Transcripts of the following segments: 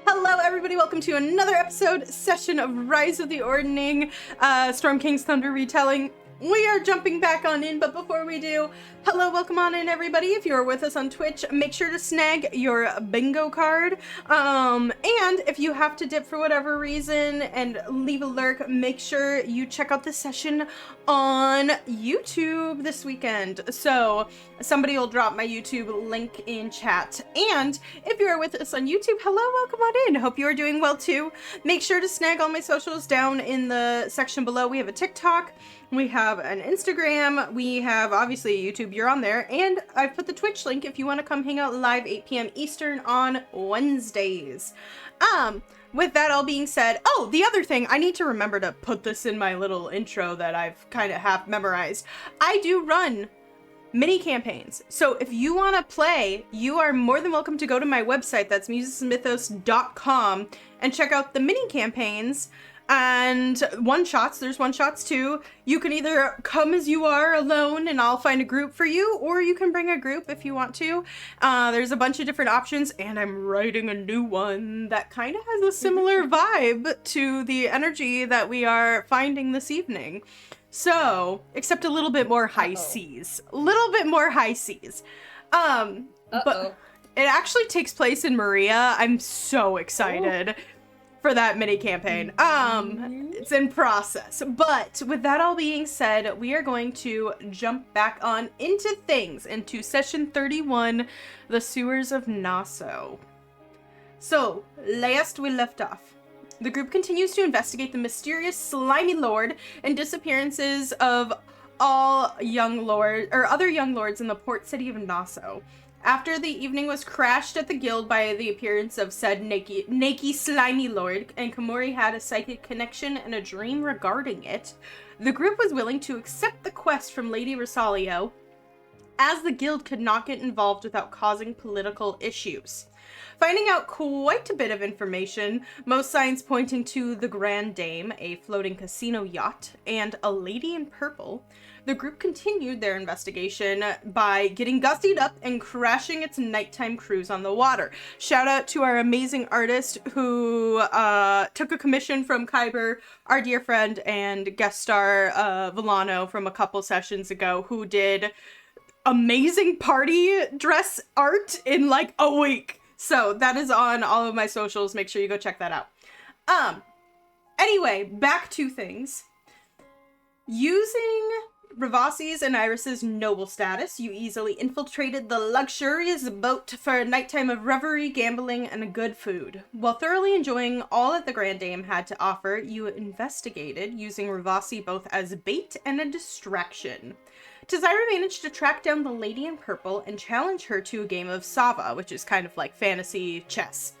Hello, everybody. Welcome to another session of Rise of the Ordning, Storm King's Thunder Retelling. We are jumping back on in, but before we do, hello, welcome on in, everybody. If you're with us on Twitch, make sure to snag your bingo card. And if you have to dip for whatever reason and leave a lurk, make sure you check out the session on YouTube this weekend. So somebody will drop my YouTube link in chat. And if you're with us on YouTube, hello, welcome on in. Hope you are doing well too. Make sure to snag all my socials down in the section below. We have a TikTok. We have an Instagram, we have obviously a YouTube, you're on there, and I've put the Twitch link if you want to come hang out live 8 p.m. Eastern on Wednesdays. With that all being said, oh, the other thing, I need to remember to put this in my little intro that I've kind of half memorized. I do run mini campaigns, so if you want to play, you are more than welcome to go to my website, that's musesmythos.com, and check out the mini campaigns. And one-shots, there's one-shots too. You can either come as you are alone and I'll find a group for you, or you can bring a group if you want to. There's a bunch of different options, and I'm writing a new one that kind of has a similar vibe to the energy that we are finding this evening. So, except a little bit more high seas. A little bit more high seas. But it actually takes place in Maria. I'm so excited. For that mini campaign. It's in process. But with that all being said, we are going to jump back on into session 31, the sewers of Naso. So, last we left off, the group continues to investigate the mysterious slimy lord and disappearances of all other young lords in the port city of Naso. After the evening was crashed at the guild by the appearance of said naked slimy lord, and Komori had a psychic connection and a dream regarding it, the group was willing to accept the quest from Lady Rosalio, as the guild could not get involved without causing political issues. Finding out quite a bit of information, most signs pointing to the Grand Dame, a floating casino yacht, and a lady in purple, the group continued their investigation by getting gussied up and crashing its nighttime cruise on the water. Shout out to our amazing artist who took a commission from Kyber, our dear friend and guest star Villano from a couple sessions ago, who did amazing party dress art in like a week. So that is on all of my socials. Make sure you go check that out. Anyway, back to things. Using Ravasi's and Iris's noble status, you easily infiltrated the luxurious boat for a nighttime of revelry, gambling, and good food. While thoroughly enjoying all that the Grand Dame had to offer, you investigated, using Ravasi both as bait and a distraction. Zari managed to track down the Lady in Purple and challenge her to a game of Sava, which is kind of like fantasy chess.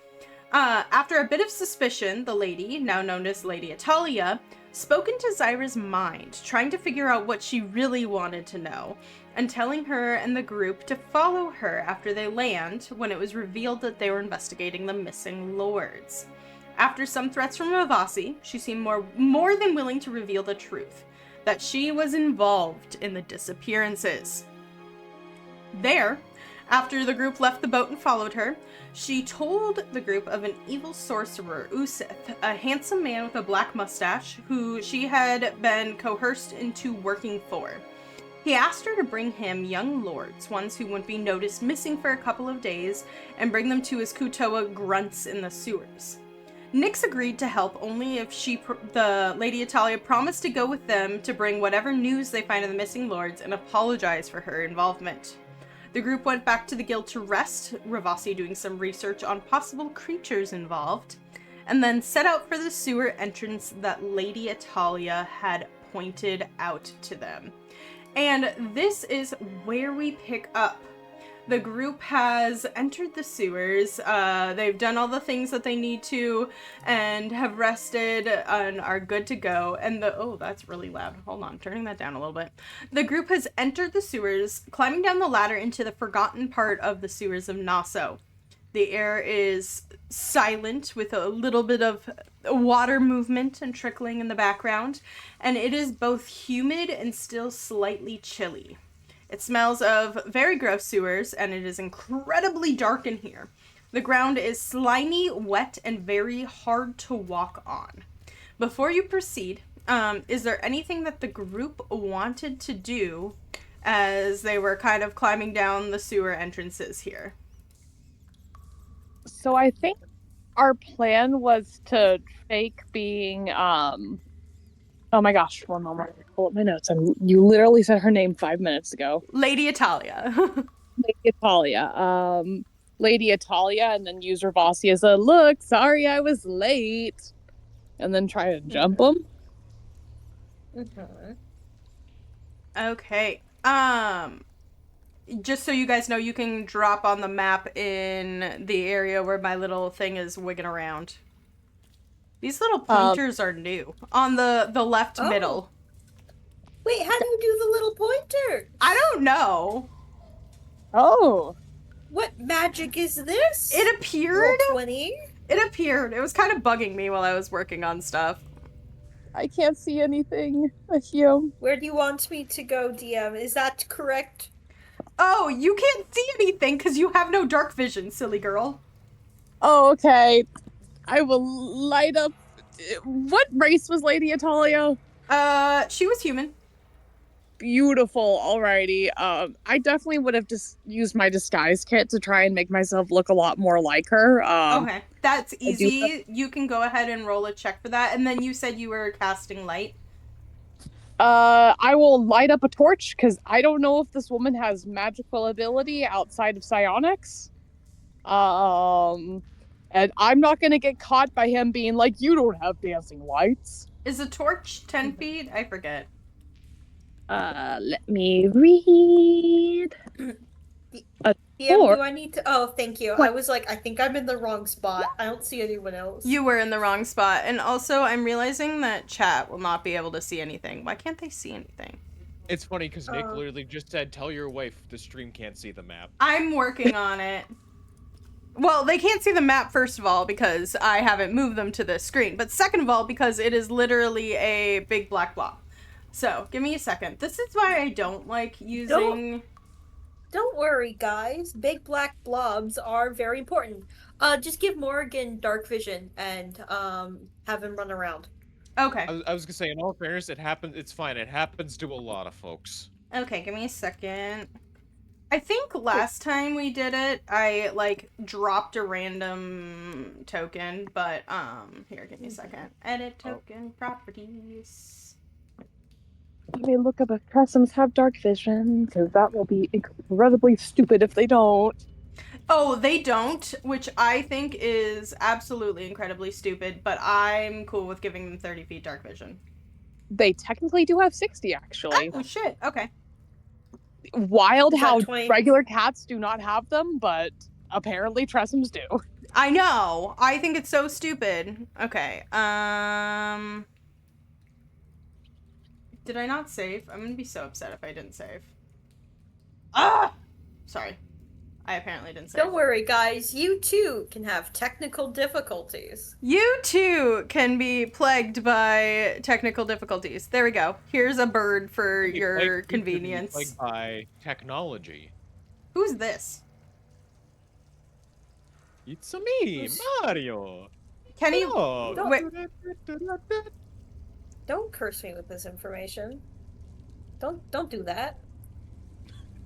After a bit of suspicion, the lady, now known as Lady Italia, spoke into Zyra's mind, trying to figure out what she really wanted to know, and telling her and the group to follow her after they land, when it was revealed that they were investigating the missing lords. After some threats from Ravasi, she seemed more than willing to reveal the truth, that she was involved in the disappearances. There, after the group left the boat and followed her, she told the group of an evil sorcerer, Usith, a handsome man with a black mustache, who she had been coerced into working for. He asked her to bring him young lords, ones who wouldn't be noticed missing for a couple of days, and bring them to his Kutoa grunts in the sewers. Nyx agreed to help only if the Lady Italia promised to go with them to bring whatever news they find of the missing lords and apologize for her involvement. The group went back to the guild to rest, Ravasi doing some research on possible creatures involved, and then set out for the sewer entrance that Lady Italia had pointed out to them. And this is where we pick up. The group has entered the sewers, they've done all the things that they need to, and have rested, and are good to go, and oh, that's really loud, hold on, turning that down a little bit. The group has entered the sewers, climbing down the ladder into the forgotten part of the sewers of Naso. The air is silent, with a little bit of water movement and trickling in the background, and it is both humid and still slightly chilly. It smells of very gross sewers, and it is incredibly dark in here. The ground is slimy, wet, and very hard to walk on. Before you proceed, is there anything that the group wanted to do as they were kind of climbing down the sewer entrances here? So I think our plan was to fake being oh my gosh, one moment. Pull up my notes. You literally said her name 5 minutes ago. Lady Italia. Lady Italia. Lady Italia, and then use Ravasi as a look, sorry I was late. And then try to jump them. Mm-hmm. Okay. Just so you guys know, you can drop on the map in the area where my little thing is wigging around. These little pointers are new. On the left middle. Wait, how do you do the little pointer? I don't know. Oh. What magic is this? It appeared. Roll20? It appeared. It was kind of bugging me while I was working on stuff. I can't see anything. Where do you want me to go, DM? Is that correct? Oh, you can't see anything because you have no dark vision, silly girl. Oh, okay. I will light up. What race was Lady Italia? She was human. Beautiful. Alrighty. I definitely would have just used my disguise kit to try and make myself look a lot more like her. Okay, that's easy. You can go ahead and roll a check for that. And then you said you were casting light. I will light up a torch because I don't know if this woman has magical ability outside of psionics. And I'm not gonna get caught by him being like, you don't have dancing lights. Is a torch 10 feet? I forget. Let me read. DM, do I need to... Oh, thank you. What? I was like, I think I'm in the wrong spot. I don't see anyone else. You were in the wrong spot. And also, I'm realizing that chat will not be able to see anything. Why can't they see anything? It's funny because Nick literally just said, tell your wife the stream can't see the map. I'm working on it. Well, they can't see the map, first of all, because I haven't moved them to the screen. But second of all, because it is literally a big black blob. So, give me a second. This is why I don't like using... Don't worry, guys. Big black blobs are very important. Just give Morgan dark vision and have him run around. Okay. I was gonna say, in all fairness, it happens. It's fine. It happens to a lot of folks. Okay, give me a second. I think last time we did it, I like dropped a random token, but here, give me a second. Edit token properties. Let me look up if Tressums have dark vision, because that will be incredibly stupid if they don't. Oh, they don't, which I think is absolutely incredibly stupid, but I'm cool with giving them 30 feet dark vision. They technically do have 60, actually. Oh, shit. Okay. Wild how regular cats do not have them, but apparently Tressums do. I know. I think it's so stupid. Okay. Did I not save? I'm gonna be so upset if I didn't save. Ah! Sorry. I apparently didn't save. Don't worry, guys. You too can have technical difficulties. You too can be plagued by technical difficulties. There we go. Here's a bird for your convenience. Plagued by technology. Who's this? It's me, Mario. Can he... Don't curse me with this information. Don't do that.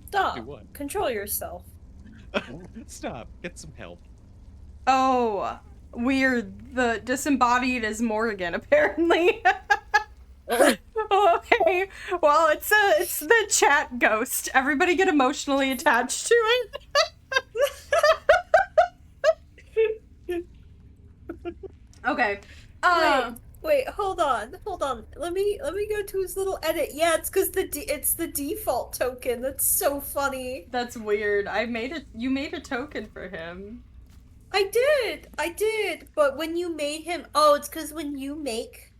Stop. Do what? Control yourself. Stop. Get some help. Oh, weird. The disembodied is Morgan, apparently. Okay. Well, it's the chat ghost. Everybody get emotionally attached to it. Okay. Wait, hold on. Let me go to his little edit. Yeah, it's because it's the default token. That's so funny. That's weird. You made a token for him. I did. But when you made him, it's because when you make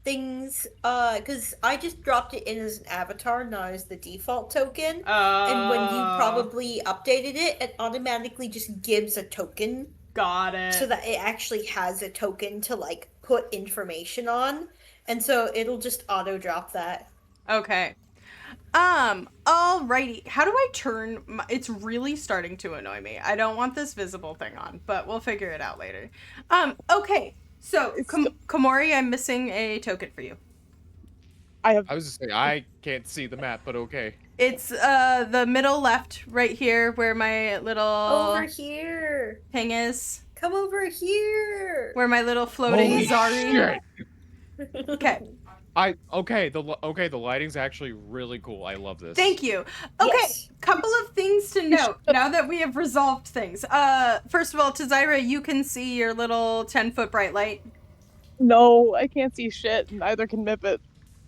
things, because I just dropped it in as an avatar, not as the default token. And when you probably updated it, it automatically just gives a token. Got it. So that it actually has a token to like put information on, and so it'll just auto drop that. Okay. Alrighty. How do I turn it's really starting to annoy me. I don't want this visible thing on, but we'll figure it out later. Okay. So, Komori, I'm missing a token for you. I was just saying, I can't see the map, but okay. It's the middle left right here where my little Over here. thing is. Come over here. Where my little floating Holy Zari. shit. Okay. The lighting's actually really cool. I love this. Thank you. Okay, Yes. couple of things to note now that we have resolved things. First of all, to Zyra, you can see your little 10-foot bright light. No, I can't see shit. Neither can Mippet.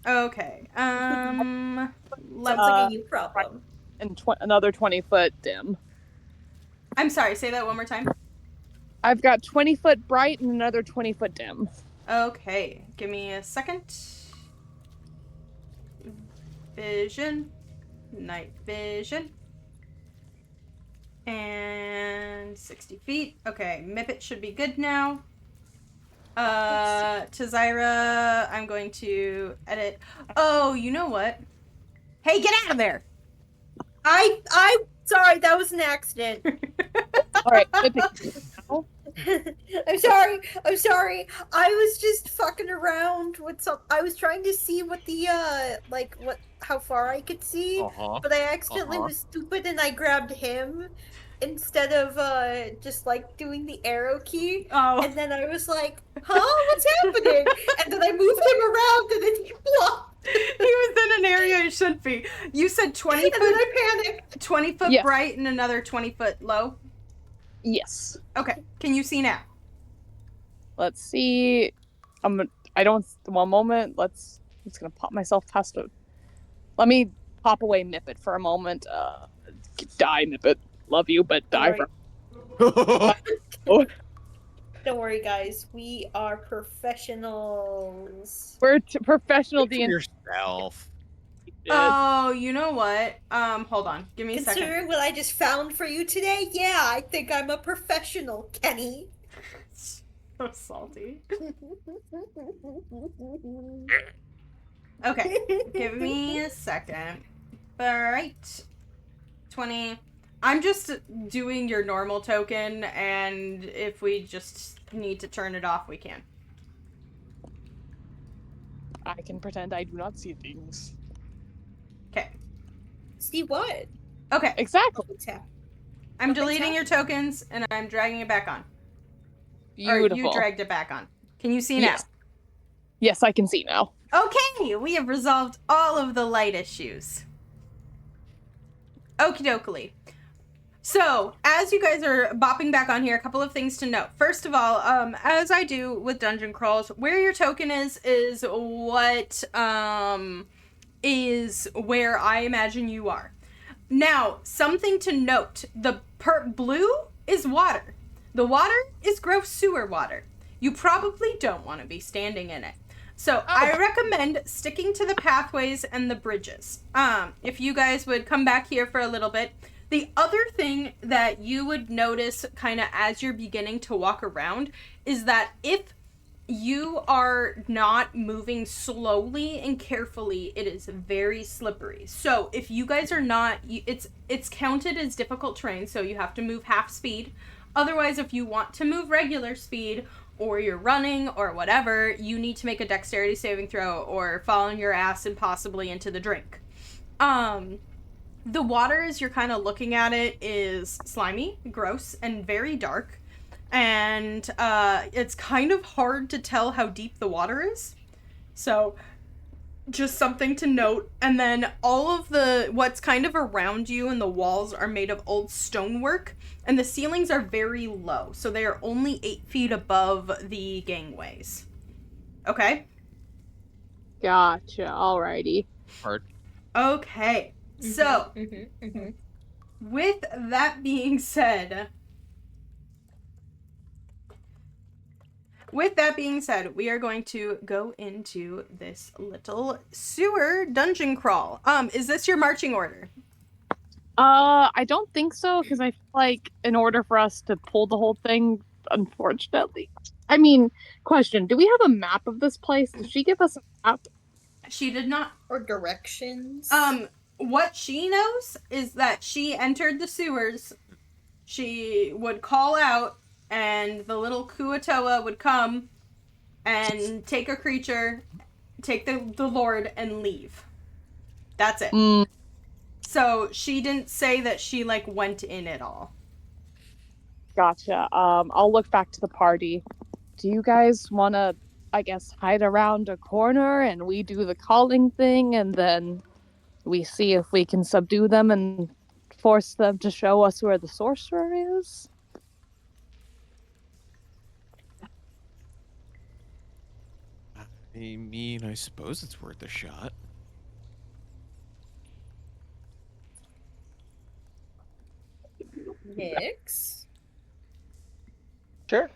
Okay. Sounds Let's. like a you problem. And another 20-foot dim. I'm sorry. Say that one more time. I've got 20-foot bright and another 20-foot dim. Okay, give me a second. Vision, night vision, and 60 feet. Okay, Mippet should be good now. To Zyra, I'm going to edit. Oh, you know what? Hey, get out of there! Sorry, that was an accident. Alright, Mippet. I'm sorry. I was just fucking around with I was trying to see what the how far I could see, but I accidentally was stupid and I grabbed him instead of just like doing the arrow key. Oh. And then I was like, huh, what's happening? And then I moved him around and then he blocked. He was in an area he shouldn't be. You said 20 And foot. then I panicked. 20 foot Yes. bright and another 20 foot low. Yes. Okay, can you see now? Let's see. One moment. I'm just gonna pop myself past it. Let me pop away Mippet for a moment. Die, Mippet. Love you, but die Alright. for. Don't worry, guys. We are professionals. We're professional Speak for D&D. yourself. Oh, you know what? Hold on. Give me a second. Considering what I just found for you today, yeah, I think I'm a professional, Kenny. So salty. Okay, give me a second. Alright. 20. I'm just doing your normal token, and if we just need to turn it off, we can. I can pretend I do not see things. Okay. See what? Okay, Exactly. What's happening? I'm Nothing's deleting your tokens, and I'm dragging it back on. Beautiful. Or you dragged it back on. Can you see Yes. Yes, I can see now. now? Okay, we have resolved all of the light issues. Okie dokie. So, as you guys are bopping back on here, a couple of things to note. First of all, as I do with dungeon crawls, where your token is what is where I imagine you are. Now, something to note, the blue is water. The water is gross sewer water. You probably don't want to be standing in it. So I recommend sticking to the pathways and the bridges. If you guys would come back here for a little bit. The other thing that you would notice kind of as you're beginning to walk around is that if you are not moving slowly and carefully, it is very slippery. So if you guys are not, it's counted as difficult terrain, so you have to move half speed. Otherwise, if you want to move regular speed, or you're running, or whatever, you need to make a dexterity saving throw, or fall on your ass and possibly into the drink. The water, as you're kind of looking at it, is slimy, gross, and very dark. And it's kind of hard to tell how deep the water is. So, just something to note. And then all of what's kind of around you and the walls are made of old stonework. And the ceilings are very low. So they are only 8 feet above the gangways. Okay? Gotcha. Alrighty. Hard. Okay. So, with that being said, we are going to go into this little sewer dungeon crawl. Is this your marching order? I don't think so, because I feel like in order for us to pull the whole thing, unfortunately. I mean, question, do we have a map of this place? Did she give us a map? She did not. Or directions. what she knows is that she entered the sewers. She would call out, and the little Kuatoa would come and take a creature, take the Lord, and leave. That's it. Mm, So she didn't say that she, like, went in at all. gotcha. I'll look back to the party. Do you guys want to, I guess, hide around a corner and we do the calling thing and then we see if we can subdue them and force them to show us where the sorcerer is? I mean, I suppose it's worth a shot. Nix. Sure.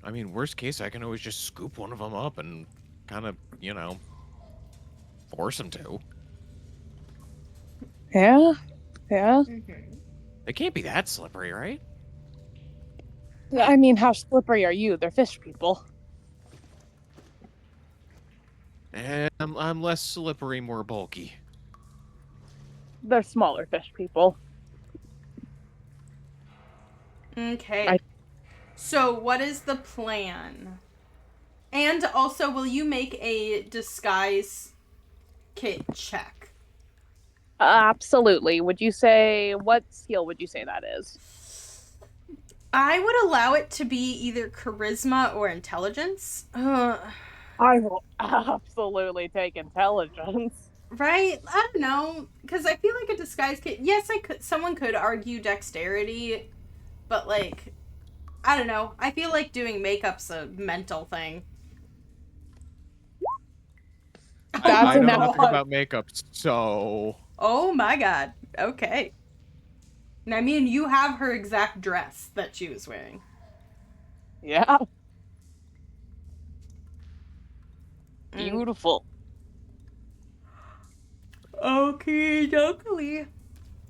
I mean, worst case, I can always just scoop one of them up and kind of, you know, force them to. Yeah? Yeah? Mm-hmm. It can't be that slippery, right? I mean, how slippery are you? They're fish people. And I'm less slippery, more bulky. They're smaller fish people. Okay. So what is the plan? And also, will you make a disguise kit check? Absolutely. Would you say, what skill would you say that is? I would allow it to be either charisma or intelligence. I will absolutely take intelligence. Right? I don't know, because I feel like a disguise kit. Yes, someone could argue dexterity, but like, I don't know. I feel like doing makeup's a mental thing. I know not nothing one. about makeup, so... Oh my god. Okay. And I mean, you have her exact dress that she was wearing. Yeah. Mm. Beautiful. Okay, dokey.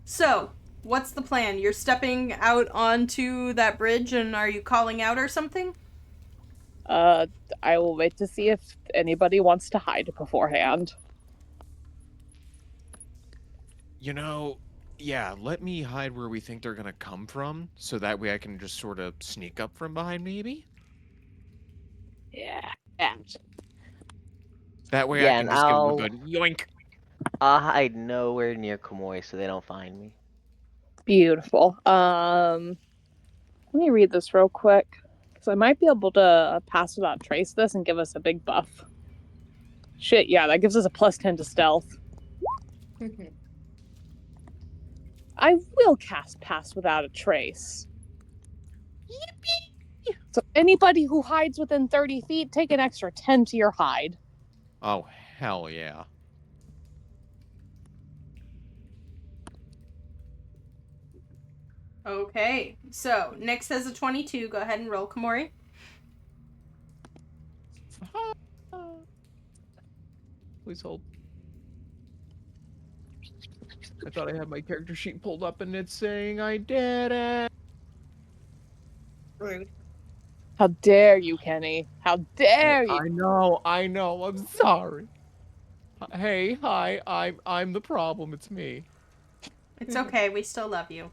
So, what's the plan? You're stepping out onto that bridge and are you calling out or something? I will wait to see if anybody wants to hide beforehand. You know, yeah, let me hide where we think they're gonna come from, so that way I can just sort of sneak up from behind, maybe? Yeah. That way I Yeah, can and just give them a good yoink. I'll hide nowhere near Kamoi so they don't find me. Beautiful. Let me read this real quick. Because I might be able to pass without trace this and give us a big buff. Shit, yeah, that gives us a +10 to stealth. I will cast Pass Without a Trace. Yippee! So anybody who hides within 30 feet, take an extra 10 to your hide. Oh, hell yeah. Okay, so Nyx has a 22. Go ahead and roll, Kamori. Please hold. I thought I had my character sheet pulled up and it's saying I did it. Rude. How dare you, Kenny? How dare you? I know, I'm sorry. Hey, hi, I'm the problem, it's me. It's okay, we still love you.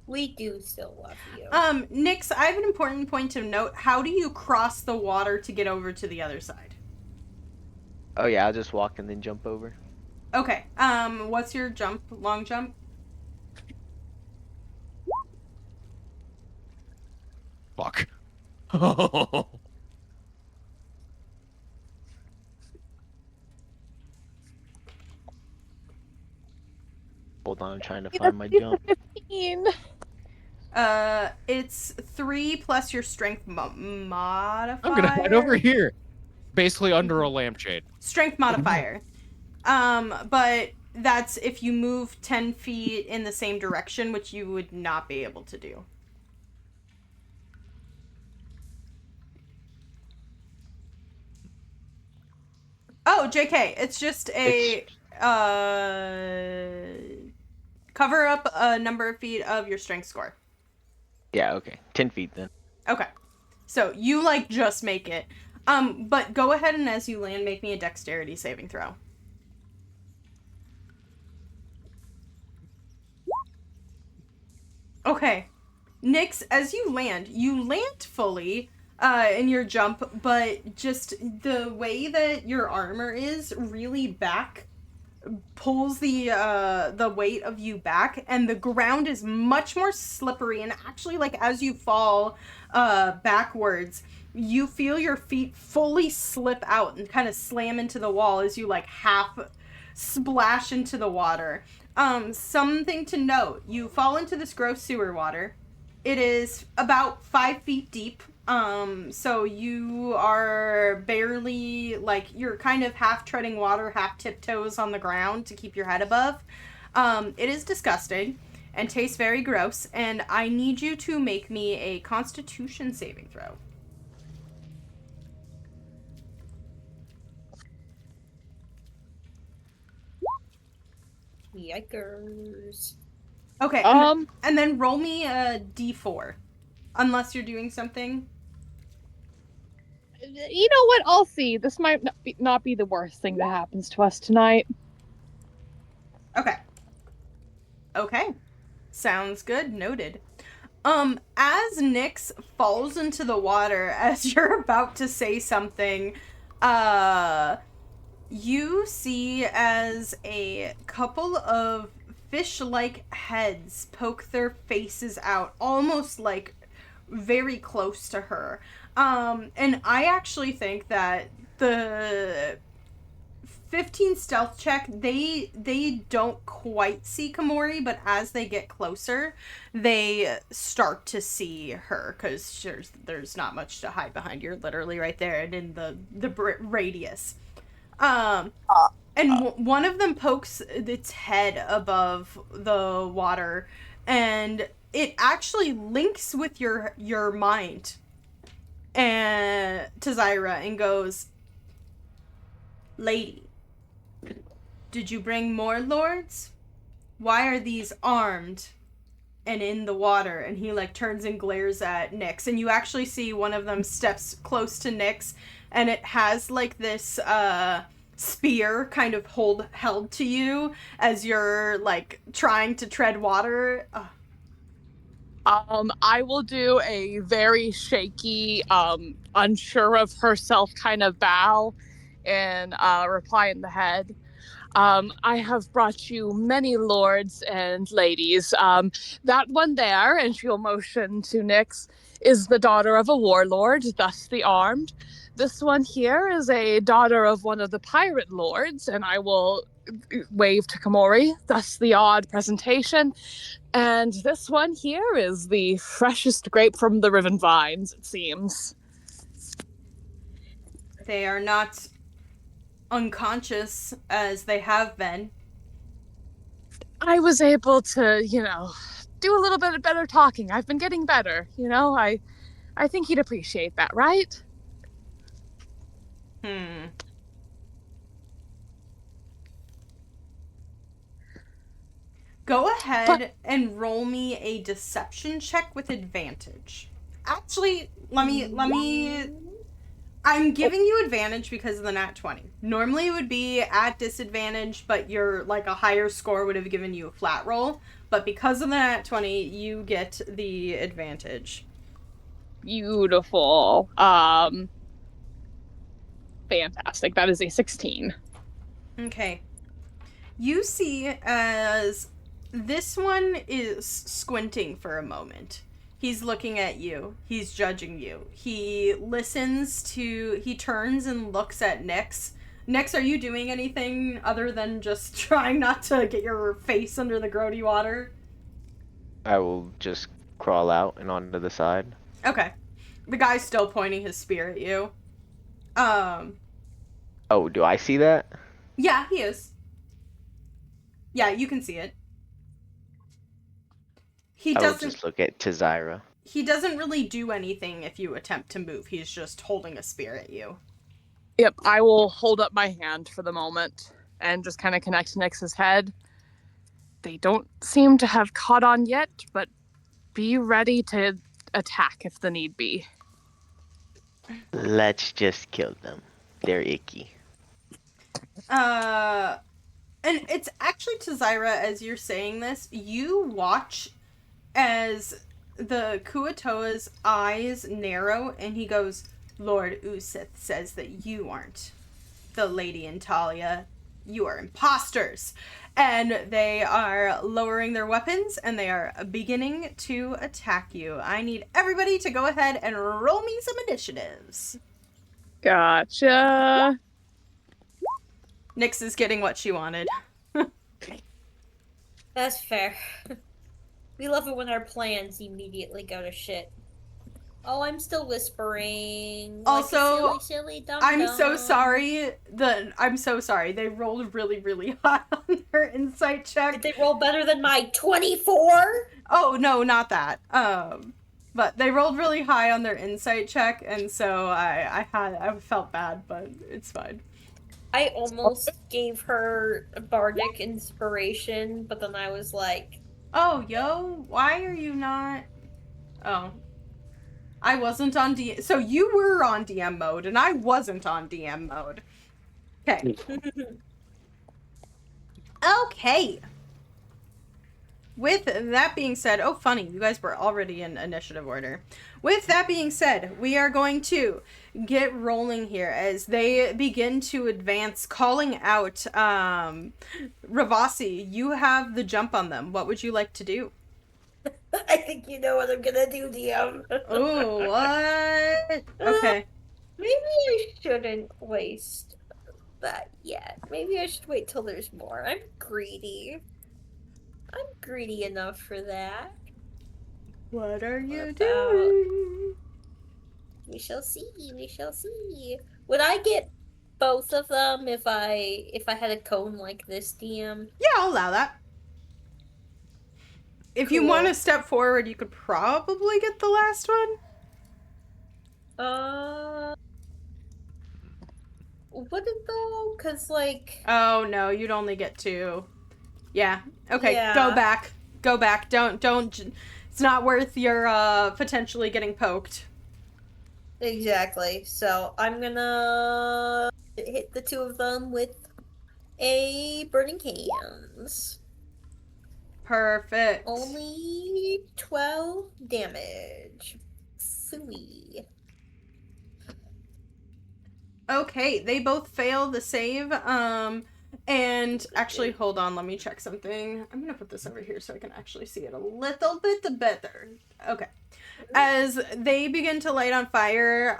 We do still love you. Nyx, I have an important point to note. How do you cross the water to get over to the other side? Oh yeah, I'll just walk and then jump over. Okay, what's your jump? Long jump? Fuck. Hold on, I'm trying to find my jump. 15. It's 3 plus your strength modifier. I'm gonna head over here. Basically under a lampshade. Strength modifier. But that's if you move 10 feet in the same direction, which you would not be able to do. Oh, JK, it's just a cover up a number of feet of your strength score. Yeah, okay. 10 feet then. Okay. So you just make it. But go ahead and as you land, make me a dexterity saving throw. Okay. Nyx, as you land fully in your jump, but just the way that your armor is really back pulls the weight of you back, and the ground is much more slippery, and actually as you fall backwards, you feel your feet fully slip out and kind of slam into the wall as you half splash into the water. Something to note, you fall into this gross sewer water. It is about 5 feet deep. So you are barely, you're kind of half treading water, half tiptoes on the ground to keep your head above. It is disgusting and tastes very gross, and I need you to make me a Constitution saving throw. Yikers. Okay, and then roll me a d4, unless you're doing something. You know what? I'll see. This might not be the worst thing that happens to us tonight. Okay. Sounds good. Noted. As Nyx falls into the water, as you're about to say something, you see as a couple of fish-like heads poke their faces out, almost very close to her. And I actually think that the 15 stealth check, they don't quite see Komori, but as they get closer, they start to see her, because there's not much to hide behind. You're literally right there and in the radius. And one of them pokes its head above the water, and it actually links with your mind and to Zyra and goes, "Lady, did you bring more lords? Why are these armed and in the water?" And he turns and glares at Nyx, and you actually see one of them steps close to Nyx, and it has this spear kind of held to you as you're trying to tread water. I will do a very shaky, unsure of herself kind of bow and reply in the head. I have brought you many lords and ladies. That one there, and she'll motion to Nyx, is the daughter of a warlord, thus the armed. This one here is a daughter of one of the pirate lords, and I will wave to Komori, thus the odd presentation. And this one here is the freshest grape from the riven vines, it seems. They are not unconscious as they have been. I was able to, do a little bit of better talking. I've been getting better, I think he'd appreciate that, right? Go ahead and roll me a deception check with advantage. Actually, let me I'm giving you advantage because of the nat 20. Normally it would be at disadvantage, but your a higher score would have given you a flat roll. But because of the nat 20, you get the advantage. Beautiful. Fantastic. That is a 16. Okay. You see as this one is squinting for a moment. He's looking at you. He's judging you. He turns and looks at Nyx. Nyx, are you doing anything other than just trying not to get your face under the grody water? I will just crawl out and onto the side. Okay. The guy's still pointing his spear at you. Oh, do I see that? Yeah, he is. Yeah, you can see it. I will just look at Zyra. He doesn't really do anything if you attempt to move. He's just holding a spear at you. Yep, I will hold up my hand for the moment and just kind of connect to Nyx's head. They don't seem to have caught on yet, but be ready to attack if the need be. Let's just kill them. They're icky. And it's actually to Zyra, as you're saying this, you watch as the Kuatoa's eyes narrow, and he goes, Lord Usith says that you aren't the Lady Intalia. You are imposters. And they are lowering their weapons, and they are beginning to attack you. I need everybody to go ahead and roll me some initiatives. Gotcha. Nyx is getting what she wanted. That's fair. We love it when our plans immediately go to shit. Oh, I'm still whispering. Also, like a silly dum I'm so sorry. I'm so sorry. They rolled really, really high on their insight check. Did they roll better than my 24? Oh no, not that. But they rolled really high on their insight check, and so I felt bad, but it's fine. I almost gave her a bardic inspiration, but then I was like, Oh, yo, why are you not? Oh. I wasn't on DM. So you were on DM mode, and I wasn't on DM mode. Okay. Okay. With that being said, oh, funny, you guys were already in initiative order. With that being said, we are going to get rolling here as they begin to advance, calling out, Ravasi, you have the jump on them. What would you like to do? I think you know what I'm gonna do, DM. Oh, what? Okay. Maybe I shouldn't waste that yet. Maybe I should wait till there's more. I'm greedy. I'm greedy enough for that. What are you What about- doing? We shall see. We shall see. Would I get both of them if I had a cone like this, DM? Yeah, I'll allow that. If you Cool. want to step forward, you could probably get the last one. Would it though? Cause like, Oh no, you'd only get two. Yeah. Okay, Yeah. go back. Go back. Don't. It's not worth your potentially getting poked. exactly. So I'm gonna hit the two of them with a burning hands. Perfect. Only 12 damage. Sweet. Okay, they both fail the save. And actually, hold on, let me check something. I'm gonna put this over here so I can actually see it a little bit better. Okay. As they begin to light on fire,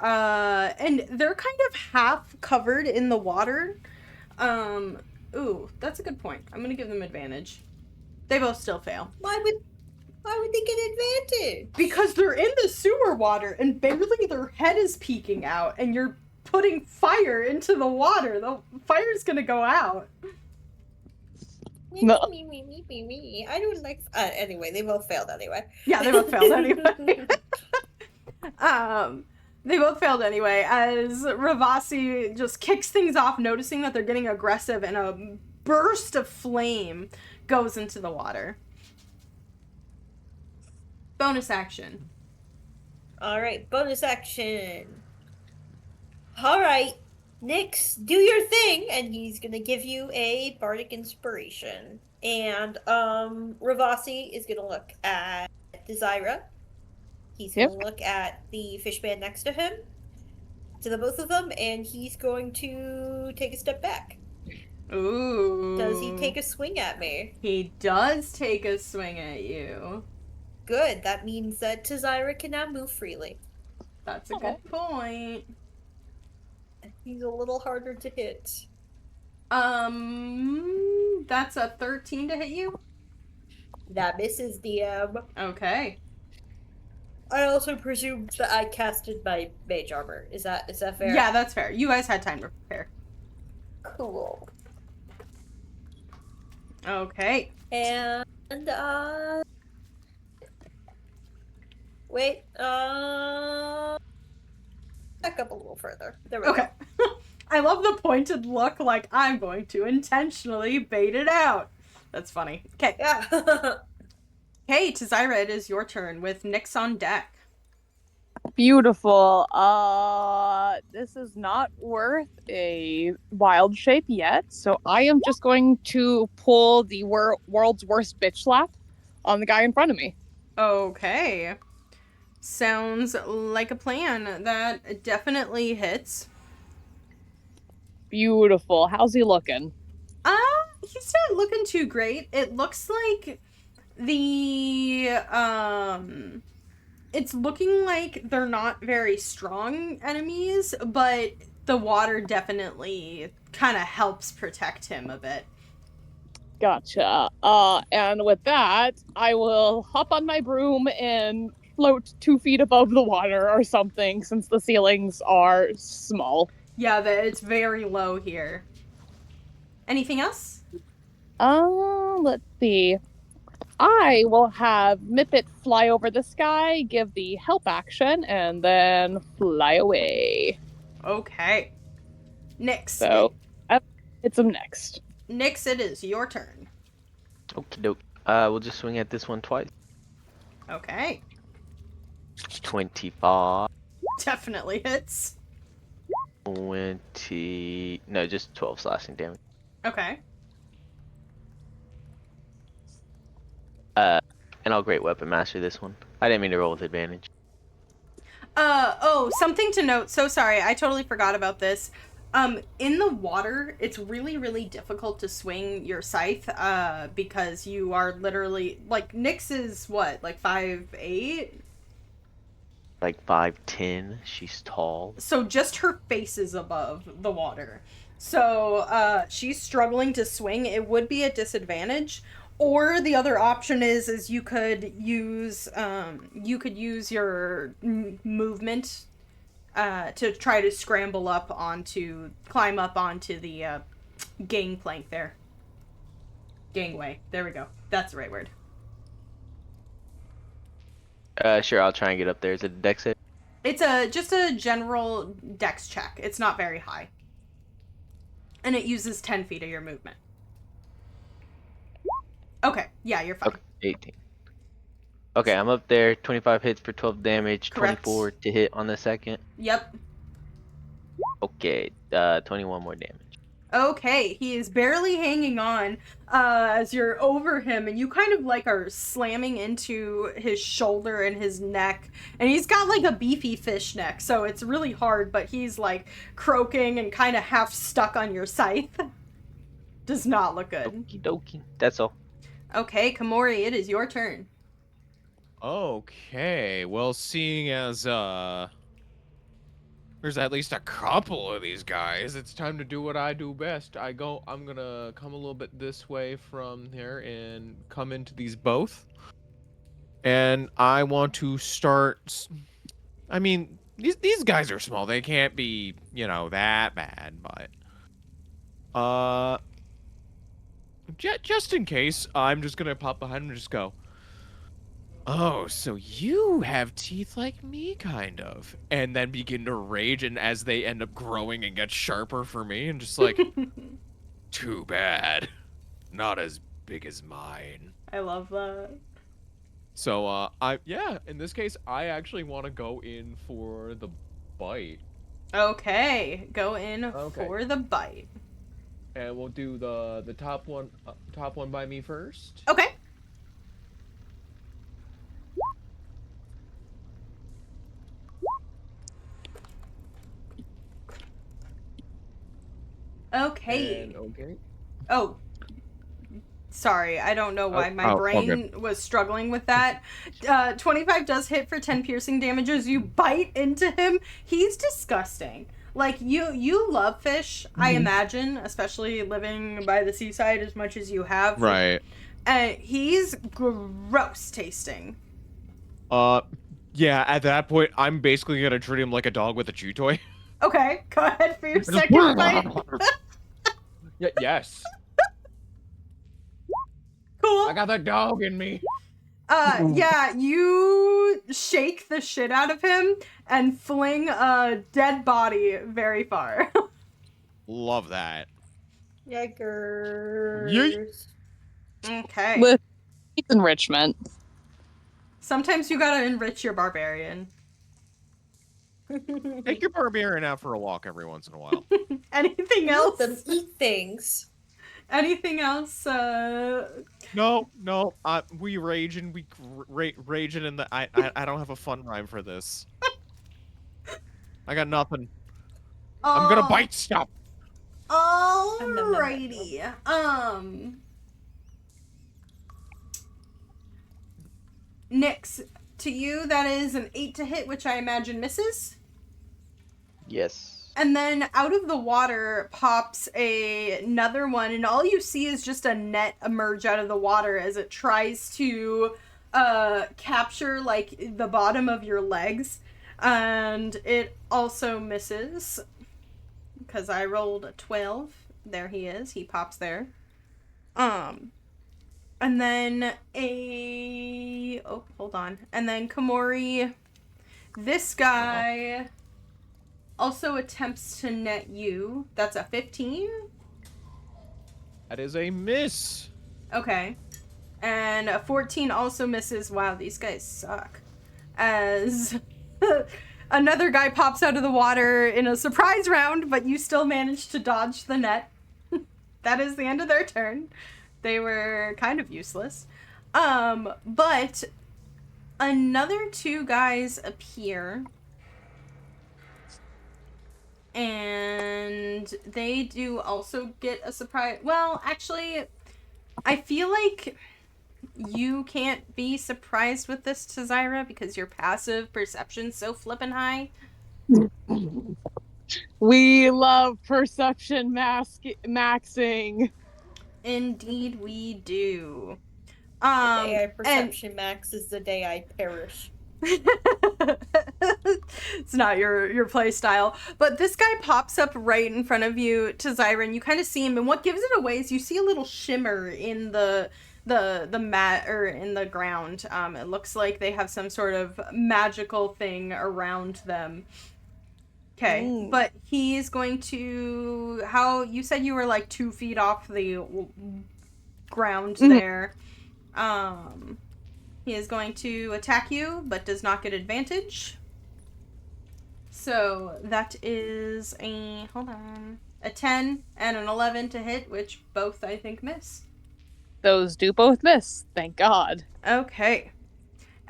and they're kind of half covered in the water. Ooh, that's a good point. I'm gonna give them advantage. They both still fail. Why would they get advantage? Because they're in the sewer water and barely their head is peeking out, and you're putting fire into the water. The fire's gonna go out. No. Me. I don't like. Anyway, they both failed anyway. Yeah, they both failed anyway. They both failed anyway, as Ravasi just kicks things off, noticing that they're getting aggressive, and a burst of flame goes into the water. Bonus action. All right, bonus action. All right, Nyx, do your thing, and he's gonna give you a bardic inspiration. And Ravasi is gonna look at Desira. He's gonna look at the fishman next to him, to the both of them, and he's going to take a step back. Ooh. Does he take a swing at me? He does take a swing at you. Good. That means that Desira can now move freely. That's a good point. He's a little harder to hit. That's a 13 to hit you? That misses, DM. Okay. I also presumed that I casted my mage armor. Is that fair? Yeah, that's fair. You guys had time to prepare. Cool. Okay. And wait, back up a little further. There we go. Okay. I love the pointed look, like I'm going to intentionally bait it out. That's funny. Okay. Yeah. Hey, Tizira, it is your turn with Nyx on deck. Beautiful. This is not worth a wild shape yet, so I am just going to pull the world's worst bitch slap on the guy in front of me. Okay. Sounds like a plan. That definitely hits. Beautiful. How's he looking? He's not looking too great. It looks like it's looking like they're not very strong enemies, but the water definitely kind of helps protect him a bit. Gotcha. And with that, I will hop on my broom and float 2 feet above the water or something, since the ceilings are small. Yeah, it's very low here. Anything else? Let's see. I will have Mippet fly over the sky, give the help action, and then fly away. Okay. Nyx. So, it's him next. Nyx, it is your turn. Okie doke. We'll just swing at this one twice. Okay. 25. Definitely hits. 20. No, just 12 slashing damage. Okay. And I'll Great Weapon Master this one. I didn't mean to roll with advantage. Something to note. So sorry, I totally forgot about this. In the water, it's really, really difficult to swing your scythe, because you are literally, like, Nyx is what, like 5'8"? Like 5'10". She's tall. So just her face is above the water. So, she's struggling to swing. It would be a disadvantage. Or the other option is you could use your movement to try to climb up onto the gangplank there. Gangway. There we go. That's the right word. Sure, I'll try and get up there. Is it a dex save? It's just a general dex check. It's not very high. And it uses 10 feet of your movement. Okay, yeah, you're fine. Okay, 18. Okay, I'm up there. 25 hits for 12 damage. Correct. 24 to hit on the second. Yep. Okay, 21 more damage. Okay, he is barely hanging on as you're over him, and you kind of like are slamming into his shoulder and his neck. And he's got like a beefy fish neck, so it's really hard, but he's like croaking and kind of half stuck on your scythe. Does not look good. Okie dokie. That's all. Okay, Komori, it is your turn. Okay, well, seeing as there's at least a couple of these guys, it's time to do what I do best. I'm gonna come a little bit this way from here and come into these both. And I want to start. I mean, these guys are small. They can't be, that bad, but just in case, I'm just gonna pop behind them and just go, "Oh, so you have teeth like me, kind of." And then begin to rage, and as they end up growing and get sharper for me, and just like, too bad. Not as big as mine. I love that. So, in this case, I actually want to go in for the bite. Okay, go in Okay. for the bite. And we'll do the top one by me first. Okay. Okay. And okay. Oh. Sorry, I don't know why my all brain was struggling with that. 25 does hit for 10 piercing damage as you bite into him. He's disgusting. Like, you love fish, I imagine, especially living by the seaside as much as you have. Right. He's gross tasting. Yeah, at that point, I'm basically gonna treat him like a dog with a chew toy. Okay, go ahead for your second bite. Yes. Cool. I got the dog in me. Yeah, you shake the shit out of him and fling a dead body very far. Love that. Yikers. Yeet. Okay. With enrichment. Sometimes you gotta enrich your barbarian. Take your barbarian out for a walk every once in a while. Anything Let else? them eat things. Anything else? No, we raging, raging in the. I don't have a fun rhyme for this. I got nothing. I'm gonna bite stuff. Alrighty. Nyx, to you that is an 8 to hit, which I imagine misses. Yes. And then out of the water pops another one, and all you see is just a net emerge out of the water as it tries to capture, like, the bottom of your legs. And it also misses, because I rolled a 12. There he is. He pops there. And then oh, hold on. And then Komori, this guy also attempts to net you. That's a 15. That is a miss. Okay. And a 14 also misses. Wow, these guys suck. As another guy pops out of the water in a surprise round, but you still manage to dodge the net. That is the end of their turn. They were kind of useless. But another 2 guys appear. And they do also get a surprise. Well, actually, I feel like you can't be surprised with this, Tazira, because your passive perception's so flippin' high. We love perception maxing. Indeed we do. The day I perception max is the day I perish. It's not your play style, but this guy pops up right in front of you, Tazira, and you kind of see him, and what gives it away is you see a little shimmer in the mat, or in the ground. It looks like they have some sort of magical thing around them. Okay, but he's going to, how you said you were like 2 feet off the ground there. He is going to attack you, but does not get advantage. So that is a 10 and an 11 to hit, which both I think miss. Those do both miss, thank God. Okay.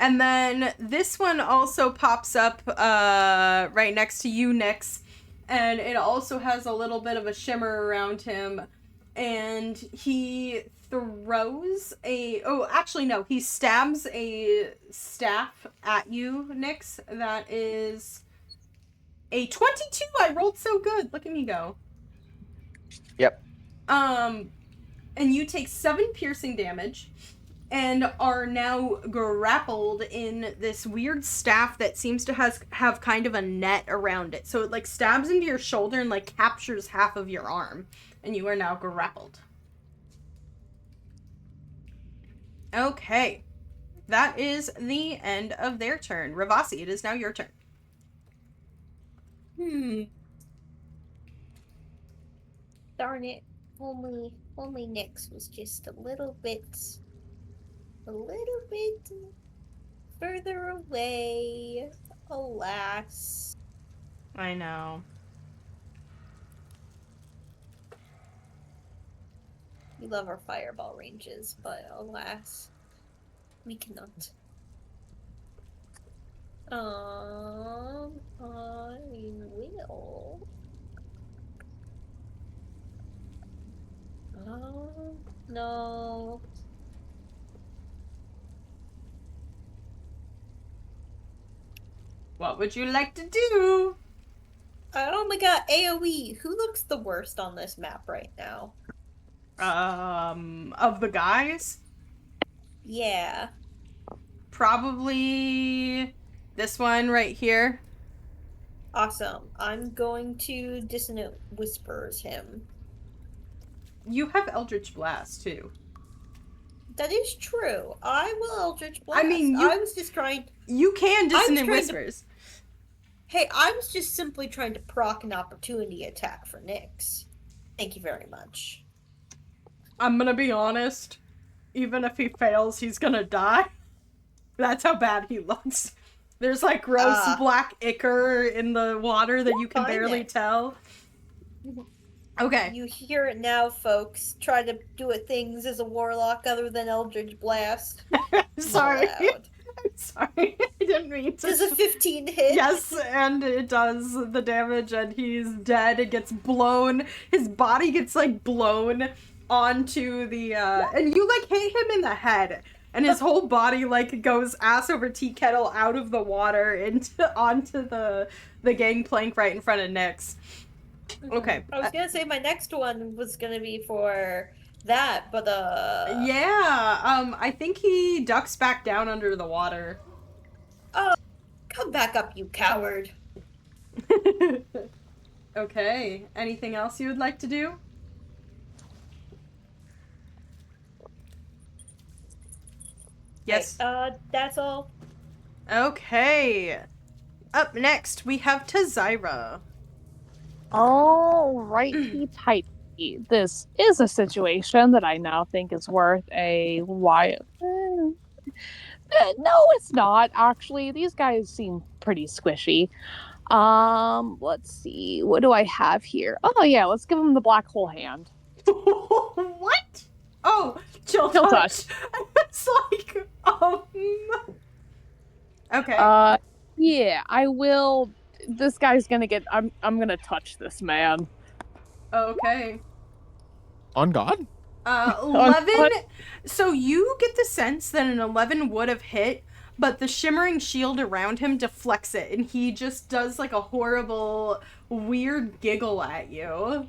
And then this one also pops up right next to you, Nyx, and it also has a little bit of a shimmer around him, and he throws he stabs a staff at you, Nyx. That is a 22. I rolled so good. Look at me go. Yep. And you take 7 piercing damage and are now grappled in this weird staff that seems to have kind of a net around it. So it like stabs into your shoulder and like captures half of your arm, and you are now grappled. Okay. That is the end of their turn. Ravasi, it is now your turn. Darn it. Only Nyx was just a little bit further away. Alas. I know. We love our fireball ranges, but alas, we cannot. I will. Oh, no. What would you like to do? Oh my god, AoE. Who looks the worst on this map right now? Of the guys? Yeah. Probably this one right here. Awesome. I'm going to Dissonant Whispers him. You have Eldritch Blast, too. That is true. I will Eldritch Blast. I mean, I was just trying... You can Dissonant Whispers. Hey, I was just simply trying to proc an opportunity attack for Nyx. Thank you very much. I'm gonna be honest. Even if he fails, he's gonna die. That's how bad he looks. There's like gross black ichor in the water that you can barely tell. Okay. You hear it now, folks. Try to do it things as a warlock other than Eldritch Blast. Sorry. I'm sorry. I didn't mean to. Does a 15 hit? Yes, and it does the damage, and he's dead. It gets blown. His body gets, like, blown onto the, and you, like, hit him in the head. And his whole body, like, goes ass over tea kettle out of the water onto the gangplank right in front of Nyx. Okay. I was gonna say my next one was gonna be for that, but yeah, I think he ducks back down under the water. Oh, come back up, you coward. Okay. Anything else you would like to do? Yes. That's all. Okay. Up next, we have Tazira. Alrighty, tighty. This is a situation that I now think is worth a why. No, it's not, actually. These guys seem pretty squishy. Let's see. What do I have here? Oh, yeah, let's give them the black hole hand. What? Oh, chill Chill touch. It's like, okay. Yeah, I will. This guy's gonna get. I'm gonna touch this man. Okay. On God? 11. So you get the sense that an 11 would have hit, but the shimmering shield around him deflects it, and he just does like a horrible, weird giggle at you.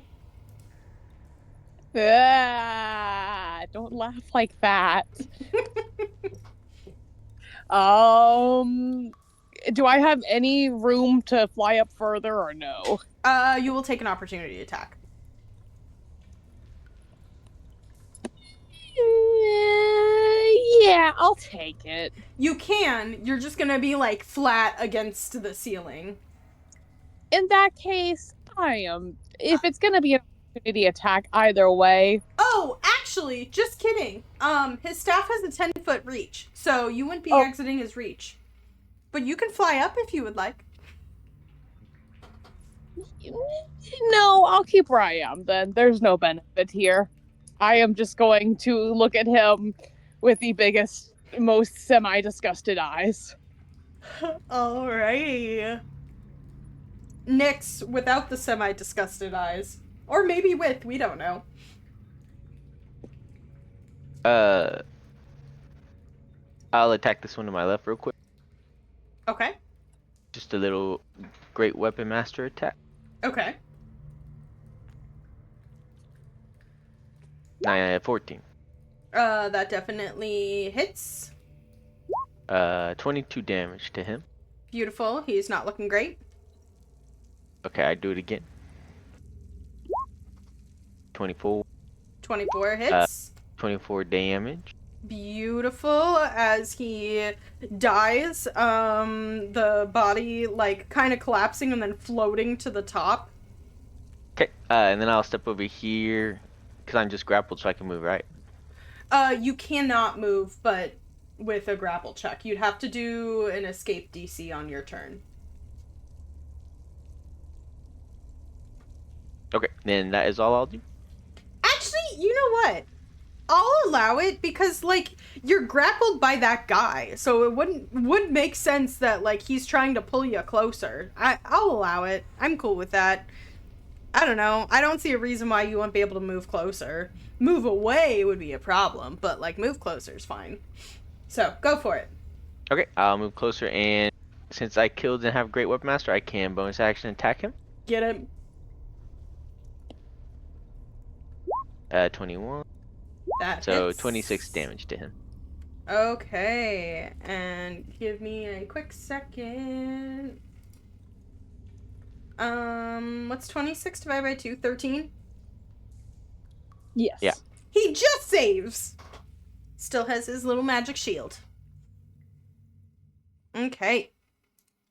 Don't laugh like that. Do I have any room to fly up further or no? You will take an opportunity attack. Yeah, I'll take it. You can. You're just gonna be like flat against the ceiling. In that case, if it's gonna be an opportunity attack either way. Oh, actually, just kidding. His staff has a 10-foot reach, so you wouldn't be exiting his reach. But you can fly up if you would like. No, I'll keep where I am then. There's no benefit here. I am just going to look at him with the biggest, most semi-disgusted eyes. Alrighty. Nyx without the semi-disgusted eyes. Or maybe with, we don't know. I'll attack this one to my left real quick. Okay. Just a little great weapon master attack. Okay. 14. That definitely hits. 22 damage to him. Beautiful. He's not looking great. Okay, I do it again. 24. 24 hits. 24 damage. Beautiful. As he dies, the body, like, kind of collapsing and then floating to the top. Okay, and then I'll step over here, because I'm just grappled so I can move, right? You cannot move, but with a grapple check. You'd have to do an escape DC on your turn. Okay, then that is all I'll do. Actually, you know what? I'll allow it because, like, you're grappled by that guy, so it would make sense that, like, he's trying to pull you closer. I'll allow it. I'm cool with that. I don't know. I don't see a reason why you wouldn't be able to move closer. Move away would be a problem, but, like, move closer is fine. So, go for it. Okay, I'll move closer, and since I killed and have Great Weapon Master, I can bonus action attack him. Get him. 21. That So hits. 26 damage to him. Okay, and give me a quick second. What's 26 divided by 2? 13? Yes. Yeah. He just saves! Still has his little magic shield. Okay.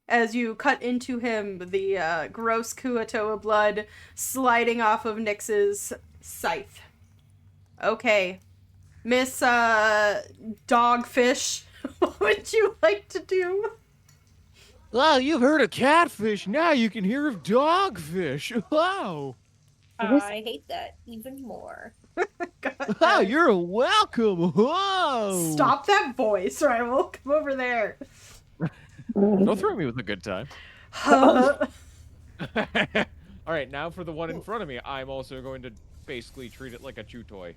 As you cut into him, the gross Kuatoa blood sliding off of Nyx's scythe. Okay. Miss Dogfish, what would you like to do? Well, you've heard of catfish. Now you can hear of dogfish. Wow. I hate that even more. Wow, you're welcome. Whoa. Stop that voice, or I will come over there. Don't throw me with a good time. Uh, All right, now for the one in front of me, I'm also going to basically treat it like a chew toy.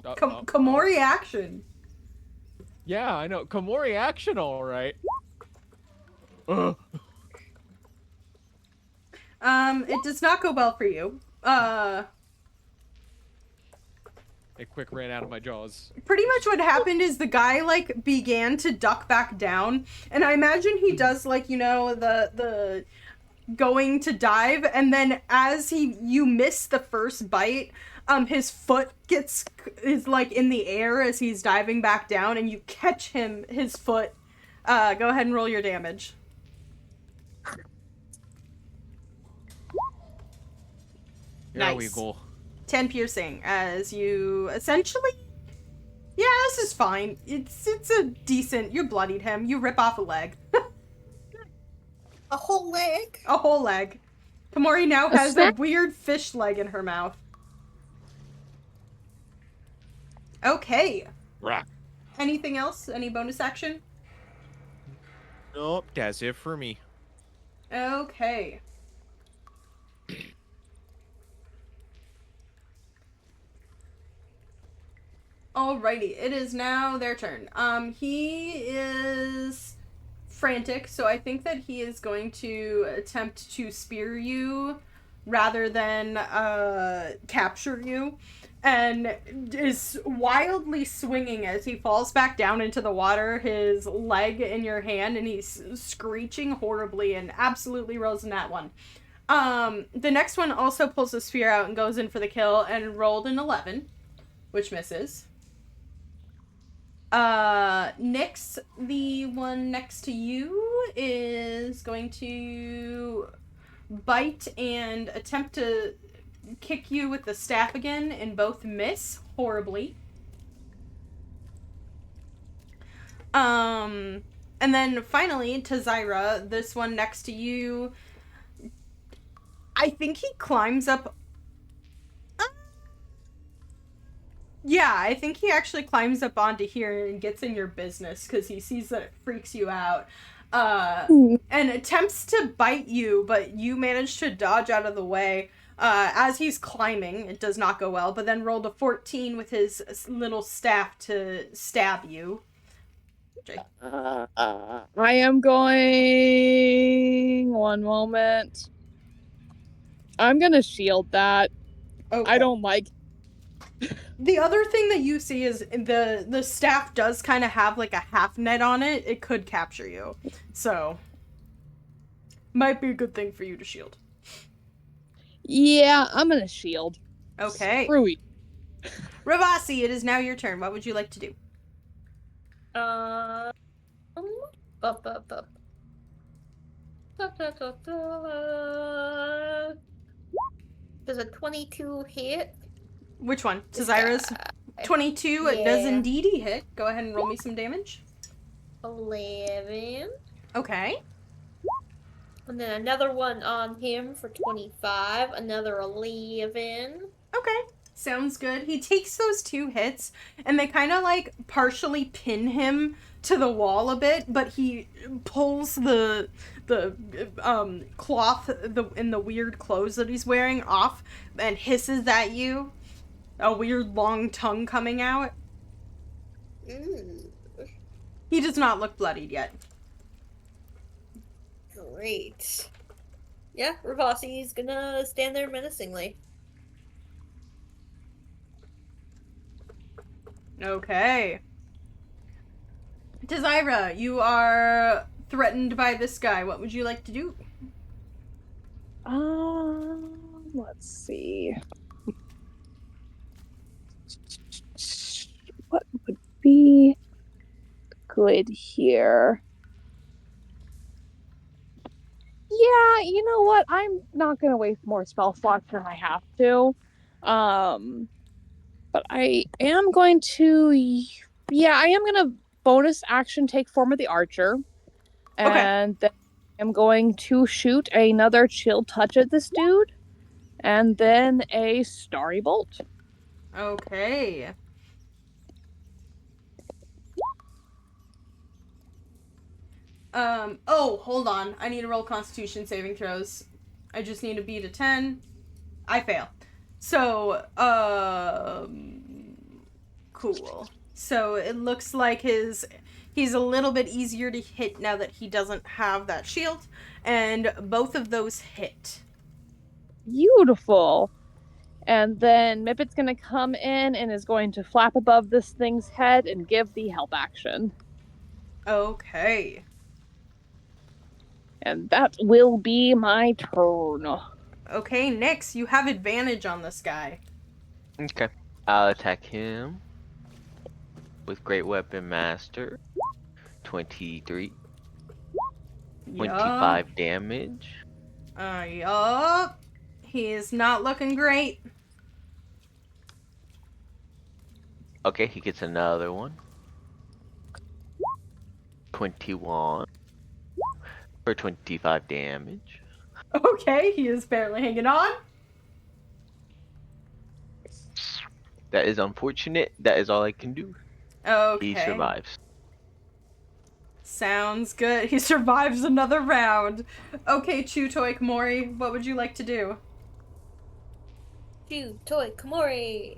Komori action. Yeah, I know. Komori action, all right. It does not go well for you. It quick ran out of my jaws. Pretty much what happened is the guy, like, began to duck back down, and I imagine he does, like, you know, the going to dive, and then as you miss the first bite, his foot is like in the air as he's diving back down, and you catch his foot. Go ahead and roll your damage. There we Nice. go. 10 piercing as you essentially... Yeah, this is fine. It's a decent... You bloodied him. You rip off a leg. A whole leg? A whole leg. Komori now has a weird fish leg in her mouth. Okay. Rock. Anything else? Any bonus action? Nope, that's it for me. Okay. Alrighty, it is now their turn. He is frantic, so I think that he is going to attempt to spear you rather than capture you, and is wildly swinging as he falls back down into the water, his leg in your hand, and he's screeching horribly and absolutely rolls in that one. The next one also pulls a spear out and goes in for the kill and rolled an 11, which misses. Nyx, the one next to you, is going to bite and attempt to kick you with the staff again, and both miss horribly. And then finally, to Zyra, this one next to you, I think he climbs up. Yeah, I think he actually climbs up onto here and gets in your business because he sees that it freaks you out. And attempts to bite you, but you manage to dodge out of the way. As he's climbing, it does not go well, but then rolled a 14 with his little staff to stab you. I am going... One moment. I'm gonna shield that. Okay. I don't like... The other thing that you see is the staff does kind of have like a half net on it. It could capture you. So, might be a good thing for you to shield. Yeah, I'm gonna shield. Okay. Screw it. Ravasi, it is now your turn. What would you like to do? Bup, bup, bup. Does a 22 hit? Which one? To Zyra's 22. It does indeed hit. Go ahead and roll me some damage. 11. Okay. And then another one on him for 25. Another 11. Okay. Sounds good. He takes those 2 hits, and they kind of like partially pin him to the wall a bit, but he pulls the cloth in the weird clothes that he's wearing off and hisses at you. A weird long tongue coming out. He does not look bloodied yet. Great. Yeah, Ravasi's gonna stand there menacingly. Okay. Zyra, you are threatened by this guy. What would you like to do? Let's see. What would be good here? Yeah, you know what? I'm not gonna waste more spell slots than I have to. But I am going to... Yeah, I am gonna bonus action take form of the archer. And then I'm going to shoot another chill touch at this dude. And then a starry bolt. Okay. Oh, hold on. I need to roll Constitution saving throws. I just need to beat a 10. I fail. So, cool. So it looks like he's a little bit easier to hit now that he doesn't have that shield, and both of those hit. Beautiful. And then Mipet's going to come in and is going to flap above this thing's head and give the help action. Okay. And that will be my turn. Okay, Nyx, you have advantage on this guy. Okay. I'll attack him with Great Weapon Master. 23. 25 damage. Yup. He is not looking great. Okay, he gets another one. 21 for 25 damage. Okay, he is barely hanging on. That is unfortunate. That is all I can do. Okay. He survives. Sounds good. He survives another round. Okay, Chutoy Komori, what would you like to do? Toy Komori.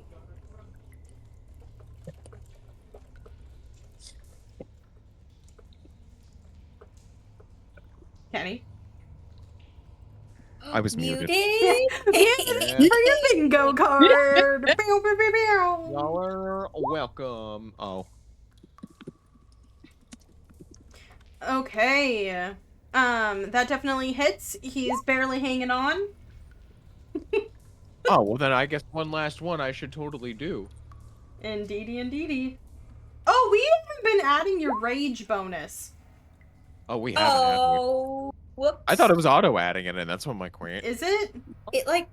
Kenny? I was muted. For your bingo card. Pew, pew, pew, pew. Y'all are welcome. Oh. Okay. That definitely hits. He's barely hanging on. Oh, well then I guess one last one I should totally do. Indeedy, indeedy. Oh, we haven't been adding your rage bonus. Oh, we haven't had Oh, whoops. I thought it was auto adding it, and that's what my queen. Is it? It like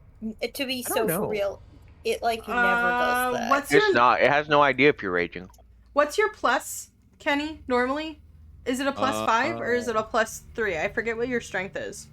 to be I don't so know. for real. It like never does that. What's It's your not. It has no idea if you're raging. What's your plus, Kenny? Normally, is it a plus 5 or is it a plus 3? I forget what your strength is.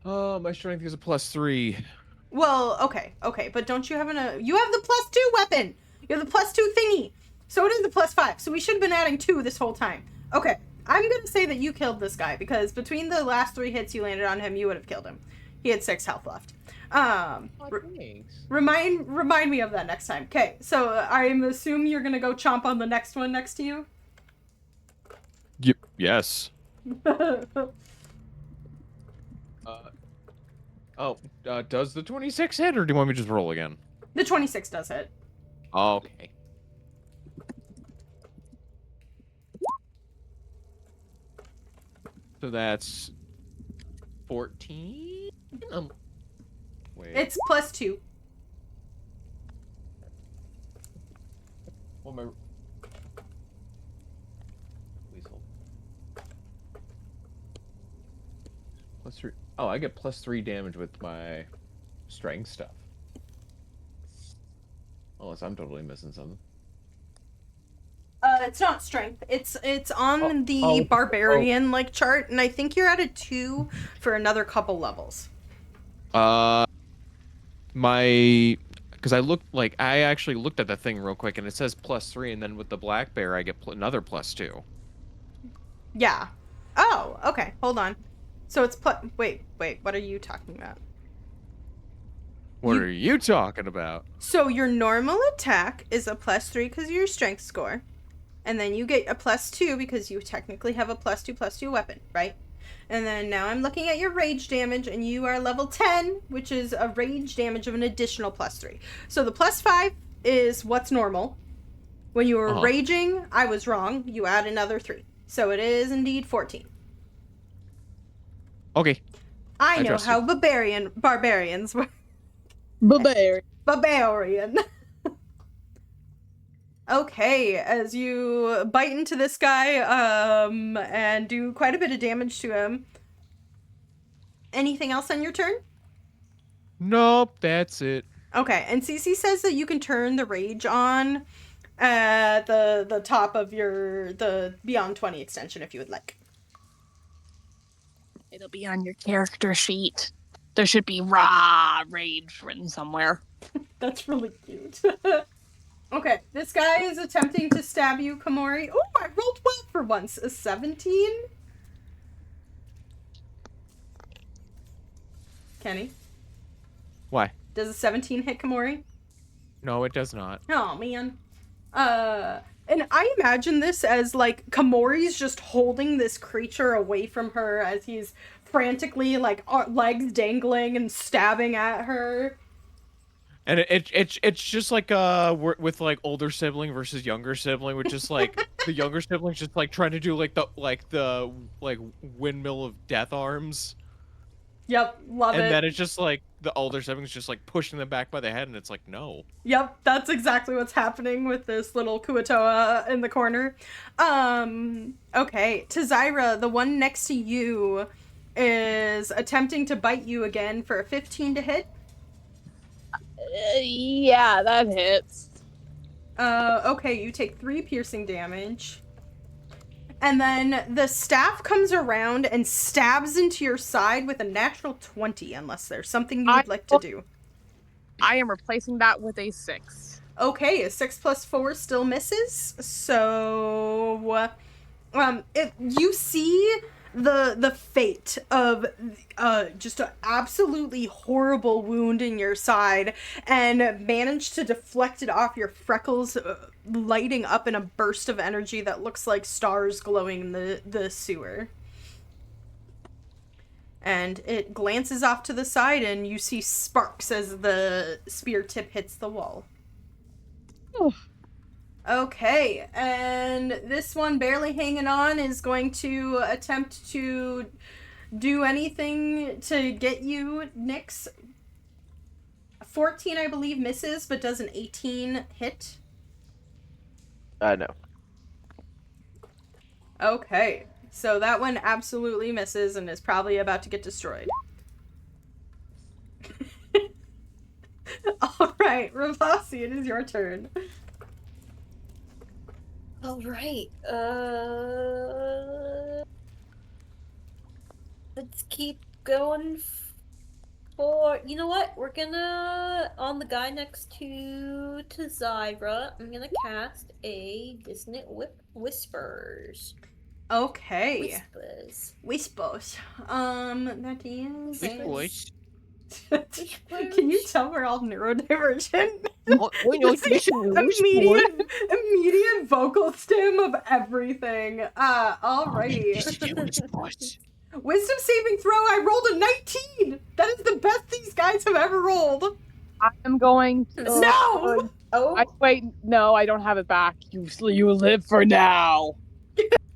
My strength is a +3. Well, okay, but don't you have you have the plus 2 weapon. You have the plus 2 thingy. So it is the plus 5. So we should have been adding 2 this whole time. Okay, I'm gonna say that you killed this guy because between the last 3 hits you landed on him, you would have killed him. He had 6 health left. Thanks. Remind me of that next time. Okay, so I'm assuming you're gonna go chomp on the next one next to you. Yes. Does the 26 hit, or do you want me to just roll again? The 26 does hit. Okay. So that's 14? Wait. It's plus 2. What am I... Please hold. +3. Oh, I get +3 damage with my strength stuff. Unless I'm totally missing something. It's not strength. It's on the barbarian like chart, and I think you're at a 2 for another couple levels. Because I actually looked at the thing real quick, and it says +3, and then with the black bear, I get another +2. Yeah. Oh, okay. Hold on. So it's wait. What are you talking about? What are you talking about? So your normal attack is a +3 because of your strength score, and then you get a +2 because you technically have a +2/+2 weapon, right? And then now I'm looking at your rage damage, and you are level 10, which is a rage damage of an additional +3. So the +5 is what's normal. When you were raging, I was wrong. You add another 3. So it is indeed 14. Okay. I know how barbarians work. Barbarian. Okay, as you bite into this guy, and do quite a bit of damage to him. Anything else on your turn? Nope, that's it. Okay, and Cece says that you can turn the rage on at the top of the Beyond 20 extension if you would like. It'll be on your character sheet. There should be raw rage written somewhere. That's really cute. Okay, this guy is attempting to stab you, Komori. Oh, I rolled well for once. A 17? Kenny? Why? Does a 17 hit Komori? No, it does not. Oh, man. And I imagine this as, like, Komori's just holding this creature away from her as he's frantically, like, legs dangling and stabbing at her. And it's just like with like older sibling versus younger sibling, which is like the younger sibling's just like trying to do like the windmill of death arms. Yep, love it. And then it's just like the older sibling's just like pushing them back by the head, and it's like no. Yep, that's exactly what's happening with this little Kuatoa in the corner. Okay, Tazira, the one next to you, is attempting to bite you again for a 15 to hit. Yeah, that hits. Okay, you take 3 piercing damage. And then the staff comes around and stabs into your side with a natural 20, unless there's something you would like to do. I am replacing that with a 6. Okay, a 6 plus 4 still misses. So, you see the fate of just an absolutely horrible wound in your side and manage to deflect it off your freckles, lighting up in a burst of energy that looks like stars glowing in the sewer. And it glances off to the side and you see sparks as the spear tip hits the wall. Okay, and this one barely hanging on is going to attempt to do anything to get you, Nyx. 14, I believe, misses, but does an 18 hit? No. Okay, so that one absolutely misses and is probably about to get destroyed. Alright, Ravasi, it is your turn. All right. Let's keep going for. You know what? We're gonna on the guy next to Zyra. I'm gonna cast a dissonant whispers. Okay. Whispers. That is. Whispers. Can you tell we're all neurodivergent? Immediate. Immediate vocal stem of everything. Alrighty. Wisdom saving throw, I rolled a 19! That is the best these guys have ever rolled. I am going to... No! Wait, no, I don't have it back. You live for now.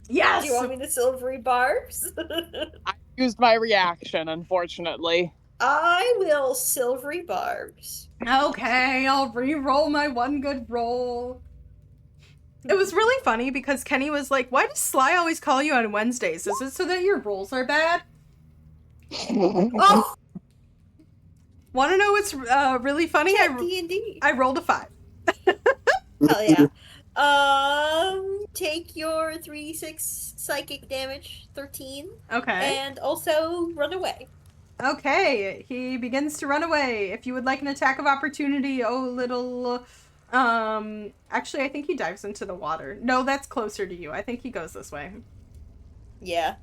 Yes! Do you want me to silvery barbs? I used my reaction, unfortunately. I will silvery barbs. Okay, I'll re-roll my one good roll. It was really funny because Kenny was like, why does Sly always call you on Wednesdays? Is it so that your rolls are bad? Oh! Want to know what's really funny? D&D. I rolled a 5. Hell yeah. Take your 3d6 psychic damage, 13. Okay. And also run away. Okay, he begins to run away. If you would like an attack of opportunity, actually, I think he dives into the water. No, that's closer to you. I think he goes this way. Yeah.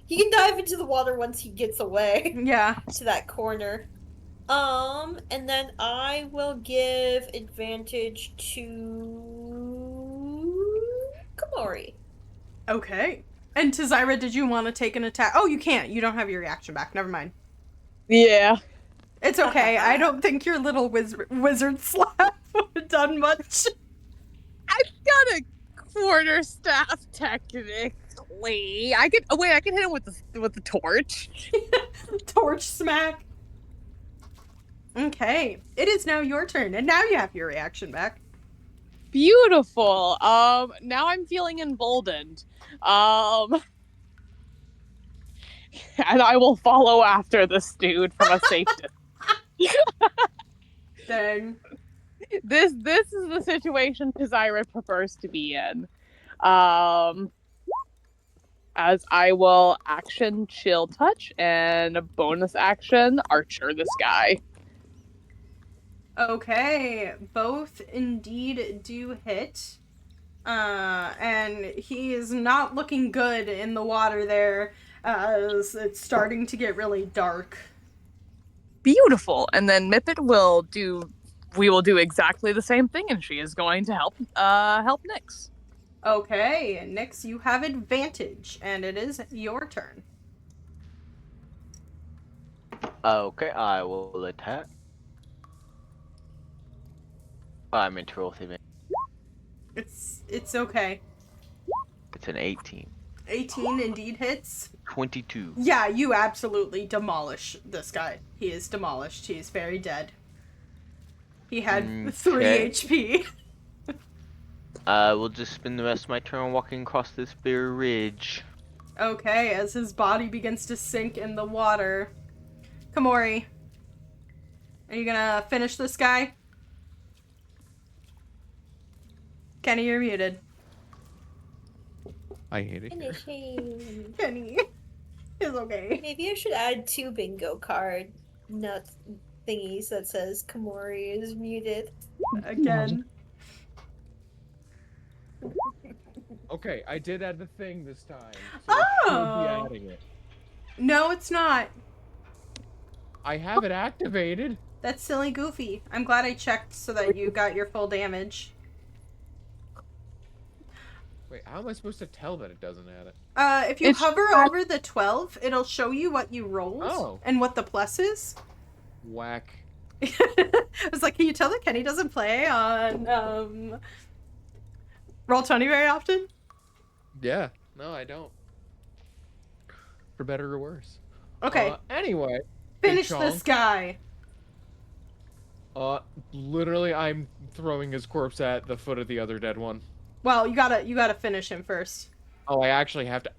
He can dive into the water once he gets away. Yeah. To that corner. And then I will give advantage to Komori. Okay. And Tazira, did you want to take an attack? Oh, you can't. You don't have your reaction back. Never mind. Yeah. It's okay. I don't think your little wizard slap would have done much. I've got a quarterstaff technically. I can hit him with the torch. Torch smack. Okay. It is now your turn, and now you have your reaction back. Beautiful. Now I'm feeling emboldened. And I will follow after this dude from a safe distance. Dang. This is the situation Zari prefers to be in. As I will action chill touch and a bonus action archer this guy. Okay, both indeed do hit. And he is not looking good in the water there, as it's starting to get really dark. Beautiful. And then we will do exactly the same thing, and she is going to help Nyx. Okay, Nyx, you have advantage, and it is your turn. Okay, I will attack. I meant to roll with advantage. It's okay. It's an 18. 18 indeed hits. 22. Yeah, you absolutely demolish this guy. He is demolished. He is very dead. He had 3 HP. We'll just spend the rest of my turn walking across this bare ridge. Okay, as his body begins to sink in the water. Komori, are you gonna finish this guy? Kenny, you're muted. I hate it. Finishing. Kenny, it's okay. Maybe I should add 2 bingo card thingies that says Komori is muted. Again. Okay, I did add the thing this time. So it should be adding it. No, it's not. I have it activated. That's silly goofy. I'm glad I checked so that you got your full damage. Wait, how am I supposed to tell that it doesn't add it? If you hover over the 12, it'll show you what you rolled and what the plus is. Whack. I was like, can you tell that Kenny doesn't play on Roll20 very often? Yeah. No, I don't. For better or worse. Okay. Anyway. Finish hey, this guy. Literally, I'm throwing his corpse at the foot of the other dead one. Well, you gotta finish him first. Oh, I actually have to.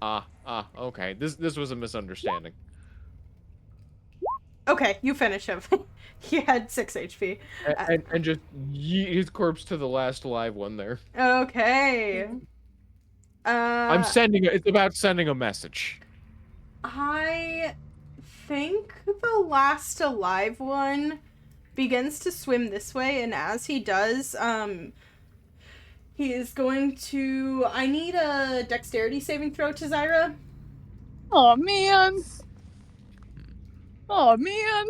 Okay. This was a misunderstanding. Okay, you finish him. He had 6 HP. And just yeet his corpse to the last alive one there. Okay. It's about sending a message. I think the last alive one begins to swim this way, and as he does, he is going to... I need a dexterity saving throw to Zyra. Oh, man. Oh, man.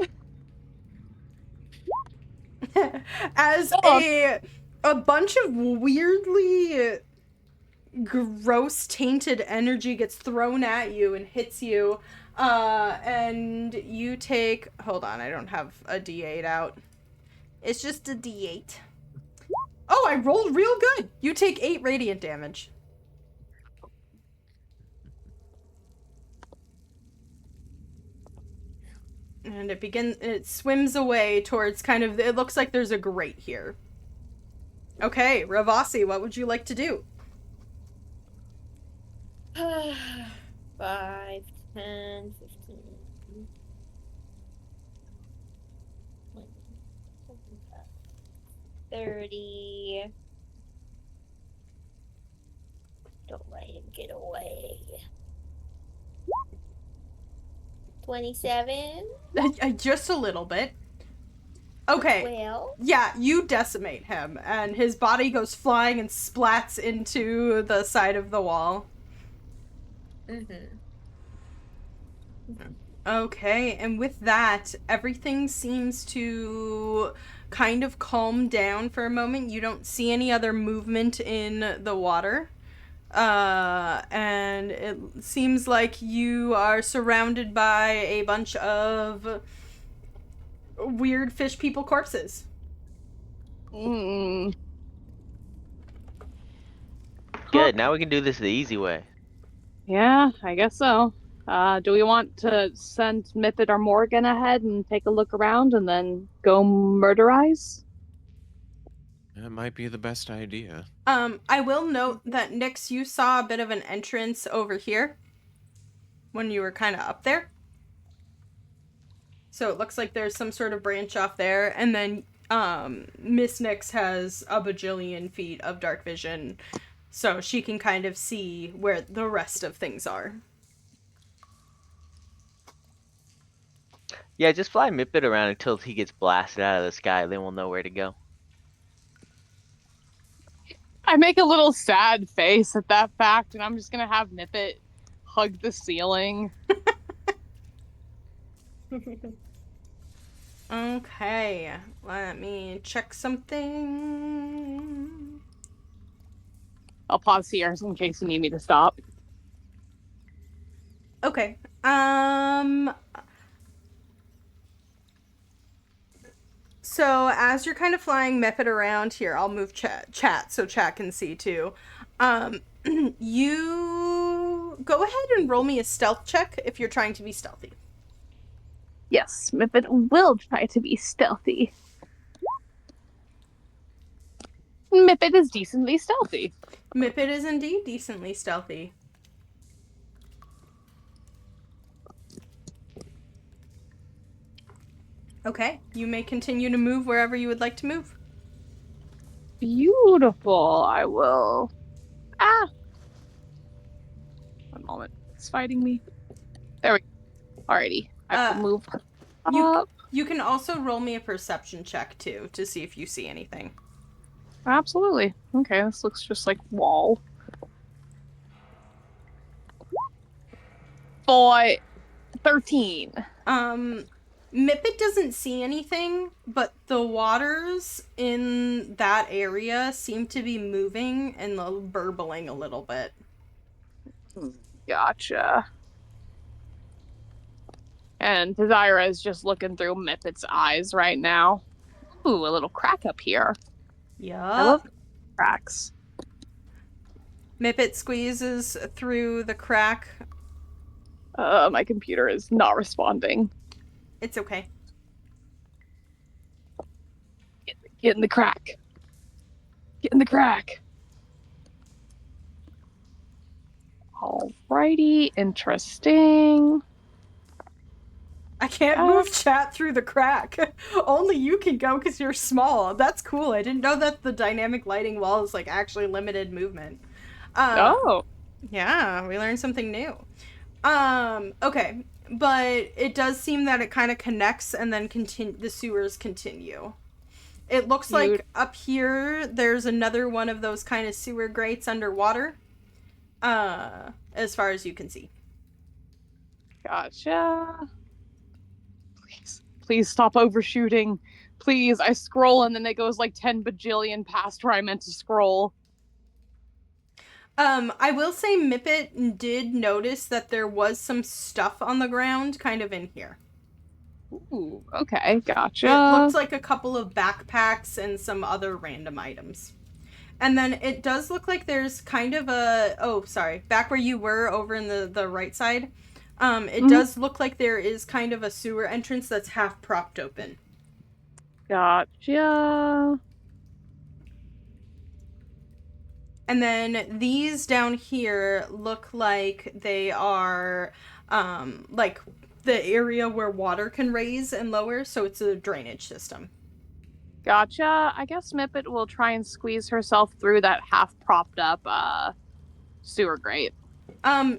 As a bunch of weirdly gross tainted energy gets thrown at you and hits you, and you take... Hold on, I don't have a d8 out. It's just a d8. Oh, I rolled real good! You take 8 radiant damage. And it swims away towards kind of... It looks like there's a grate here. Okay, Ravasi, what would you like to do? 5, 10, 15, 20, 30. Don't let him get away. 27. Just a little bit. Okay. Well. Yeah, you decimate him, and his body goes flying and splats into the side of the wall. Mm-hmm. Okay, and with that, everything seems to kind of calm down for a moment. You don't see any other movement in the water. And it seems like you are surrounded by a bunch of weird fish people corpses. Good, now we can do this the easy way. Yeah, I guess so. Do we want to send Mythos or Morgan ahead and take a look around and then go murderize? That might be the best idea. I will note that, Nyx, you saw a bit of an entrance over here when you were kind of up there. So it looks like there's some sort of branch off there, and then Miss Nix has a bajillion feet of dark vision, so she can kind of see where the rest of things are. Yeah, just fly Mipit around until he gets blasted out of the sky. Then we'll know where to go. I make a little sad face at that fact, and I'm just gonna have Nippet hug the ceiling. Okay, let me check something. I'll pause here in case you need me to stop. Okay. So as you're kind of flying Method around here, I'll move chat so chat can see too. You go ahead and roll me a stealth check if you're trying to be stealthy. Yes, Mippet will try to be stealthy. Mippet is decently stealthy. Mippet is indeed decently stealthy. Okay, you may continue to move wherever you would like to move. Beautiful. I will. Ah! One moment. It's fighting me. There we go. Alrighty. I will move up. You can also roll me a perception check too to see if you see anything. Absolutely. Okay, this looks just like wall. Boy, 13. Mippet doesn't see anything, but the waters in that area seem to be moving and burbling a little bit. Gotcha. And Desira is just looking through Mippet's eyes right now. Ooh, a little crack up here. Yeah. I love cracks. Mippet squeezes through the crack. My computer is not responding. It's okay. Get in the crack. Get in the crack. Alrighty, interesting. I can't move chat through the crack. Only you can go because you're small. That's cool. I didn't know that the dynamic lighting wall is like actually limited movement. Oh. Yeah, we learned something new. Okay. But it does seem that it kind of connects and then the sewers continue. It looks like up here there's another one of those kind of sewer grates underwater. As far as you can see. Gotcha. Please stop overshooting. Please, I scroll and then it goes like 10 bajillion past where I meant to scroll. I will say Mippet did notice that there was some stuff on the ground kind of in here. Ooh, okay, gotcha. It looks like a couple of backpacks and some other random items. And then it does look like there's kind of back where you were over in the right side. It does look like there is kind of a sewer entrance that's half propped open. Gotcha. And then these down here look like they are, like the area where water can raise and lower, so it's a drainage system. Gotcha. I guess Mippet will try and squeeze herself through that half propped up sewer grate.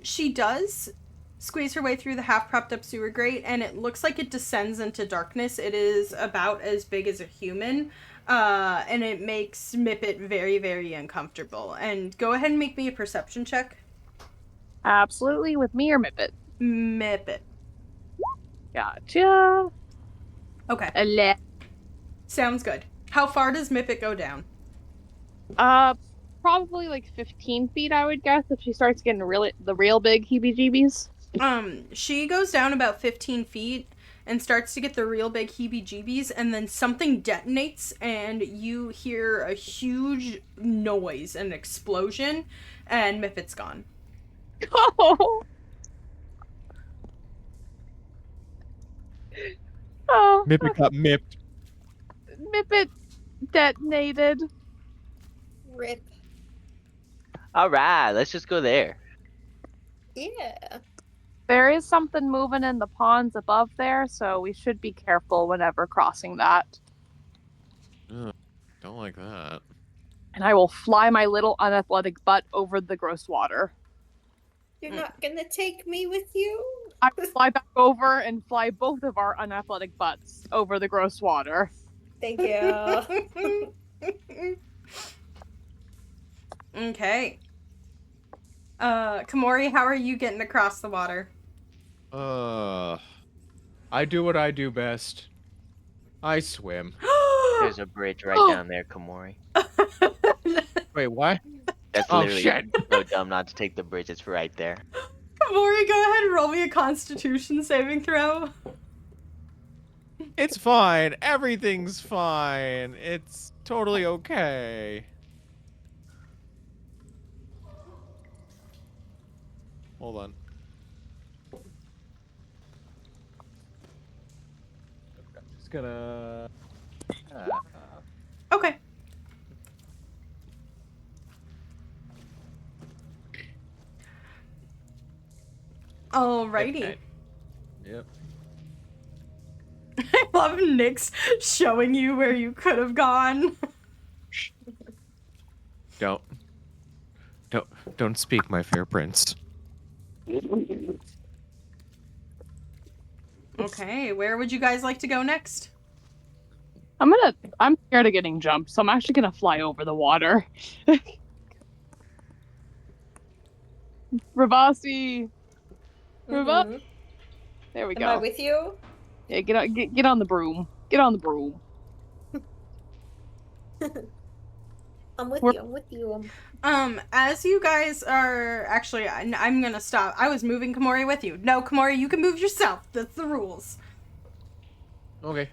She does squeeze her way through the half propped up sewer grate, and it looks like it descends into darkness. It is about as big as a human, and it makes Mippet very, very uncomfortable. And go ahead and make me a perception check. Absolutely, with me or Mippet? Mippet. Gotcha. Okay. Sounds good. How far does Mippet go down? Probably like 15 feet, I would guess, if she starts getting the real big heebie-jeebies. She goes down about 15 feet and starts to get the real big heebie-jeebies, and then something detonates, and you hear a huge noise, an explosion, and Mippet's gone. Oh. Mippet got mipped. Mippet detonated. Rip. Alright, let's just go there. Yeah. There is something moving in the ponds above there, so we should be careful whenever crossing that. Ugh, don't like that. And I will fly my little unathletic butt over the gross water. You're not gonna take me with you? I fly back over and fly both of our unathletic butts over the gross water. Thank you. Okay. Komori, how are you getting across the water? I do what I do best. I swim. There's a bridge right down there, Komori. Wait, what? That's Oh, literally shit. so dumb not to take the bridge. It's right there. Komori, go ahead and roll me a Constitution saving throw. It's fine. Everything's fine. It's totally okay. Hold on. I'm just gonna. Okay. Alrighty. Okay. Yep. I love Nyx showing you where you could have gone. Don't speak, my fair prince. Okay, where would you guys like to go next? I'm scared of getting jumped, so I'm actually gonna fly over the water. Ravasi! Mhm. There we Am I go. with you? Yeah, get on the broom. Get on the broom. I'm with We're- you. I'm with you. As you guys are actually, I'm gonna stop. I was moving Komori with you. No, Komori, you can move yourself. That's the rules. Okay.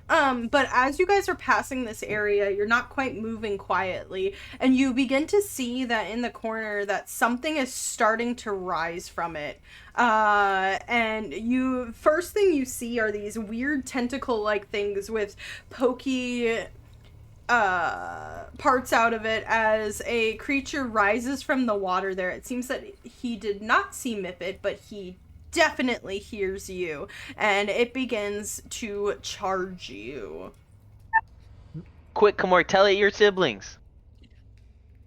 But as you guys are passing this area, you're not quite moving quietly, and you begin to see that in the corner that something is starting to rise from it. And first thing you see are these weird tentacle-like things with pokey parts out of it as a creature rises from the water there. It seems that he did not see Mippet, but he definitely hears you, and it begins to charge you. Quick, Komori, tell it your siblings.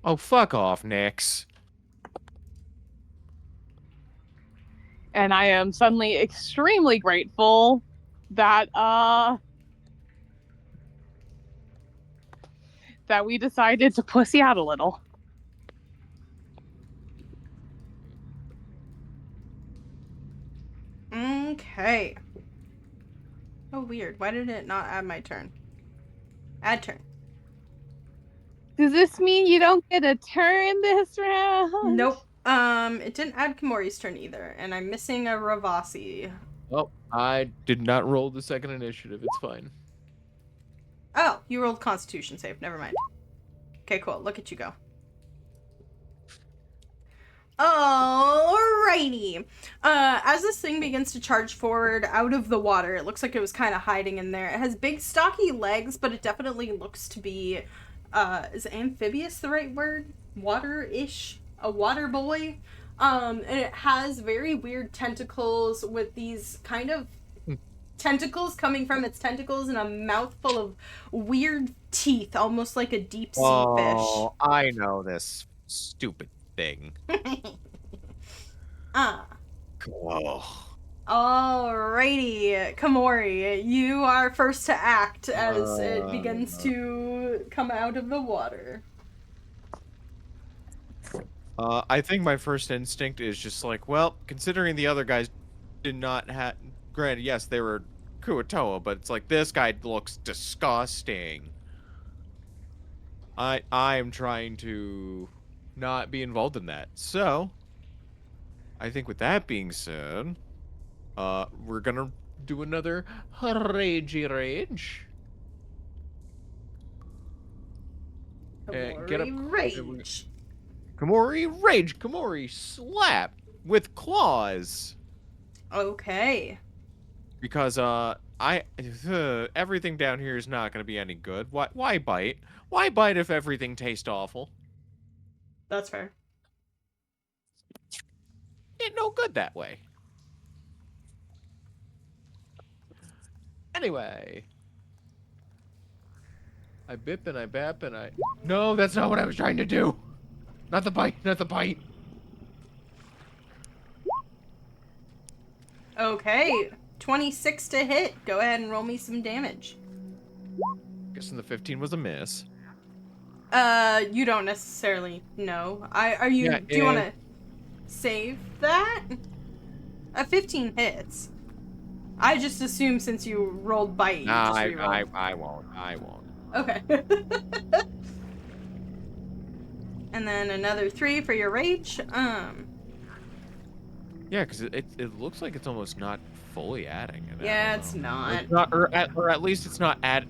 Oh, fuck off, Nyx. And I am suddenly extremely grateful that that we decided to pussy out a little. Okay. Oh, weird. Why did it not add my turn? Add turn. Does this mean you don't get a turn this round? Nope. It didn't add Komori's turn either, and I'm missing a Ravasi. Oh, I did not roll the second initiative. It's fine. Oh, you rolled Constitution save. Never mind. Okay, cool. Look at you go. Alrighty. As this thing begins to charge forward out of the water, it looks like it was kind of hiding in there. It has big, stocky legs, but it definitely looks to be, is amphibious the right word? Water-ish? A water boy? And it has very weird tentacles with these kind of tentacles coming from its tentacles and a mouthful of weird teeth, almost like a deep sea Oh, I know this stupid thing. fish. Whoa. Alrighty, Komori, you are first to act as it begins to come out of the water. I think my first instinct is just like, well, considering the other guys did not have... Granted, yes, they were Kuatoa, but it's like, this guy looks disgusting. I am trying to not be involved in that. So, I think with that being said, we're gonna do another ragey rage. Get up. Komori rage. Komori rage. Komori slap with claws. Okay. Because everything down here is not gonna be any good. Why bite? Why bite if everything tastes awful? That's fair. Ain't no good that way. Anyway. I bip and I bap and I... No, that's not what I was trying to do. Not the bite, not the bite. Okay, 26 to hit. Go ahead and roll me some damage. Guessing the 15 was a miss. You don't necessarily know. Do you want to save that? A 15 hits. I just assume since you rolled bite, you Nah, just reroll. I won't. I won't. Okay. And then another 3 for your rage. Yeah, because it looks like it's almost not fully adding. And Yeah, I don't it's know. not. It's not, or at least it's not add.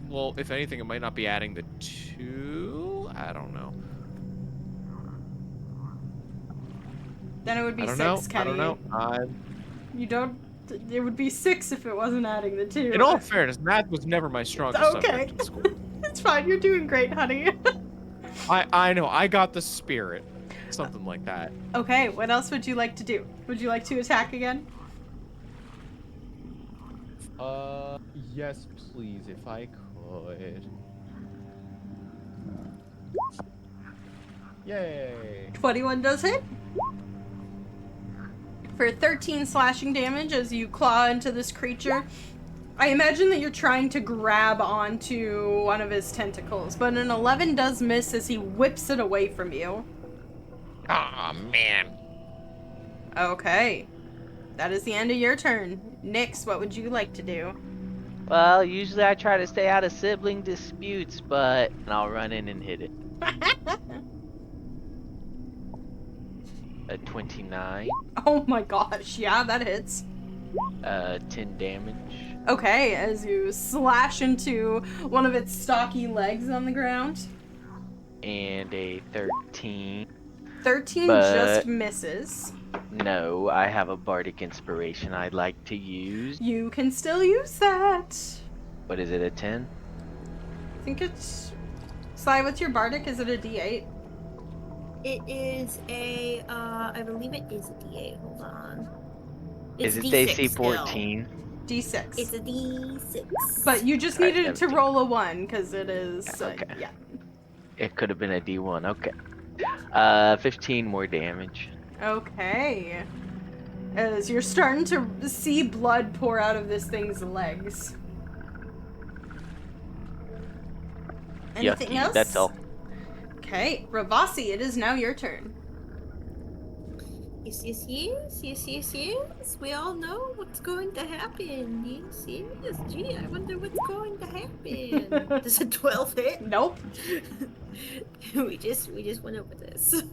Well, if anything, it might not be adding the 2. I don't know. Then it would be I don't 6, know. Kenny. I don't know. You don't. It would be 6 if it wasn't adding the 2. In all fairness, math was never my strongest Okay. subject in school. It's fine. You're doing great, honey. I know. I got the spirit. Something like that. Okay. What else would you like to do? Would you like to attack again? Yes, please, if I could. Yay. 21 does hit. For 13 slashing damage as you claw into this creature. I imagine that you're trying to grab onto one of his tentacles, but an 11 does miss as he whips it away from you. Aw, man. Okay. That is the end of your turn. Nyx, what would you like to do? Well, usually I try to stay out of sibling disputes, but I'll run in and hit it. A 29. Oh my gosh, yeah, that hits. 10 damage. Okay, as you slash into one of its stocky legs on the ground. And a 13. 13 But- just misses. No, I have a bardic inspiration I'd like to use. You can still use that. What is it, a 10? I think it's... Sly, what's your bardic? Is it a D8? It is a, I believe it is a D8. Hold on. It's Is it D6 AC still. 14? D6. It's a D6. But you just Alright, needed it to 17. roll a 1, because it is... Okay. yeah. It could have been a D1, okay. 15 more damage. Okay. As you're starting to see blood pour out of this thing's legs. Anything Yucky, else? that's all. Okay, Ravasi, it is now your turn. Yes. We all know what's going to happen. Yes. Gee, I wonder what's going to happen. Does a 12 hit? Nope. we just went over this.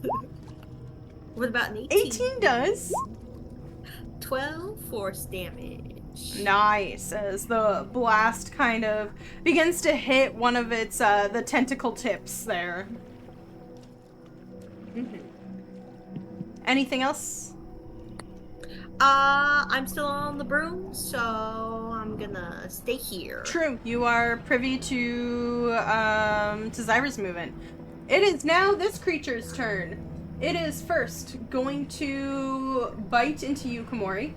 What about an 18? 18 does. 12 force damage. Nice, as the blast kind of begins to hit one of its, the tentacle tips there. Anything else? I'm still on the broom, so I'm gonna stay here. True, you are privy to Zyra's movement. It is now this creature's turn. It is first going to bite into you, Komori.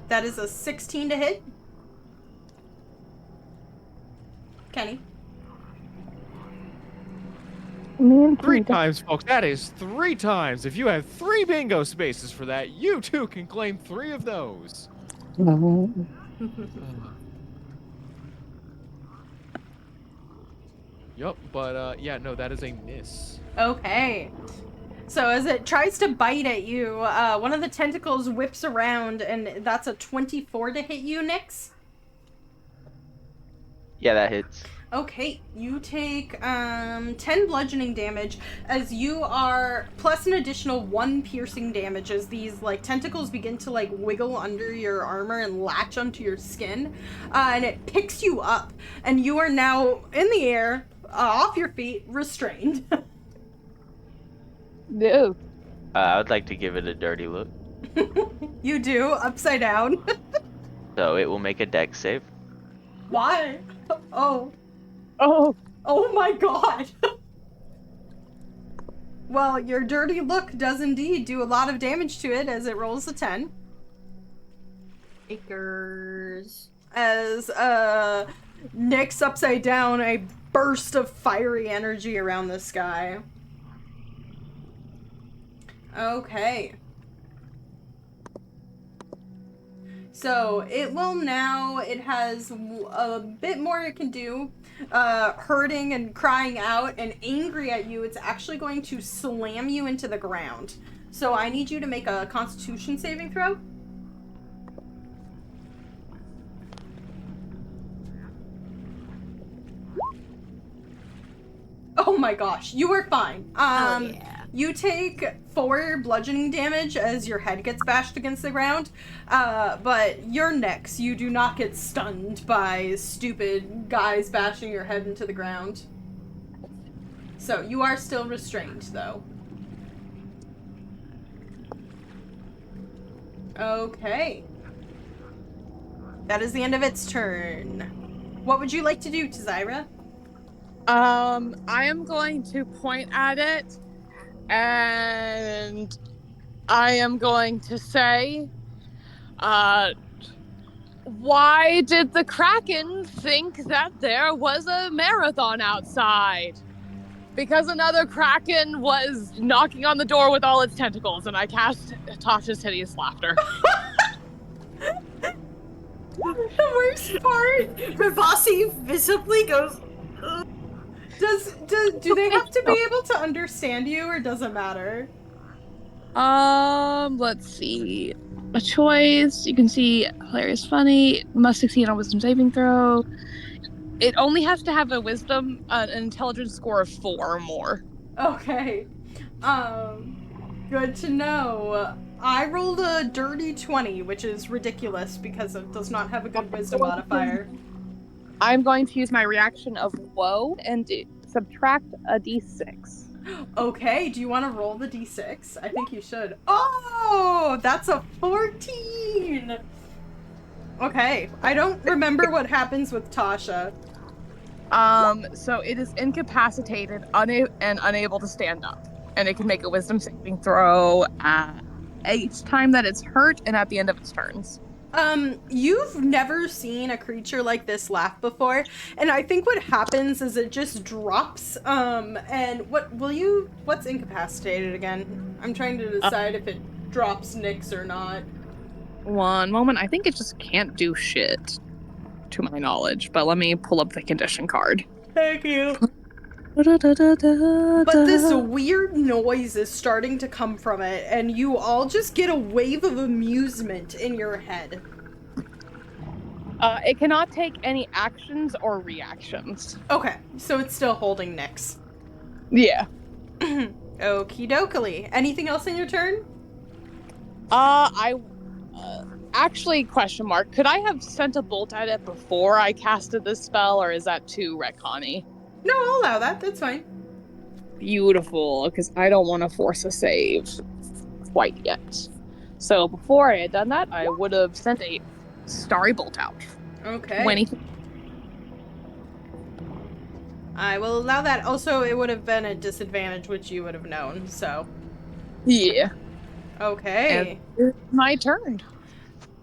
That is a 16 to hit. Kenny. Man, 3 times, folks. That is 3 times. If you have 3 bingo spaces for that, you too can claim 3 of those. Yup, but yeah, no, that is a miss. Okay. So as it tries to bite at you, one of the tentacles whips around, and that's a 24 to hit you, Nyx. Yeah, that hits. Okay, you take 10 bludgeoning damage as you are plus an additional 1 piercing damage as these like tentacles begin to like wiggle under your armor and latch onto your skin, and it picks you up, and you are now in the air, off your feet, restrained. No. I would like to give it a dirty look. You do, upside down. So it will make a dex save. Why? Oh. Oh, Oh my god! Well, your dirty look does indeed do a lot of damage to it as it rolls a 10. Acres. As, Nyx upside down, a burst of fiery energy around this guy. Okay. So it will now, it has a bit more it can do. Hurting and crying out and angry at you, it's actually going to slam you into the ground. So I need you to make a Constitution saving throw. Oh my gosh, you were fine. Yeah. You take 4 bludgeoning damage as your head gets bashed against the ground, but you're next. You do not get stunned by stupid guys bashing your head into the ground. So you are still restrained, though. Okay. That is the end of its turn. What would you like to do, Zari? I am going to point at it, and I am going to say, why did the Kraken think that there was a marathon outside? Because another Kraken was knocking on the door with all its tentacles, and I cast Tasha's Hideous Laughter. The worst part, Ravasi visibly goes, do they have to be able to understand you, or does it matter? Let's see. A choice. You can see hilarious, funny. Must succeed on wisdom saving throw. It only has to have a wisdom, an intelligence score of 4 or more. Okay. Good to know. I rolled a dirty 20, which is ridiculous because it does not have a good wisdom modifier. I'm going to use my reaction of woe and subtract a d6. Okay, do you want to roll the d6? I think you should. Oh, that's a 14! Okay, I don't remember what happens with Tasha. So it is incapacitated and unable to stand up. And it can make a wisdom saving throw each time that it's hurt and at the end of its turns. You've never seen a creature like this laugh before, and I think what happens is it just drops, and what's incapacitated again? I'm trying to decide if it drops Nyx or not. One moment, I think it just can't do shit, to my knowledge, but let me pull up the condition card. Thank you. But this weird noise is starting to come from it, and you all just get a wave of amusement in your head. It cannot take any actions or reactions. Okay, so it's still holding Nyx. Yeah. Okie dokie. Anything else in your turn? Actually, question mark, could I have sent a bolt at it before I casted this spell, or is that too retconny? No, I'll allow that. That's fine. Beautiful, because I don't want to force a save quite yet. So before I had done that, I would have sent a starry bolt out. Okay. I will allow that. Also, it would have been a disadvantage, which you would have known, so. Yeah. Okay. And it's my turn.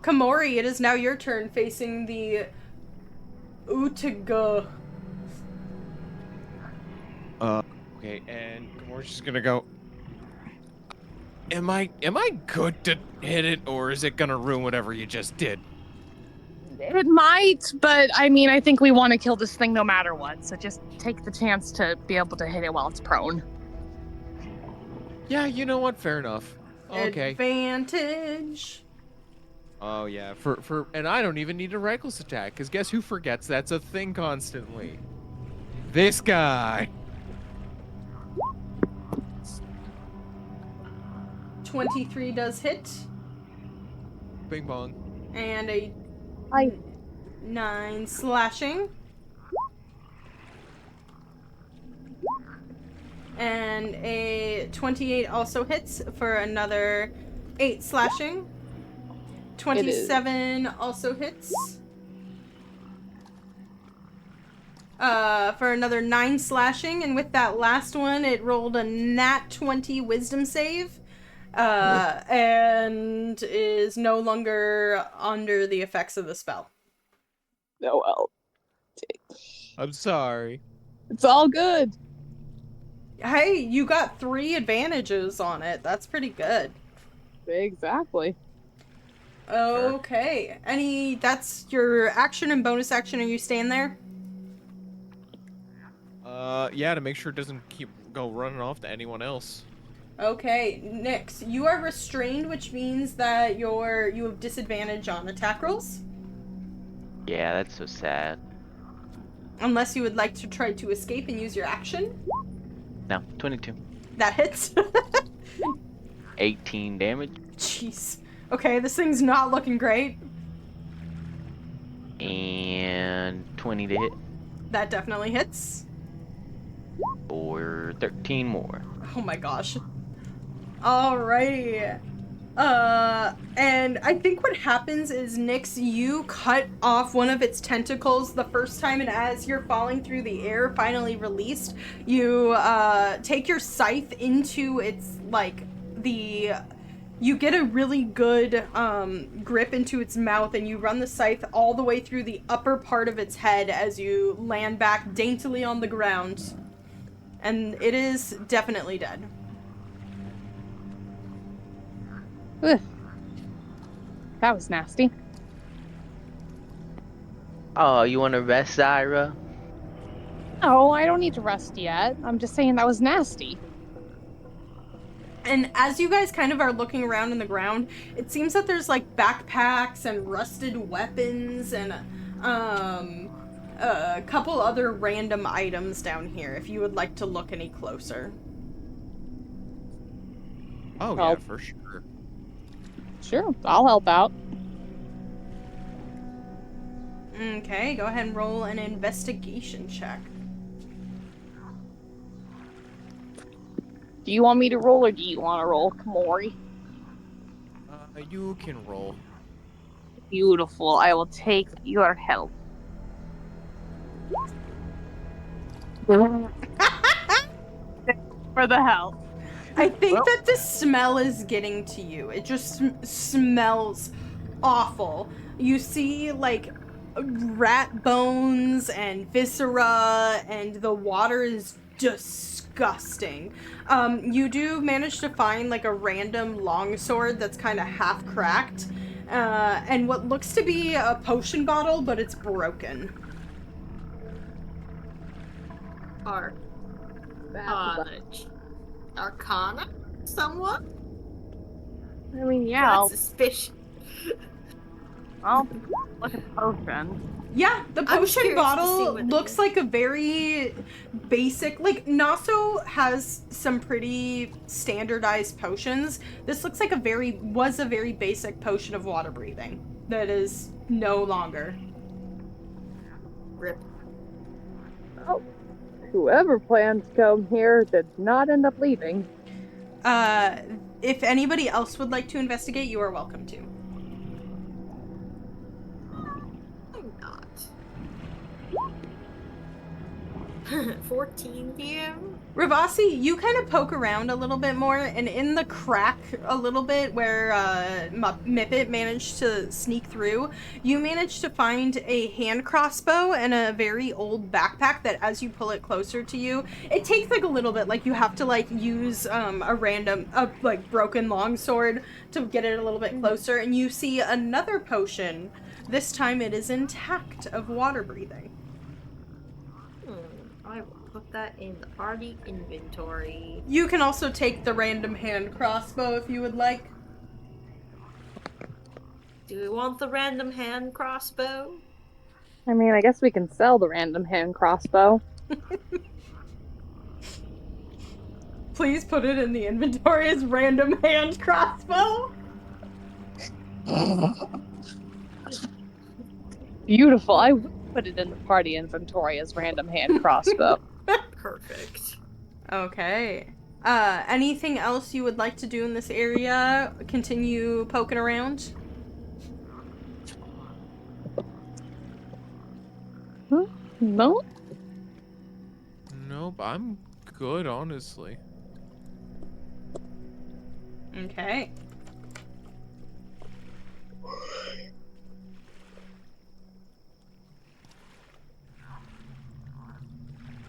Komori, it is now your turn facing the Utaga. Okay, and we're just gonna go. Am I good to hit it, or is it gonna ruin whatever you just did? It might, but I mean, I think we want to kill this thing no matter what, so just take the chance to be able to hit it while it's prone. Yeah, you know what? Fair enough. Okay. Advantage. Oh yeah, and I don't even need a reckless attack, because guess who forgets that's a thing constantly? This guy. 23 does hit. Bing bong. And a 9 slashing. And a 28 also hits for another 8 slashing. 27 also hits. For another 9 slashing, and with that last one, it rolled a nat 20 wisdom save. And is no longer under the effects of the spell. Oh well. I'm sorry. It's all good. Hey, you got 3 advantages on it. That's pretty good. Exactly. Okay. That's your action and bonus action. Are you staying there? Yeah, to make sure it doesn't go running off to anyone else. Okay, Nyx, you are restrained, which means that you have disadvantage on attack rolls. Yeah, that's so sad. Unless you would like to try to escape and use your action. No, 22. That hits. 18 damage. Jeez. Okay, this thing's not looking great. And 20 to hit. That definitely hits. For 13 more. Oh my gosh. Alrighty. And I think what happens is, Nyx, you cut off one of its tentacles the first time, and as you're falling through the air, finally released, you, take your scythe into its, you get a really good, grip into its mouth, and you run the scythe all the way through the upper part of its head as you land back daintily on the ground. And it is definitely dead. Ugh. That was nasty. Oh, you want to rest, Zyra? No, I don't need to rest yet. I'm just saying that was nasty. And as you guys kind of are looking around in the ground, it seems that there's like backpacks and rusted weapons and a couple other random items down here if you would like to look any closer. Oh, Oh. yeah, for sure. Sure, I'll help out. Okay, go ahead and roll an investigation check. Do you want me to roll or do you want to roll, Kamori? You can roll. Beautiful. I will take your help. For the help. I think that the smell is getting to you. It just smells awful. You see, like, rat bones and viscera, and the water is disgusting. You do manage to find, like, a random longsword that's kind of half cracked, and what looks to be a potion bottle, but it's broken. Arcana? Somewhat? I mean, yeah, That's suspicious. I'll look at the potion. Yeah, the I'm potion curious to see bottle what it looks is. like a very basic, like, Naso has some pretty standardized potions. This looks like was a very basic potion of water breathing that is no longer. Rip. Oh, whoever planned to come here did not end up leaving. If anybody else would like to investigate, you are welcome to. I'm not. 14 PM? Ravasi, you kind of poke around a little bit more, and in the crack a little bit where Mippet managed to sneak through, you managed to find a hand crossbow and a very old backpack that as you pull it closer to you, it takes like a little bit, like you have to like use a random, broken longsword to get it a little bit closer, and you see another potion. This time it is intact of water breathing. I will put that in the party inventory. You can also take the random hand crossbow if you would like. Do we want the random hand crossbow? I mean, I guess we can sell the random hand crossbow. Please put it in the inventory as random hand crossbow. Beautiful. I will put it in the party inventory as random hand crossbow. Perfect. Okay. Anything else you would like to do in this area? Continue poking around? No? Nope, I'm good, honestly. Okay.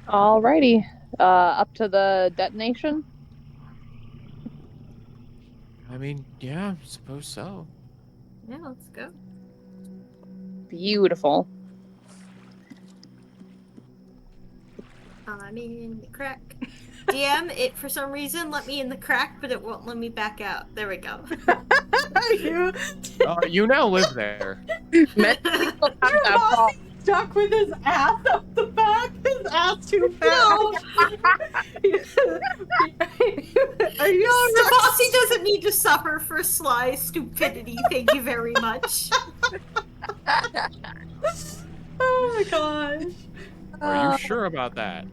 Alrighty. Up to the detonation. I mean, yeah, suppose so. Yeah, let's go. Beautiful. I'm in the crack. DM, it for some reason let me in the crack, but it won't let me back out. There we go. you, You now live there. Many people have your that problem. boss stuck with his ass up the back. His ass too fat. No. Are you No, stuck? Bossy doesn't need to suffer for sly stupidity. Thank you very much. Oh my gosh. Are you sure about that?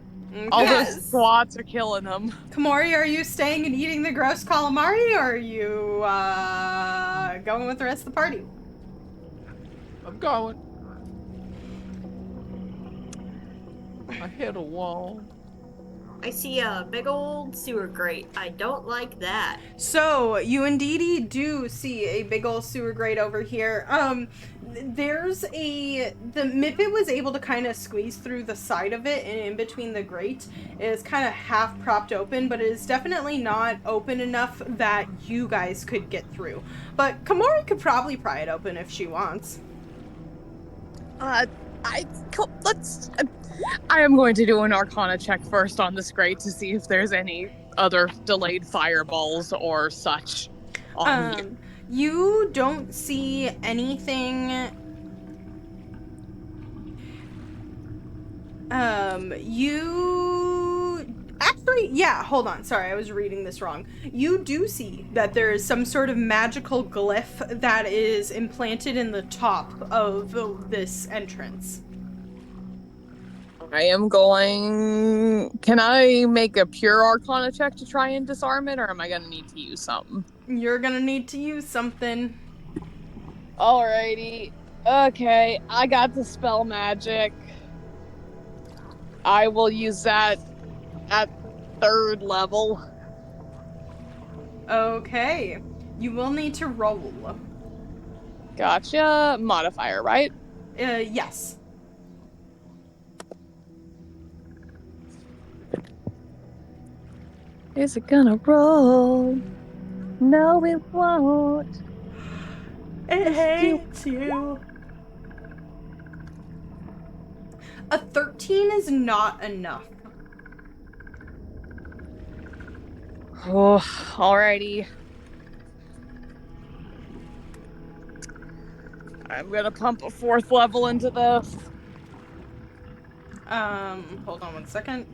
All Yes. those squats are killing him. Kamori, are you staying and eating the gross calamari, or are you going with the rest of the party? I'm going. I hit a wall. I see a big old sewer grate. I don't like that. So you indeed do see a big old sewer grate over here. The Mippet was able to kind of squeeze through the side of it, and in between the grate is kind of half propped open, but it is definitely not open enough that you guys could get through. But Kamori could probably pry it open if she wants. I am going to do an Arcana check first on this grate to see if there's any other delayed fireballs or such. You don't see anything. Hold on. Sorry, I was reading this wrong. You do see that there is some sort of magical glyph that is implanted in the top of this entrance. I am going. Can I make a pure Arcana check to try and disarm it, or am I going to need to use something? You're gonna need to use something. Alrighty. Okay, I got the spell magic. I will use that at 3rd level. Okay. You will need to roll. Gotcha. Modifier, right? Yes. Is it gonna roll? No, it won't. It hates you. A 13 is not enough. Oh, alrighty. I'm gonna pump a 4th level into this. Hold on one second.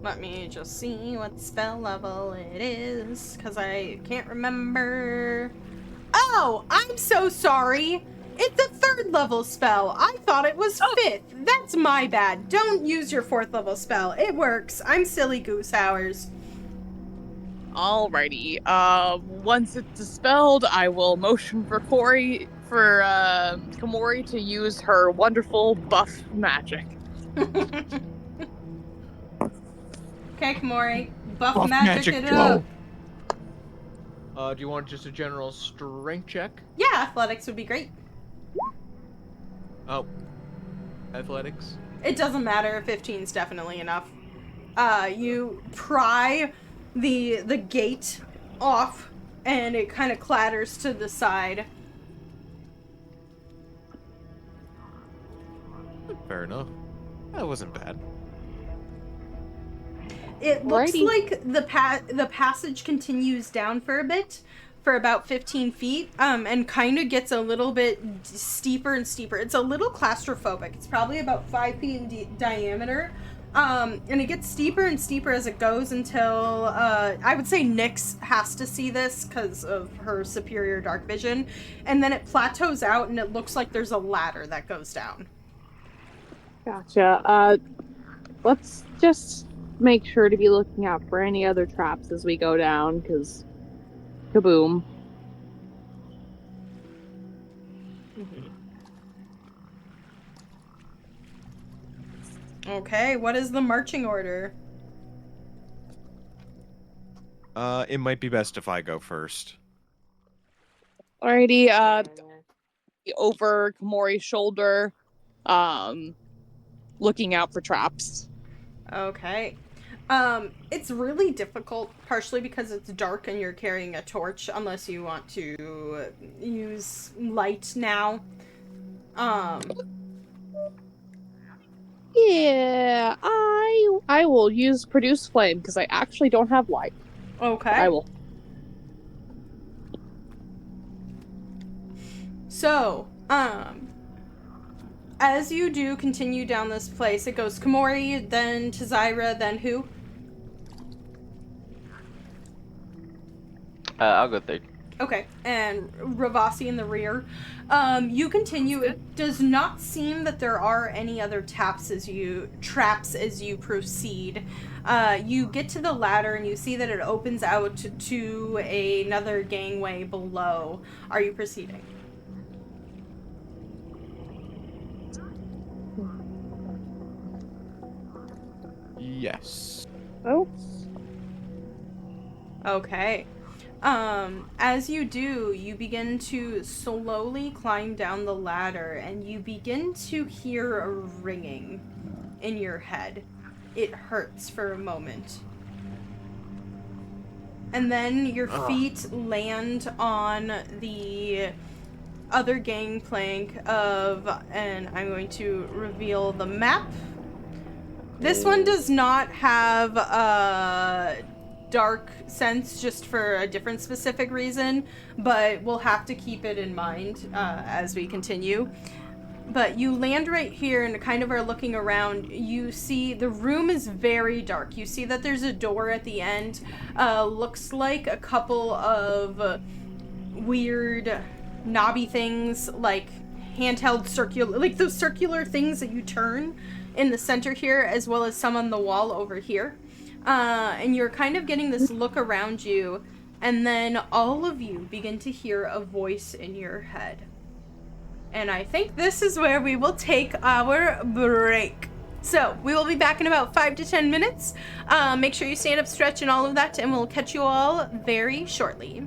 Let me just see what spell level it is, because I can't remember. Oh, I'm so sorry. It's a 3rd level spell. I thought it was 5th. That's my bad. Don't use your 4th level spell. It works. I'm silly goose hours. Alrighty. Once it's dispelled, I will motion for Kamori to use her wonderful buff magic. Okay, Kamori. Buff magic it go. up. Do you want just a general strength check? Yeah, athletics would be great. Oh. Athletics? It doesn't matter. 15 is definitely enough. You pry the gate off, and it kind of clatters to the side. Fair enough. That wasn't bad. It looks Alrighty. like the passage continues down for a bit, for about 15 feet, and kind of gets a little bit steeper and steeper. It's a little claustrophobic. It's probably about 5 feet in diameter, and it gets steeper and steeper as it goes until, I would say Nyx has to see this because of her superior dark vision, and then it plateaus out and it looks like there's a ladder that goes down. Gotcha. Let's just make sure to be looking out for any other traps as we go down, because kaboom. Okay, what is the marching order? It might be best if I go first. Alrighty, over Kamori's shoulder, looking out for traps. Okay. It's really difficult, partially because it's dark and you're carrying a torch, unless you want to use light now. Yeah, I will use produce flame because I actually don't have light. Okay. I will. So, as you do continue down this place, it goes Komori, then Tazira, then who? I'll go third. Okay, and Ravasi in the rear. You continue. It does not seem that there are any other traps as you proceed. You get to the ladder and you see that it opens out to another gangway below. Are you proceeding? Yes. Oh. Okay. As you do, you begin to slowly climb down the ladder and you begin to hear a ringing in your head. It hurts for a moment. And then your feet land on the other gangplank and I'm going to reveal the map. This one does not have a dark sense, just for a different specific reason, but we'll have to keep it in mind as we continue. But you land right here and kind of are looking around. You see the room is very dark. You see that there's a door at the end. Looks like a couple of weird knobby things, like handheld circular, like those circular things that you turn in the center here, as well as some on the wall over here. And you're kind of getting this look around you, and then all of you begin to hear a voice in your head. And I think this is where we will take our break. So, we will be back in about 5 to 10 minutes. Make sure you stand up, stretch, and all of that, and we'll catch you all very shortly.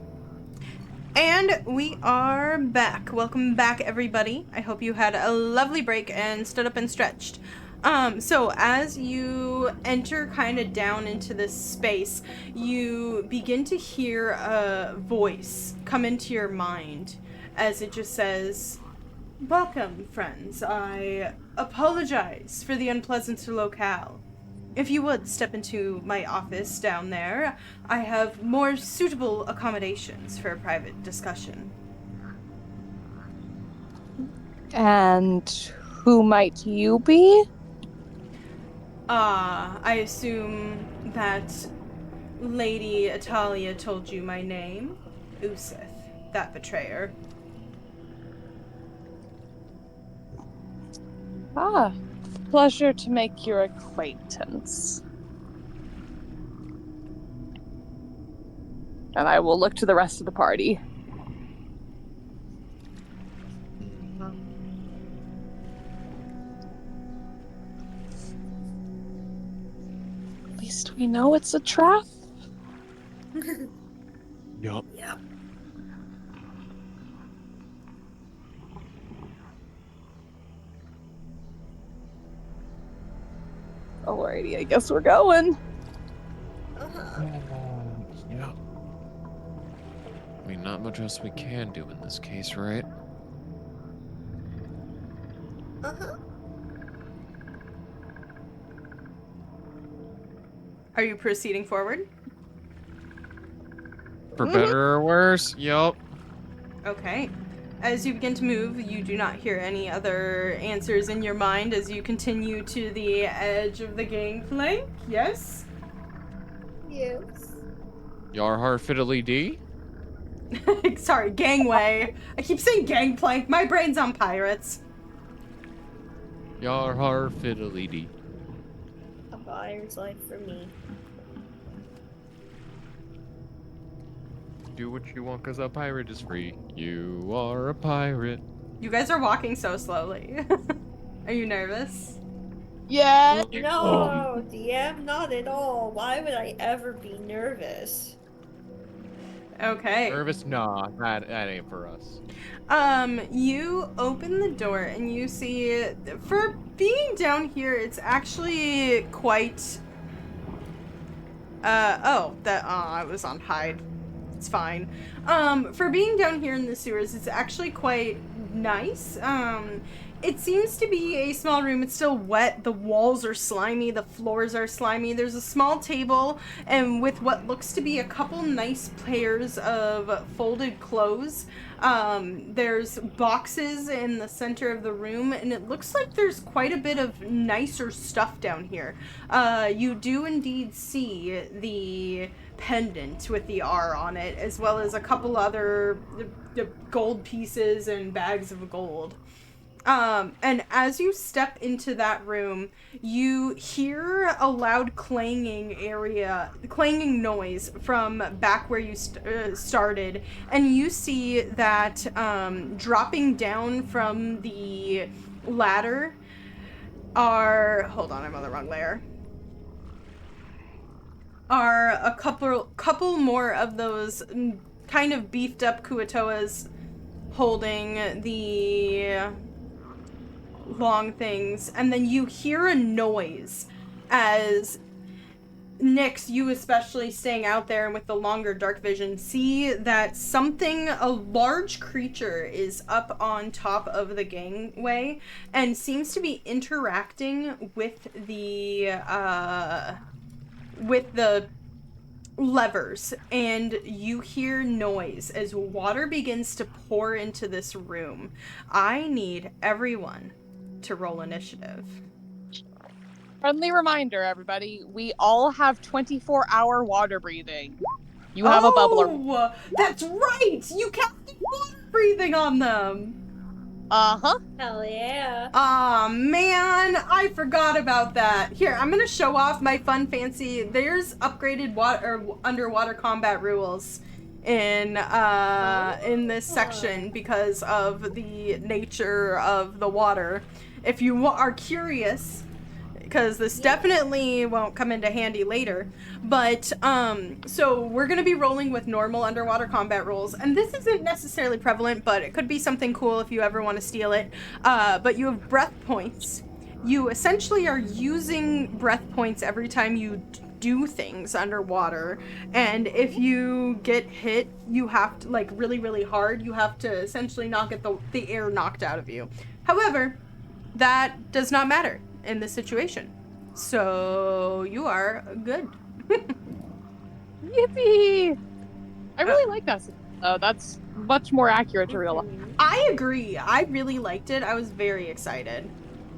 And we are back. Welcome back, everybody. I hope you had a lovely break and stood up and stretched. So as you enter kind of down into this space, you begin to hear a voice come into your mind as it just says, "Welcome, friends. I apologize for the unpleasant locale. If you would step into my office down there, I have more suitable accommodations for a private discussion." And who might you be? I assume that Lady Italia told you my name? Usith, that betrayer. Pleasure to make your acquaintance. And I will look to the rest of the party. At least we know it's a trap. Yup. Yep. Alrighty, I guess we're going. Yeah. I mean, not much else we can do in this case, right? Are you proceeding forward? For better or worse? Yup. Okay. As you begin to move, you do not hear any other answers in your mind as you continue to the edge of the gangplank. Yes? Yes. Yar har fiddly dee? Sorry, gangway. I keep saying gangplank. My brain's on pirates. Yar har fiddly dee. A buyer's life for me. Do what you want, 'cause a pirate is free. You are a pirate. You guys are walking so slowly. Are you nervous? Yeah. No, DM, not at all. Why would I ever be nervous? Okay. Nervous? Nah, that ain't for us. You open the door and you see, for being down here, it's actually quite, I was on hide. It's fine. For being down here in the sewers, it's actually quite nice. It seems to be a small room. It's still wet. The walls are slimy. The floors are slimy. There's a small table, and with what looks to be a couple nice pairs of folded clothes. There's boxes in the center of the room, and it looks like there's quite a bit of nicer stuff down here. You do indeed see the pendant with the R on it, as well as a couple other gold pieces and bags of gold. And as you step into that room, you hear a loud clanging noise from back where you started, and you see that dropping down from the ladder hold on, I'm on the wrong layer. Are a couple more of those kind of beefed up Kuatoas holding the long things, and then you hear a noise as Nyx, you especially staying out there and with the longer dark vision, see that a large creature is up on top of the gangway and seems to be interacting with the levers, and you hear noise as water begins to pour into this room. I need everyone to roll initiative. Friendly reminder, everybody. We all have 24-hour water breathing. You have a bubbler. Oh, that's right! You casted water breathing on them! Uh-huh. Hell yeah. Aw, man, I forgot about that. Here, I'm gonna show off my fun fancy. There's upgraded underwater combat rules in this section because of the nature of the water. If you are curious, because this definitely won't come into handy later, but so we're gonna be rolling with normal underwater combat rules, and this isn't necessarily prevalent, but it could be something cool if you ever want to steal it. But you have breath points. You essentially are using breath points every time you do things underwater, and if you get hit, you have to, like, really, really hard, you have to essentially not get the air knocked out of you. However, that does not matter in this situation. So you are good. Yippee! I really like that. That's much more accurate to real life. I agree. I really liked it. I was very excited.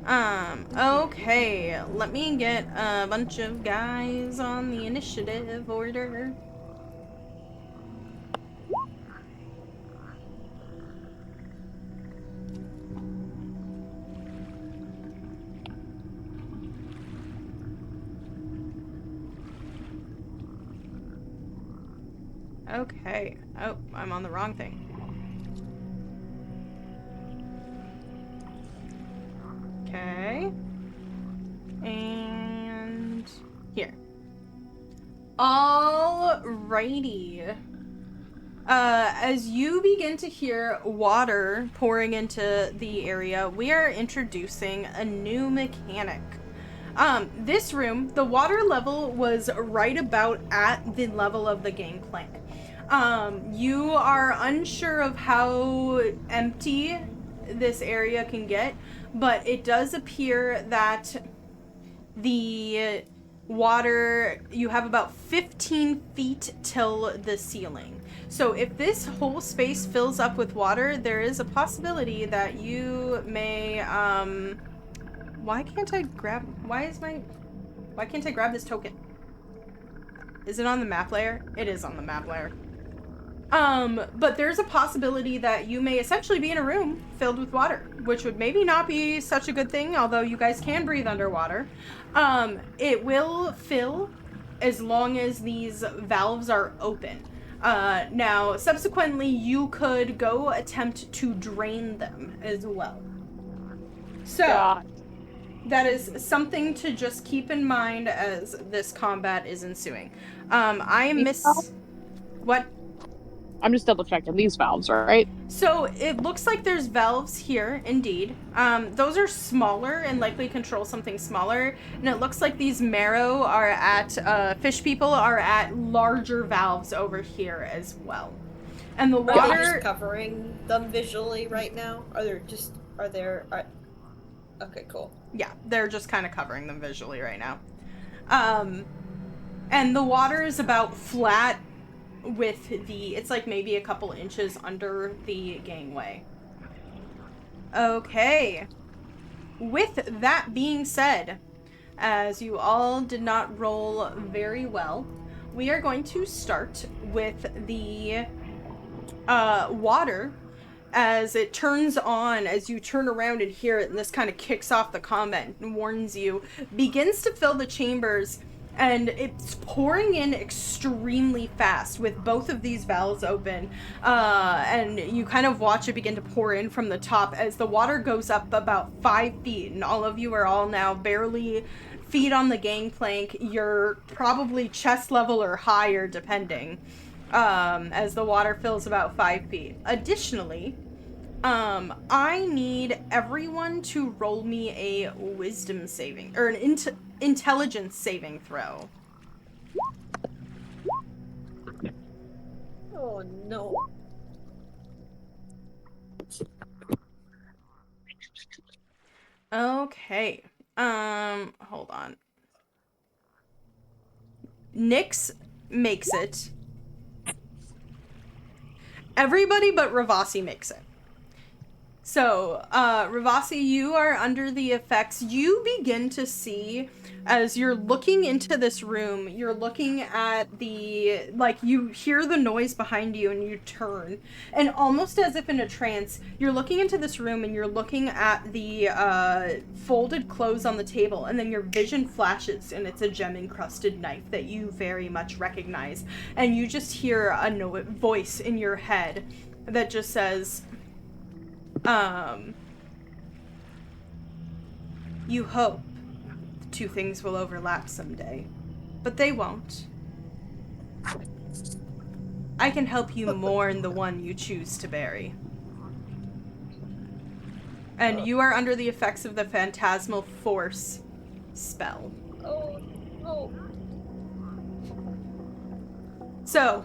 Okay. Let me get a bunch of guys on the initiative order. Okay. Oh, I'm on the wrong thing. Okay. And here. Alrighty. As you begin to hear water pouring into the area, we are introducing a new mechanic. This room, the water level was right about at the level of the gangplank. You are unsure of how empty this area can get, but it does appear that the water, you have about 15 feet till the ceiling. So if this whole space fills up with water, there is a possibility that you may, why can't I grab this token? Is it on the map layer? It is on the map layer. But there's a possibility that you may essentially be in a room filled with water, which would maybe not be such a good thing, although you guys can breathe underwater. It will fill as long as these valves are open. Now, subsequently, you could go attempt to drain them as well. So, God. that is something to just keep in mind as this combat is ensuing. I am Mythos? What? I'm just double checking these valves, right? So it looks like there's valves here, indeed. Those are smaller and likely control something smaller. And it looks like these marrow are at, fish people are at larger valves over here as well. And the Are they water... just covering them visually right now? Okay, cool. Yeah, they're just kind of covering them visually right now. And the water is about flat with it's like maybe a couple inches under the gangway. Okay. With that being said, as you all did not roll very well, we are going to start with the water as it turns on, as you turn around and hear it, and this kind of kicks off the combat and warns you, begins to fill the chambers, and it's pouring in extremely fast with both of these valves open, and you kind of watch it begin to pour in from the top as the water goes up about 5 feet, and all of you are all now barely feet on the gangplank. You're probably chest level or higher, depending, as the water fills about 5 feet. Additionally, I need everyone to roll me a wisdom saving, or an intelligence saving throw. Oh no. Okay. Hold on. Nyx makes it. Everybody but Ravasi makes it. So, Ravasi, you are under the effects. You begin to see, as you're looking into this room, you're looking at you hear the noise behind you and you turn. And almost as if in a trance, you're looking into this room and you're looking at the folded clothes on the table, and then your vision flashes and it's a gem-encrusted knife that you very much recognize. And you just hear a voice in your head that just says... You hope the two things will overlap someday, but they won't. I can help you mourn the one you choose to bury. And you are under the effects of the Phantasmal Force spell. Oh, oh. So...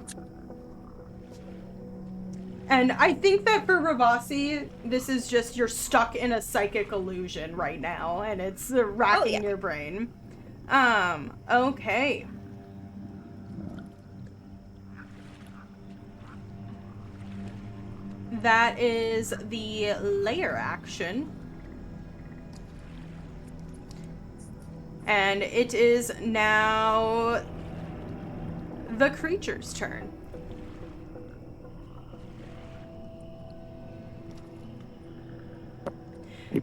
And I think that for Ravasi, this is just you're stuck in a psychic illusion right now, and it's racking your brain. Okay. That is the layer action. And it is now the creature's turn.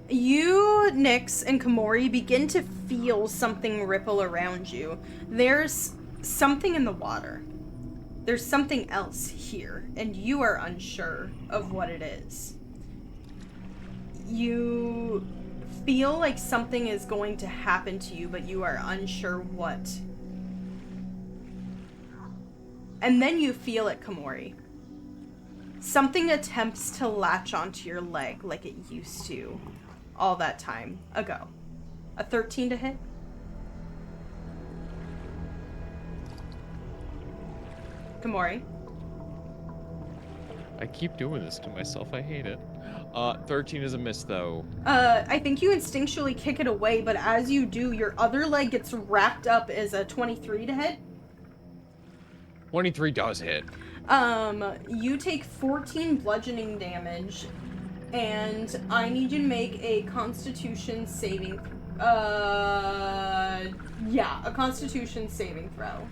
You, Nyx, and Komori begin to feel something ripple around you. There's something in the water. There's something else here, and you are unsure of what it is. You feel like something is going to happen to you, but you are unsure what. And then you feel it, Komori. Something attempts to latch onto your leg like it used to all that time ago. A 13 to hit? Komori? I keep doing this to myself. I hate it. 13 is a miss, though. I think you instinctually kick it away, but as you do, your other leg gets wrapped up as a 23 to hit. 23 does hit. You take 14 bludgeoning damage, and I need you to make a Constitution saving, a Constitution saving throw.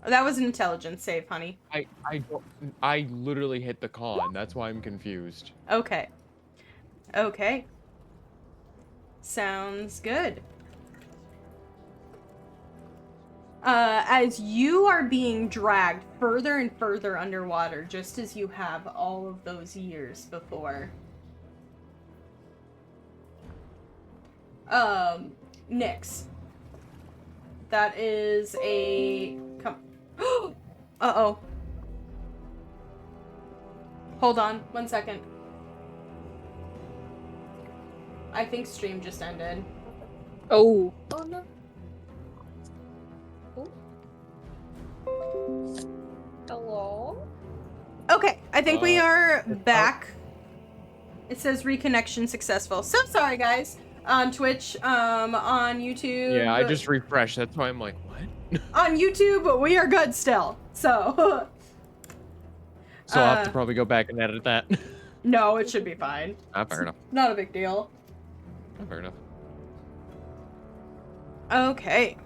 That was an intelligence save, honey. I literally hit the con. That's why I'm confused. Okay. Okay. Sounds good. As you are being dragged further and further underwater, just as you have all of those years before, Nyx. That is a... Uh-oh. Hold on, 1 second. I think stream just ended. Oh. Oh no. Hello? Okay, I think we are back. It says reconnection successful. So sorry, guys. On Twitch, on YouTube. Yeah, I just refreshed. That's why I'm like, what? On YouTube, we are good still. So. So I'll have to probably go back and edit that. No, it should be fine. Fair enough. Not a big deal. Fair enough. Okay.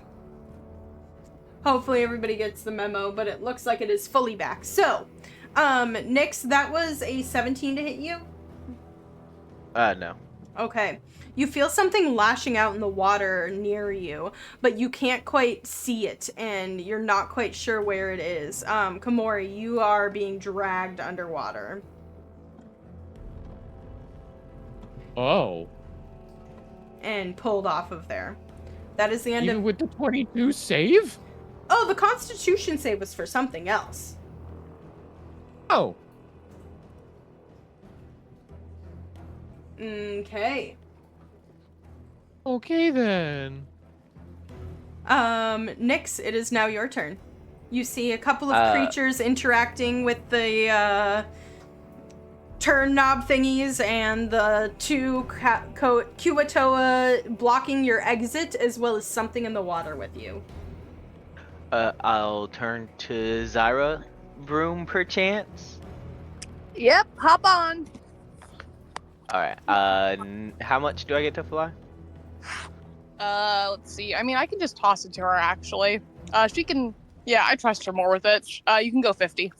Hopefully everybody gets the memo, but it looks like it is fully back. So, Nyx, that was a 17 to hit you? No. Okay. You feel something lashing out in the water near you, but you can't quite see it, and you're not quite sure where it is. Komori, you are being dragged underwater. Oh. And pulled off of there. That is the end Even of... with the 22 save? Oh, the Constitution save was for something else. Oh. Okay. Okay then. Nyx, it is now your turn. You see a couple of creatures interacting with the, turn knob thingies and the two Kuatoa blocking your exit, as well as something in the water with you. I'll turn to Zyra Broom perchance. Yep, hop on. Alright, how much do I get to fly? Let's see. I mean, I can just toss it to her, actually. She can... Yeah, I trust her more with it. You can go 50.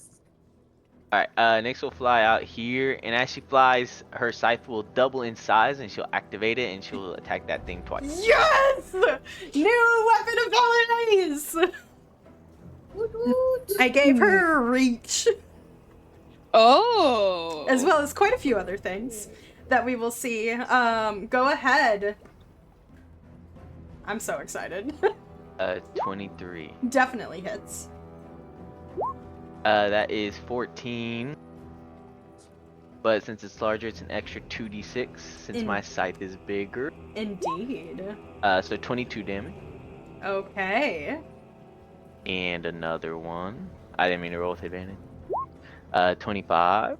Alright, Nyx will fly out here, and as she flies, her scythe will double in size, and she'll activate it, and she'll attack that thing twice. Yes! New weapon abilities! I gave her reach. Oh! As well as quite a few other things that we will see. Go ahead. I'm so excited. 23. Definitely hits. That is 14. But since it's larger, it's an extra 2d6, since my scythe is bigger. Indeed. So 22 damage. Okay. And another one. I didn't mean to roll with advantage. 25.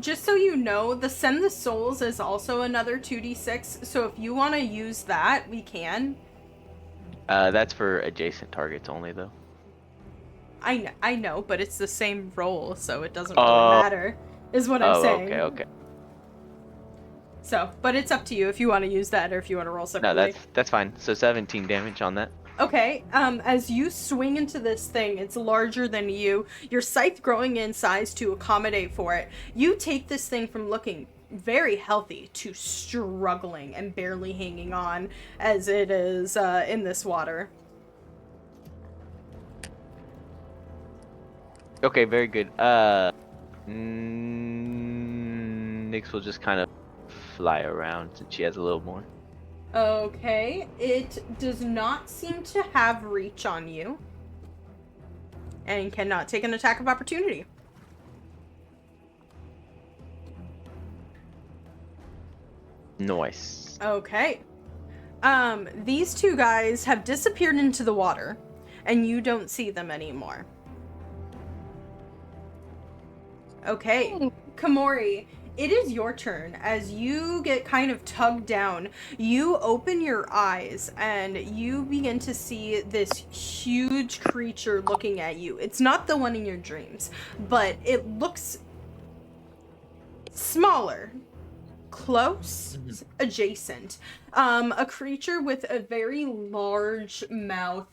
Just so you know, the Send the Souls is also another 2d6, so if you want to use that, we can. That's for adjacent targets only, though. I know, but it's the same roll, so it doesn't really matter, is what I'm saying. Okay. So, but it's up to you if you want to use that or if you want to roll separately. No, that's fine. So 17 damage on that. Okay, as you swing into this thing, it's larger than you, your scythe growing in size to accommodate for it. You take this thing from looking very healthy to struggling and barely hanging on as it is in this water. Okay, very good. Nyx will just kind of fly around since she has a little more. Okay, it does not seem to have reach on you. And cannot take an attack of opportunity. Nice. Okay. These two guys have disappeared into the water, and you don't see them anymore. Okay, Komori, it is your turn. As you get kind of tugged down, you open your eyes and you begin to see this huge creature looking at you. It's not the one in your dreams, but it looks smaller, close, adjacent. A creature with a very large mouth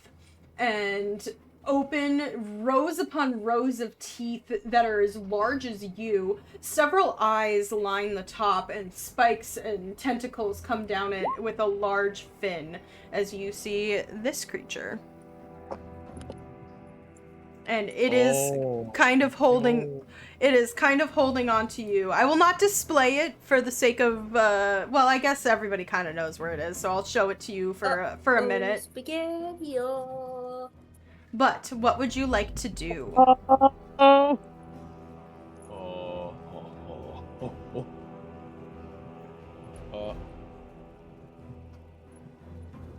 and open rows upon rows of teeth that are as large as you. Several eyes line the top, and spikes and tentacles come down it with a large fin as you see this creature. And it is kind of holding... no. It is kind of holding on to you. I will not display it for the sake of, well, I guess everybody kind of knows where it is, so I'll show it to you for a minute. Spaghetti. But what would you like to do? Oh.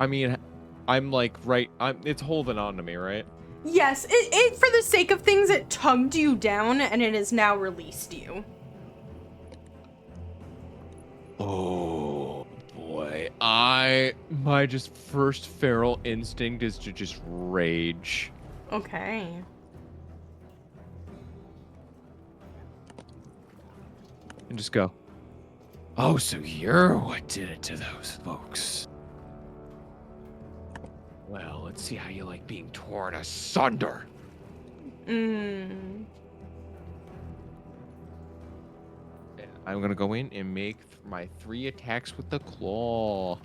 I mean, I'm like it's holding on to me, right? Yes, it for the sake of things, it tugged you down and it has now released you. Oh boy, my just first feral instinct is to just rage. Okay. And just go. Oh, so you're what did it to those folks. Well, let's see how you like being torn asunder. Mm. I'm gonna go in and make my 3 attacks with the claw.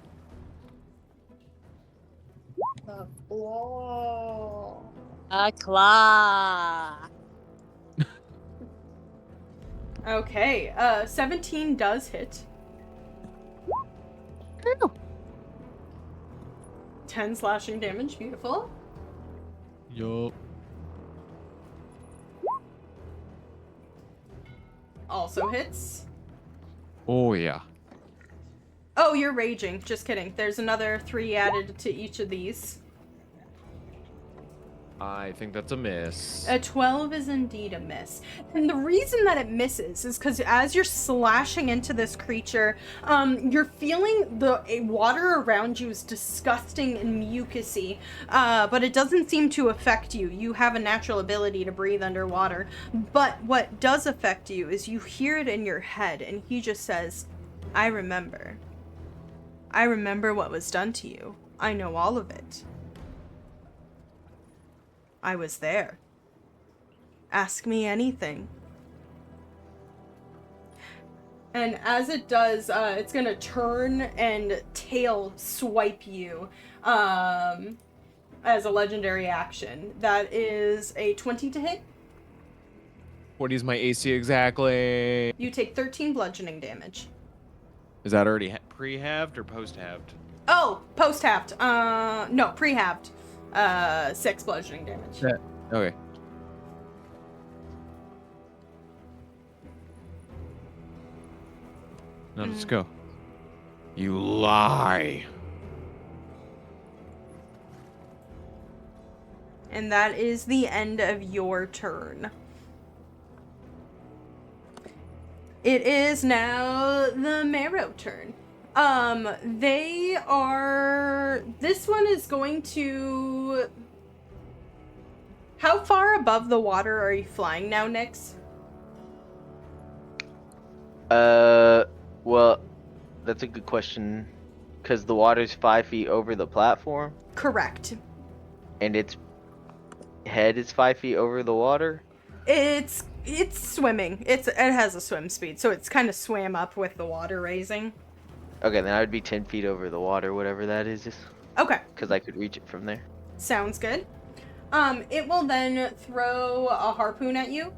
A claw. Okay, 17 does hit. Ooh. 10 slashing damage, beautiful. Yup. Also hits. Oh yeah. Oh, you're raging. Just kidding. There's another 3 added to each of these. I think that's a miss. A 12 is indeed a miss. And the reason that it misses is because as you're slashing into this creature, you're feeling the water around you is disgusting and mucusy, but it doesn't seem to affect you. You have a natural ability to breathe underwater. But what does affect you is you hear it in your head, and he just says, I remember. I remember what was done to you. I know all of it. I was there. Ask me anything. And as it does, it's gonna turn and tail swipe you as a legendary action. That is a 20 to hit. What is my AC exactly? You take 13 bludgeoning damage. Is that already pre-halved or post-halved? Oh, post-halved. No, pre-halved. 6 bludgeoning damage. Yeah. Okay. Now let's go. You lie. And that is the end of your turn. It is now the Marrow turn. This one is going to... How far above the water are you flying now, Nyx? Well, that's a good question. Because the water's 5 feet over the platform, Correct. and its head is 5 feet over the water. It's swimming. It has a swim speed, so it's kind of swam up with the water raising. Okay, then I would be 10 feet over the water, whatever that is, just Okay. because I could reach it from there. Sounds good. It will then throw a harpoon at you.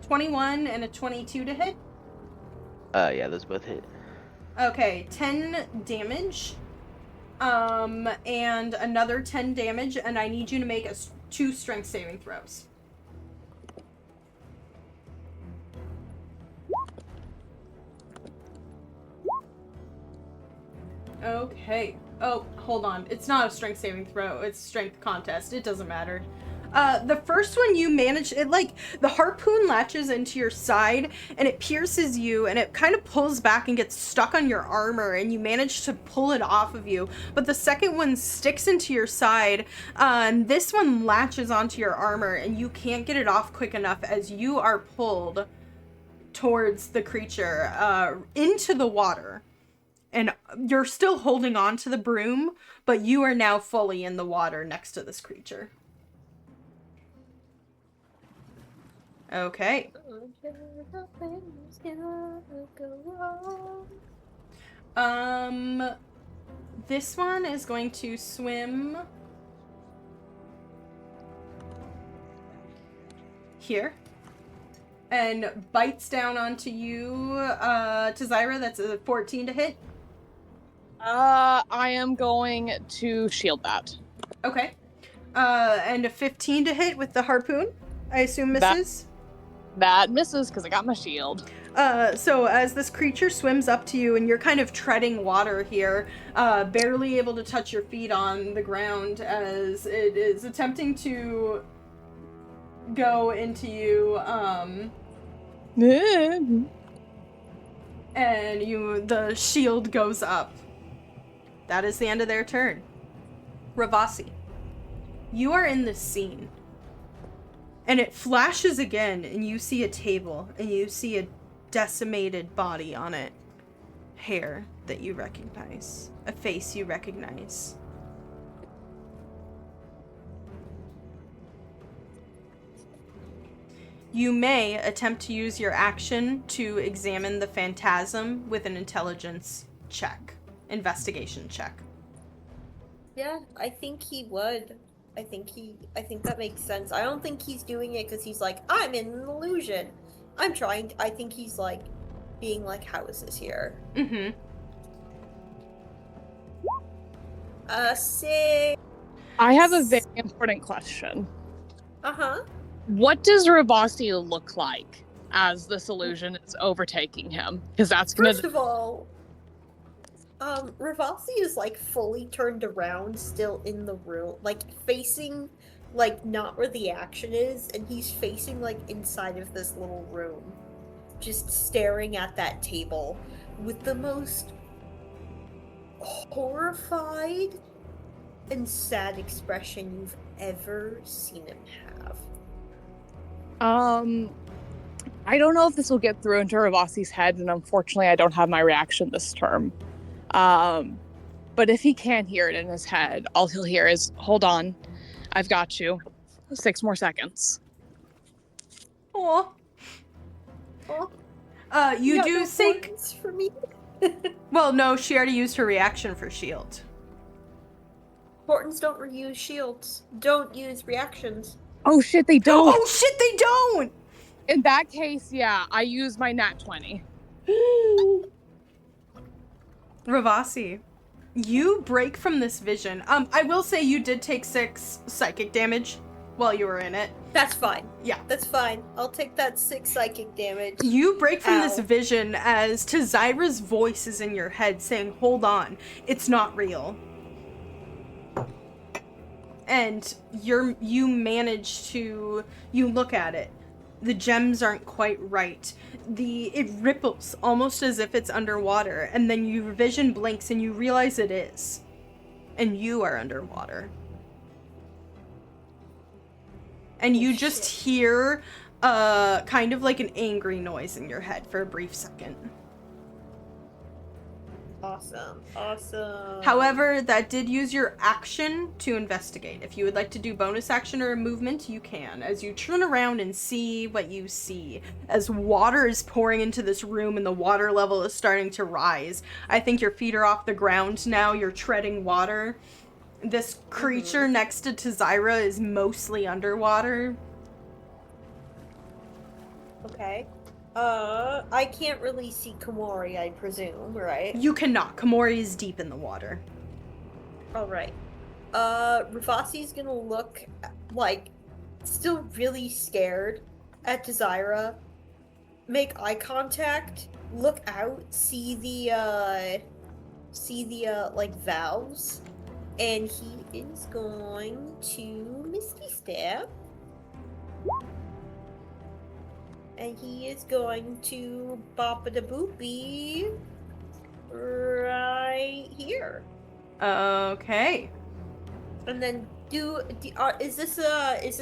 21 and a 22 to hit. Yeah, those both hit. Okay, 10 damage. And another 10 damage, and I need you to make 2 strength saving throws. Okay. Oh, hold on. It's not a strength saving throw. It's strength contest. It doesn't matter. The first one you manage, the harpoon latches into your side and it pierces you and it kind of pulls back and gets stuck on your armor and you manage to pull it off of you. But the second one sticks into your side and this one latches onto your armor and you can't get it off quick enough as you are pulled towards the creature, into the water. And you're still holding on to the broom, but you are now fully in the water next to this creature. Okay. This one is going to swim here. And bites down onto you, to Zyra. That's a 14 to hit. I am going to shield that. Okay. And a 15 to hit with the harpoon. I assume misses. That misses because I got my shield. So as this creature swims up to you and you're kind of treading water here, barely able to touch your feet on the ground as it is attempting to go into you, and the shield goes up. That is the end of their turn. Ravasi, you are in this scene. And it flashes again, and you see a table, and you see a decimated body on it. Hair that you recognize. A face you recognize. You may attempt to use your action to examine the phantasm with an intelligence check. Investigation check. Yeah, I think he would. I think that makes sense. I don't think he's doing it because he's like, I'm in an illusion. I think he's like, being like, how is this here? Mm-hmm. 6. I have a very important question. Uh-huh. What does Rabasi look like as this illusion is overtaking him? Because that's gonna... First of all, Ravasi is like fully turned around, still in the room, like facing, like not where the action is, and he's facing like inside of this little room, just staring at that table with the most horrified and sad expression you've ever seen him have. I don't know if this will get through into Ravasi's head, and unfortunately I don't have my reaction this turn. But if he can't hear it in his head, all he'll hear is, hold on, I've got you. 6 more seconds. Aw. You do think... for me? Well, no, she already used her reaction for shield. Portents don't reuse shields. Don't use reactions. Oh shit, they don't! Oh shit, they don't! In that case, yeah, I use my nat 20. Ravasi, you break from this vision. I will say you did take 6 psychic damage while you were in it. That's fine. Yeah. That's fine. I'll take that 6 psychic damage. You break from this Ow. vision as Zyra's voice is in your head saying, hold on, it's not real. And you manage to, you look at it. The gems aren't quite right. It ripples almost as if it's underwater, and then your vision blinks and you realize it is. And you are underwater. And you just hear kind of like an angry noise in your head for a brief second. Awesome. However, that did use your action to investigate. If you would like to do bonus action or a movement, you can. As you turn around and see what you see, as water is pouring into this room and the water level is starting to rise. I think your feet are off the ground now. You're treading water. This creature next to Zyra is mostly underwater. Okay. I can't really see Komori, I presume, right? You cannot. Komori is deep in the water. Alright. Ravasi's gonna look, like, still really scared at Zyra, make eye contact, look out, see the, like, valves, and he is going to Misty Step. And he is going to bop-a-da-boopy right here. Okay. And then is this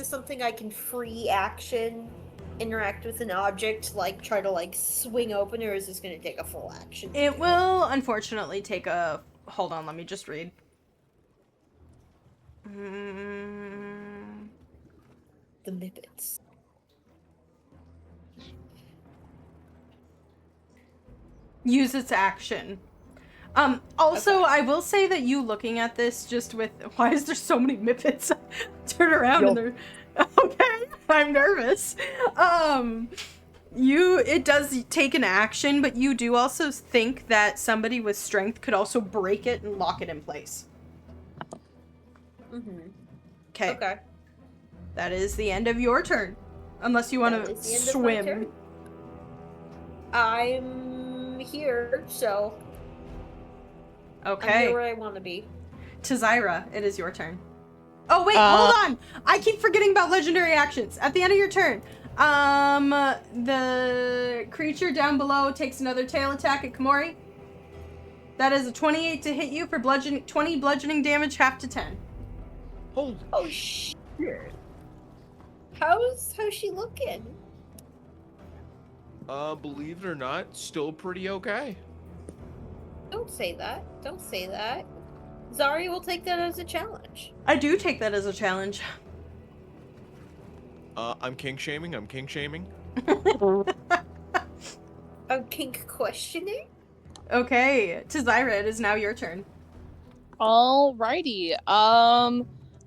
something I can free action interact with an object, like try to like swing open, or is this going to take a full action? It will unfortunately take a... Hold on, let me just read. The Mippets. Use its action. Also, Okay. I will say that you looking at this just with... Why is there so many Mippets? Turn around and they're... Okay, I'm nervous. It does take an action, but you do also think that somebody with strength could also break it and lock it in place. Mm-hmm. Okay. Okay. That is the end of your turn. Unless you want That to is the end of my swim. turn. I'm here, so I'm Okay. here where I want to be. Tazira, it is your turn. Oh, wait, Uh, hold on! I keep forgetting about legendary actions. At the end of your turn, the creature down below takes another tail attack at Komori. That is a 28 to hit you for 20 bludgeoning damage, half to 10. Holy Oh shit! How's she looking? believe it or not, still pretty okay. Don't say that. Don't say that. Zari will take that as a challenge. I do take that as a challenge. I'm kink shaming. I'm kink shaming. A kink questioning? Okay, Tazira, it is now your turn. Alrighty.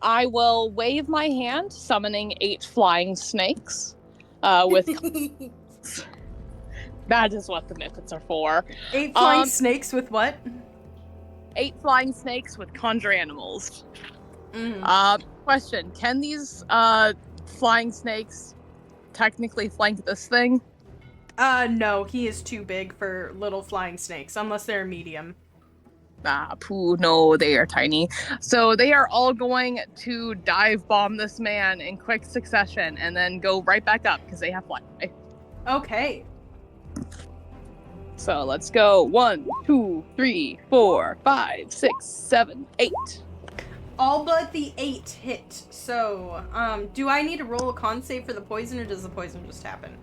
I will wave my hand, summoning 8 flying snakes. With that is what the Mythos are for. 8 flying snakes with what? 8 flying snakes with conjure animals. Question: can these flying snakes technically flank this thing? No, he is too big for little flying snakes, unless they're medium. No, they are tiny. So they are all going to dive bomb this man in quick succession and then go right back up because they have fly. Okay. So let's go. 1, 2, 3, 4, 5, 6, 7, 8. All but the 8 hit. So, do I need to roll a con save for the poison, or does the poison just happen?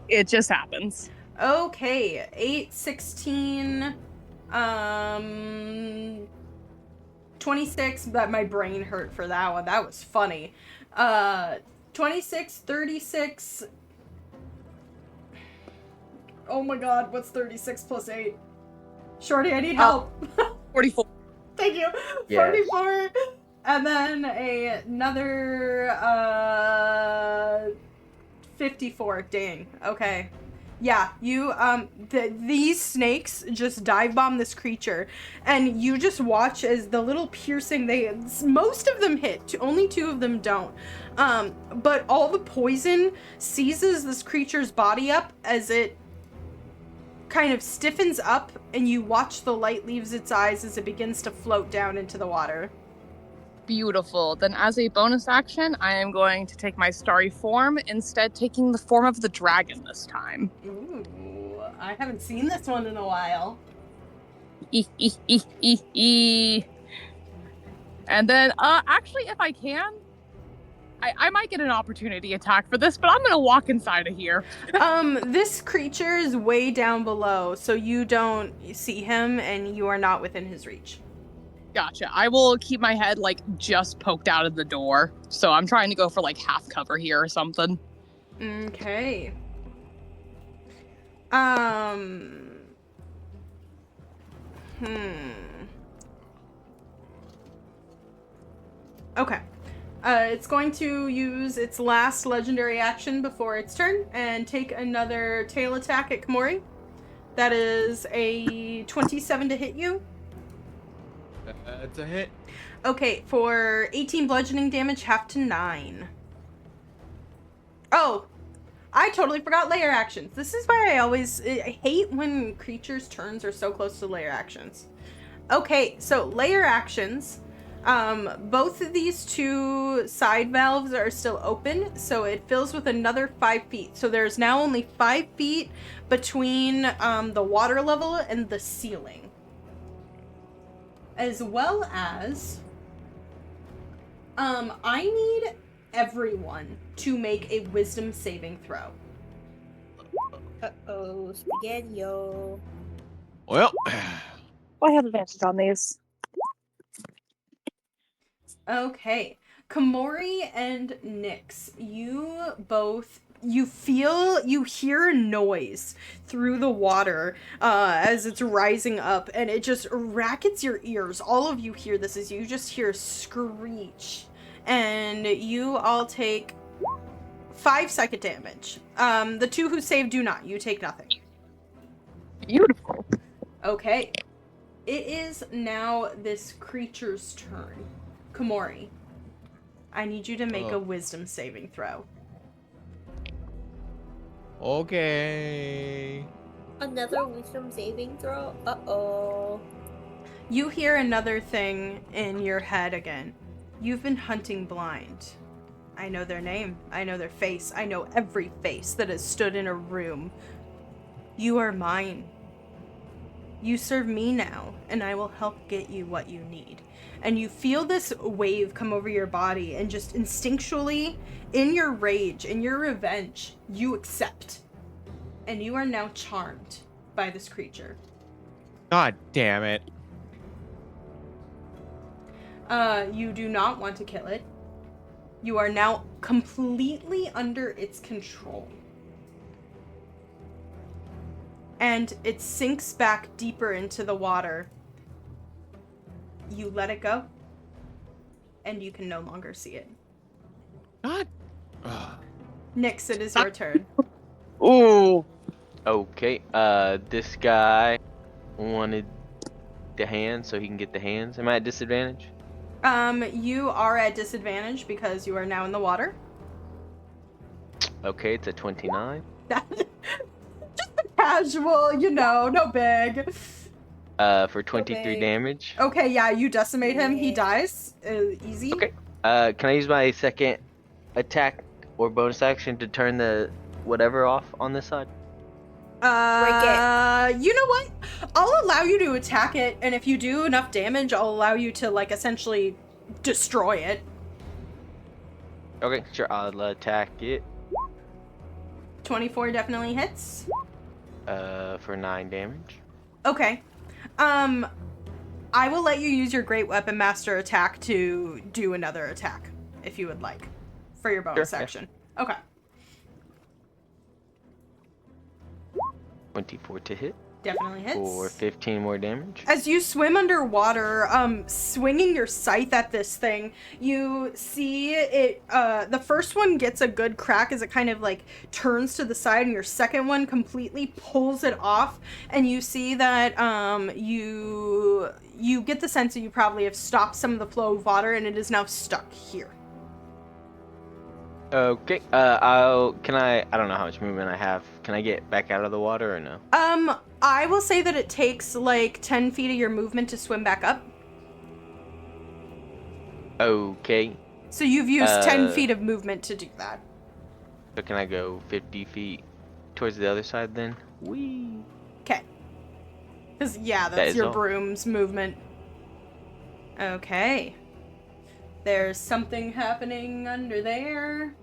It just happens. Okay, 8, 16, 26, but my brain hurt for that one. That was funny. 26, 36. Oh my god, what's 36 plus 8? Shorty, I need help. 44. Thank you. Yes. 44. And then another 54. Dang. Okay. Yeah, you these snakes just dive bomb this creature, and you just watch as the little piercing, most of them hit, only 2 of them don't. But all the poison seizes this creature's body up as it kind of stiffens up, and you watch the light leaves its eyes as it begins to float down into the water. Beautiful. Then as a bonus action, I am going to take my starry form, instead taking the form of the dragon this time. Ooh, I haven't seen this one in a while. And then, actually, if I can, I might get an opportunity attack for this, but I'm gonna walk inside of here. This creature is way down below, so you don't see him, and you are not within his reach. Gotcha. I will keep my head, just poked out of the door. So I'm trying to go for, half cover here or something. Okay. Okay. It's going to use its last legendary action before its turn and take another tail attack at Komori. That is a 27 to hit you. It's a hit. Okay, for 18 bludgeoning damage, half to 9. Oh, I totally forgot layer actions. This is why I hate when creatures' turns are so close to layer actions. Okay, so layer actions. Both of these 2 side valves are still open, so it fills with another 5 feet. So there's now only 5 feet between the water level and the ceiling. As well as, I need everyone to make a wisdom saving throw. Uh-oh, spaghetti-o. Well, I have advantage on these. Okay. Komori and Nyx, you hear a noise through the water as it's rising up, and it just rackets your ears. All of you hear this as you just hear a screech, and you all take 5 psychic damage. The 2 who saved do not. You take nothing. Beautiful. Okay. It is now this creature's turn. Komori, I need you to make a wisdom saving throw. Okay. Another wisdom saving throw? Uh-oh. You hear another thing in your head again. You've been hunting blind. I know their name. I know their face. I know every face that has stood in a room. You are mine. You serve me now, and I will help get you what you need. And you feel this wave come over your body, and just instinctually, in your rage, in your revenge, you accept. And you are now charmed by this creature. God damn it. You do not want to kill it. You are now completely under its control. And it sinks back deeper into the water. You let it go, and you can no longer see it. God. Nyx, it is your turn. Ooh. Okay, this guy wanted the hands, so he can get the hands. Am I at disadvantage? You are at disadvantage because you are now in the water. Okay, it's a 29. Just a casual, no big. For 23 damage. Okay, yeah, you decimate him. He dies. Easy. Okay. Can I use my second attack or bonus action to turn the whatever off on this side? You know what? I'll allow you to attack it, and if you do enough damage, I'll allow you to, essentially destroy it. Okay, sure. I'll attack it. 24 definitely hits. For 9 damage. Okay. I will let you use your Great Weapon Master attack to do another attack, if you would like, for your bonus Sure, yeah. action. Okay. 24 to hit. Definitely hits. For 15 more damage. As you swim underwater, swinging your scythe at this thing, you see it, the first one gets a good crack as it kind of turns to the side, and your second one completely pulls it off, and you see that, you get the sense that you probably have stopped some of the flow of water, and it is now stuck here. Okay, I don't know how much movement I have. Can I get back out of the water or no? I will say that it takes 10 feet of your movement to swim back up. Okay. So you've used 10 feet of movement to do that. So can I go 50 feet towards the other side then? Whee! Okay. Because, yeah, That that's is your all. broom's movement. Okay. There's something happening under there.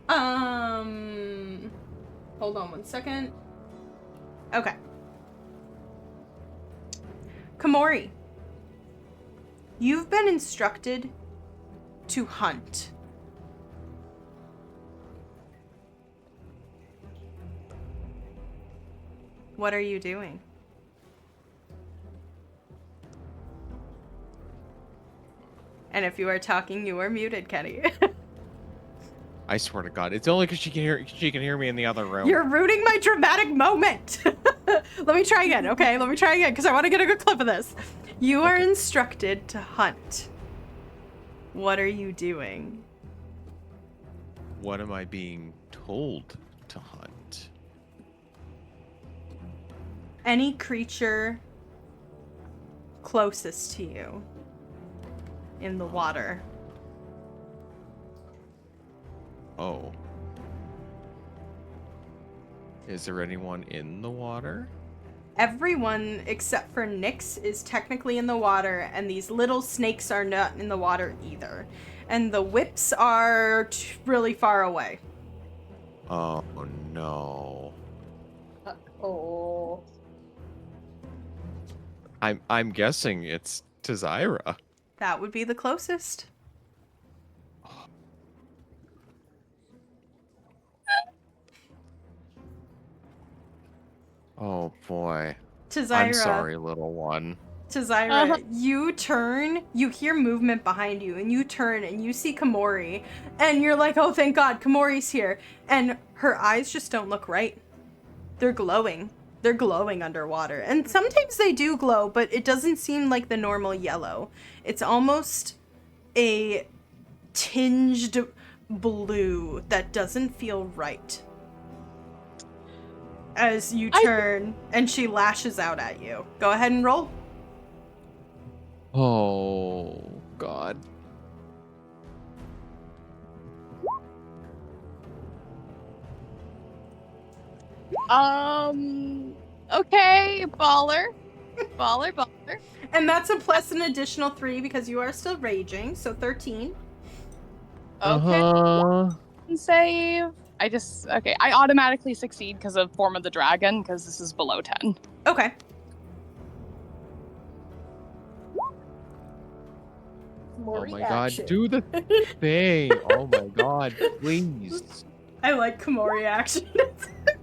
Hold on one second. Okay. Komori, you've been instructed to hunt. What are you doing? And if you are talking, you are muted, Kenny. I swear to God, it's only because she can hear me in the other room. You're ruining my dramatic moment. Let me try again, okay? Let me try again, because I want to get a good clip of this. You are instructed to hunt. What are you doing? What am I being told to hunt? Any creature closest to you in the water. Oh. Is there anyone in the water? Everyone except for Nyx is technically in the water, and these little snakes are not in the water either. And the whips are really far away. Oh no. Oh. I'm guessing it's Tazira. That would be the closest. Oh boy. Tazira. I'm sorry, little one. to Zyra, you turn, you hear movement behind you, and you turn and you see Komori, and you're like, oh, thank God, Komori's here. And her eyes just don't look right. They're glowing. They're glowing underwater. And sometimes they do glow, but it doesn't seem like the normal yellow. It's almost a tinged blue that doesn't feel right. As you turn, and she lashes out at you. Go ahead and roll. Oh, God. Okay, baller. Baller. And that's a plus an additional 3 because you are still raging, so 13. Okay. Save. I automatically succeed because of Form of the Dragon, because this is below 10. Okay. More Oh my reaction. God, do the thing. Oh my God, please. I like Komori action.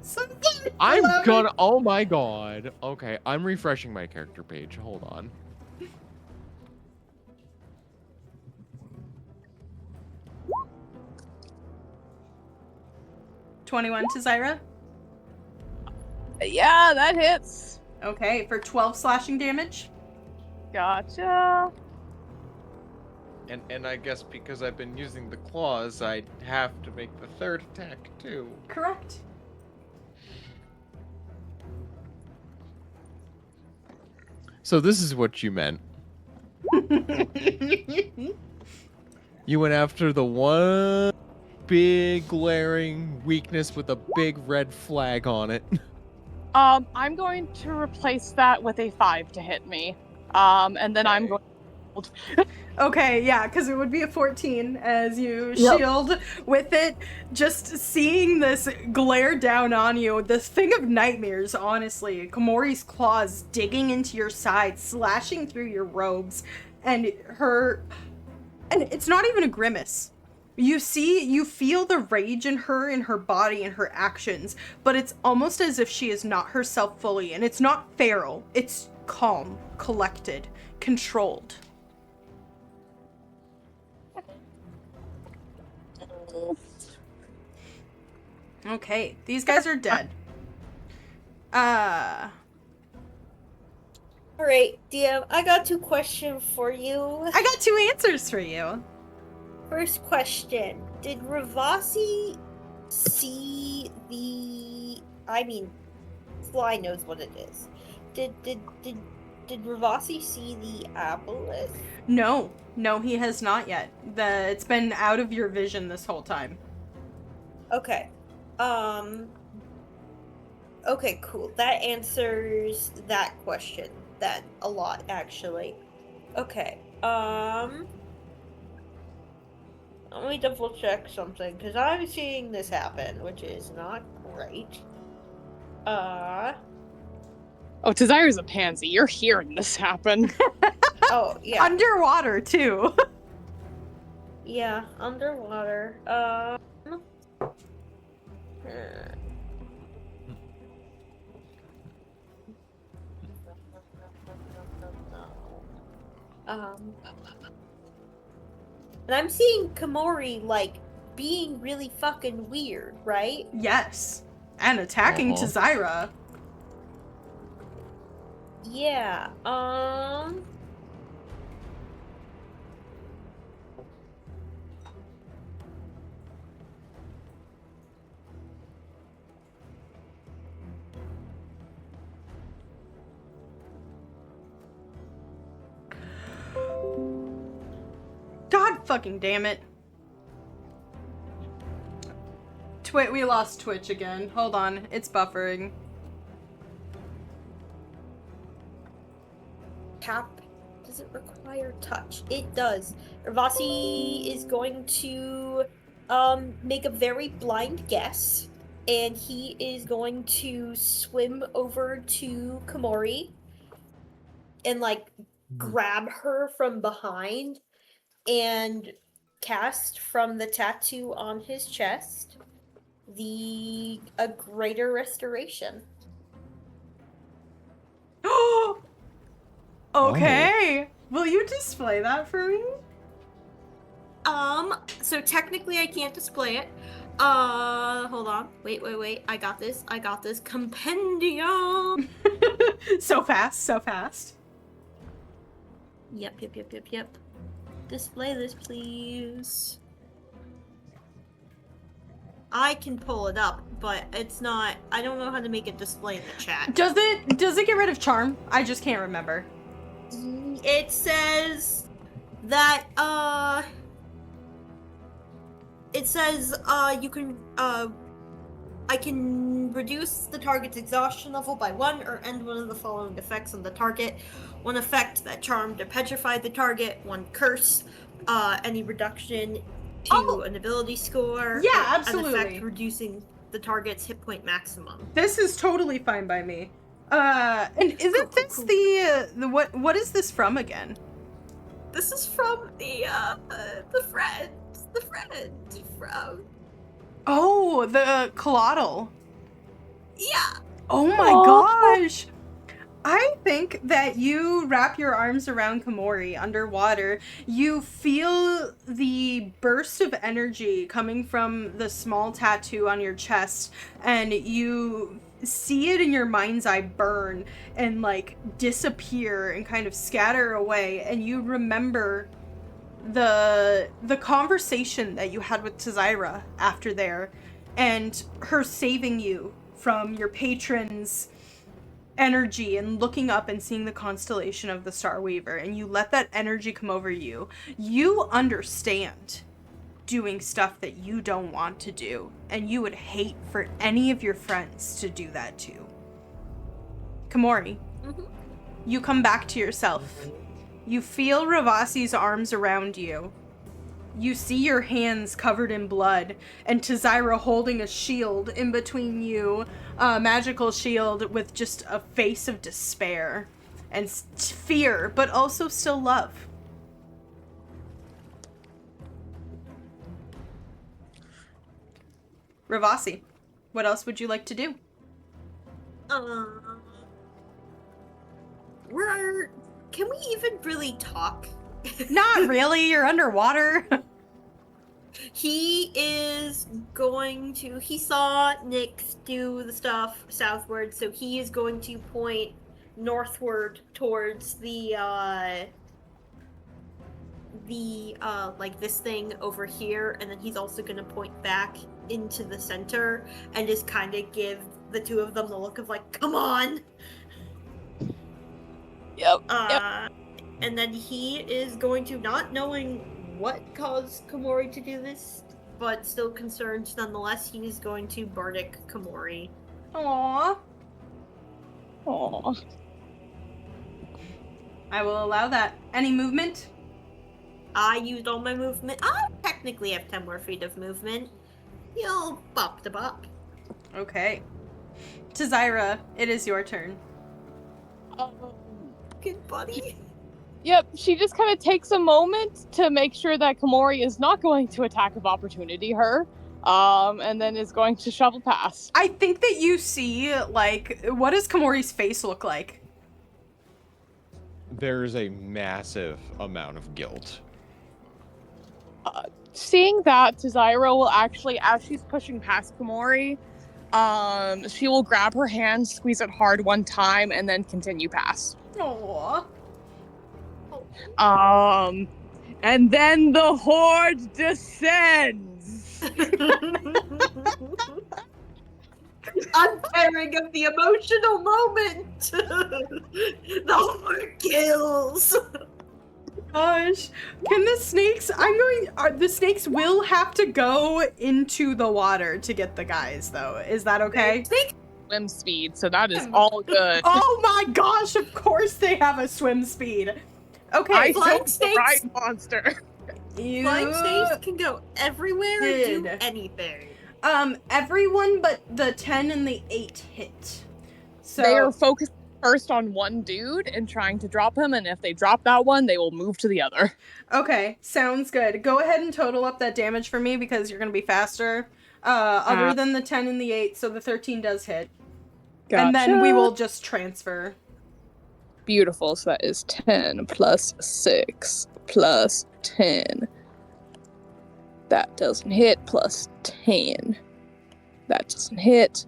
So good. I'm Love gonna, it. oh my God. Okay, I'm refreshing my character page. Hold on. $21 to Zyra. Yeah, that hits. Okay, for 12 slashing damage. Gotcha. And I guess because I've been using the claws, I have to make the third attack too. Correct. So this is what you meant. You went after the one big glaring weakness with a big red flag on it. I'm going to replace that with a 5 to hit me. And then I'm Okay. going Okay, yeah, because it would be a 14 as you Yep. shield with it. Just seeing this glare down on you, this thing of nightmares, honestly. Komori's claws digging into your side, slashing through your robes, and it's not even a grimace. You feel the rage in her body, and her actions, but it's almost as if she is not herself fully, and it's not feral. It's calm, collected, controlled. Okay, these guys are dead. Alright, DM, I got 2 questions for you. I got 2 answers for you. First question, did Ravasi see the... I mean, Fly knows what it is. Did Ravasi see the obelisk? No, he has not yet. It's been out of your vision this whole time. Okay. Okay, cool. That answers that question. That a lot, actually. Okay. Let me double check something, because I'm seeing this happen, which is not great. Oh, Tazira's a pansy. You're hearing this happen. Oh, yeah. Underwater, too. Yeah, underwater. And I'm seeing Komori, like, being really fucking weird, right? Yes. And attacking Tazira. Yeah, God fucking damn it. We lost Twitch again. Hold on, it's buffering. tap. Does it require touch? It does. Ravasi is going to make a very blind guess, and he is going to swim over to Komori and like grab her from behind and cast from the tattoo on his chest a greater restoration. Okay. Will you display that for me? So technically I can't display it. Hold on. Wait. I got this. Compendium. So fast. Yep. Display this, please. I can pull it up, but it's not. I don't know how to make it display in the chat. Does it get rid of charm? I just can't remember. It says that you can I can reduce the target's exhaustion level by 1 or end one of the following effects on the target. One effect that charmed or petrified the target, one curse, any reduction to an ability score. Yeah, absolutely. An effect reducing the target's hit point maximum. This is totally fine by me. And isn't this cool. the what is this from again? This is from the friend from... Oh, the Colotl. Yeah. Oh my gosh. I think that you wrap your arms around Komori underwater. You feel the burst of energy coming from the small tattoo on your chest, and you see it in your mind's eye burn and like disappear and kind of scatter away, and you remember the conversation that you had with Tazira after there, and her saving you from your patron's energy and looking up and seeing the constellation of the Star Weaver, and you let that energy come over you. You understand doing stuff that you don't want to do, and you would hate for any of your friends to do that too. Komori, you come back to yourself. You feel Ravasi's arms around you. You see your hands covered in blood, and Tazira holding a shield in between you, a magical shield with just a face of despair and fear, but also still love. Ravasi, what else would you like to do? Can we even really talk? Not really, you're underwater. He saw Nick do the stuff southward, so he is going to point northward towards the like this thing over here, and then he's also going to point back into the center and just kind of give the two of them the look of like, come on! Yep. And then he is going to, not knowing what caused Komori to do this, but still concerned nonetheless, he is going to Bardic Komori. Aww. Aww. I will allow that. Any movement? I used all my movement. I technically have 10 more feet of movement. You'll bop the bop. Okay. Tazira, it is your turn. Good buddy. Yep, she just kind of takes a moment to make sure that Komori is not going to attack of opportunity her, and then is going to shovel past. I think that you see, like, what does Komori's face look like? There's a massive amount of guilt. Seeing that, Tazira will actually, as she's pushing past Komori, she will grab her hand, squeeze it hard one time, and then continue past. Aww. And then the horde descends. Unpairing of the emotional moment. The horde kills. Gosh, can the snakes? The snakes will have to go into the water to get the guys, though. Is that okay? Swim speed, so that is all good. Oh my gosh! Of course they have a swim speed. Okay, Flying so the right snakes. monster. Flying snakes can go everywhere and do anything. Everyone but the 10 and the 8 hit. So They are focused first on one dude and trying to drop him, and if they drop that one, they will move to the other. okay, sounds good. Go ahead and total up that damage for me because you're gonna be faster. Other than the 10 and the 8, so the 13 does hit. Gotcha. And then we will just transfer. Beautiful. So that is 10 plus 6 plus 10. That doesn't hit. Plus 10. That doesn't hit.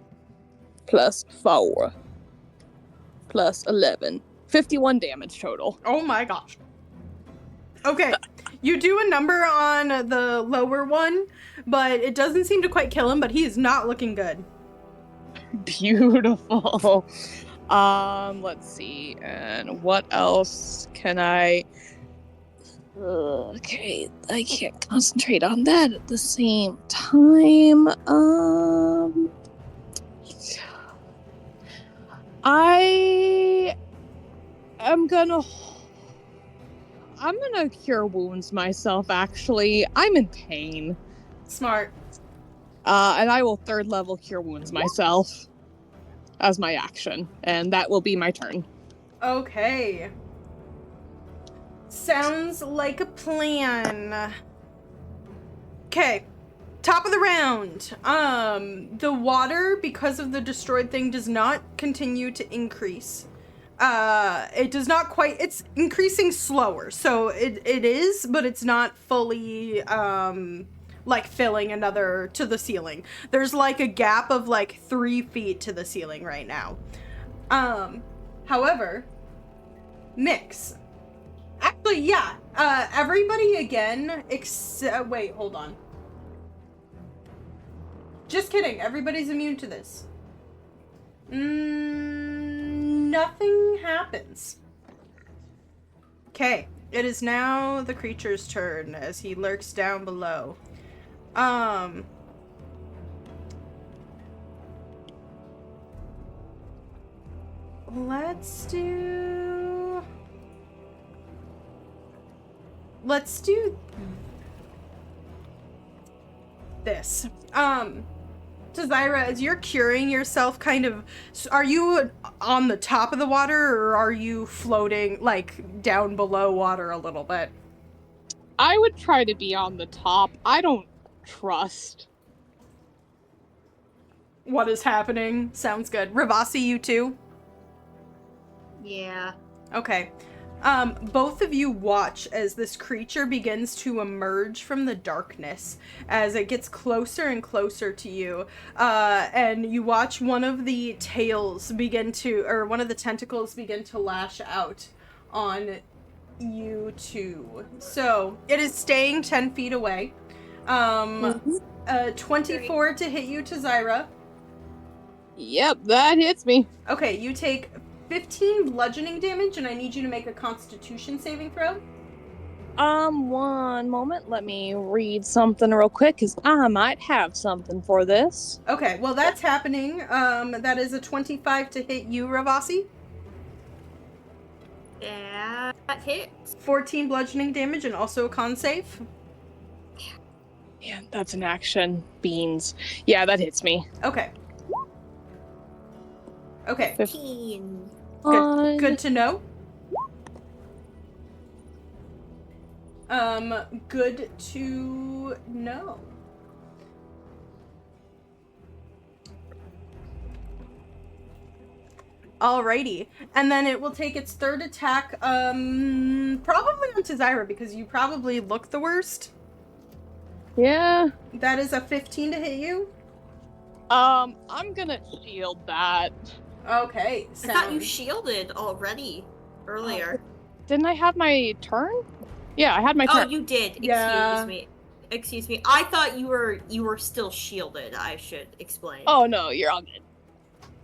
Plus 4. Plus 11. 51 damage total. Oh my gosh. Okay, you do a number on the lower one, but it doesn't seem to quite kill him, but he is not looking good. Beautiful. Let's see. And what else can I... Okay, I can't concentrate on that at the same time. I am gonna cure wounds myself, actually. I'm in pain. Smart. And I will 3rd level cure wounds myself as my action. And that will be my turn. Okay. Sounds like a plan. Okay. Top of the round. The water, because of the destroyed thing, does not continue to increase. It does not quite, it's increasing slower. So it is, but it's not fully, like filling another to the ceiling. There's like a gap of like 3 feet to the ceiling right now. However, Nyx. Actually, yeah. Everybody again, wait, hold on. Just kidding. Everybody's immune to this. Nothing happens. Okay. It is now the creature's turn as he lurks down below. Let's do this. Zari, as you're curing yourself, kind of, are you on the top of the water, or are you floating, like, down below water a little bit? I would try to be on the top. I don't trust what is happening. Sounds good. Ravasi, you too? Yeah. Okay. Both of you watch as this creature begins to emerge from the darkness as it gets closer and closer to you. And you watch one of the tails one of the tentacles begin to lash out on you two. So it is staying 10 feet away. 24 to hit you, Zari. Yep, that hits me. Okay, you take 15 bludgeoning damage, and I need you to make a Constitution saving throw. One moment. Let me read something real quick, because I might have something for this. Okay, well, that's happening. That is a 25 to hit you, Ravasi. Yeah, that hits. 14 bludgeoning damage, and also a con save. Yeah, that's an action. Beans. Yeah, that hits me. Okay. Okay. 15. Good to know. Good to know. Alrighty. And then it will take its 3rd attack, probably on Zari, because you probably look the worst. Yeah. That is a 15 to hit you. I'm gonna shield that. Okay. I thought you shielded already earlier. Didn't I have my turn? Yeah, I had my turn. Oh, you did. Yeah. Excuse me. I thought you were still shielded. I should explain. Oh no, you're all good.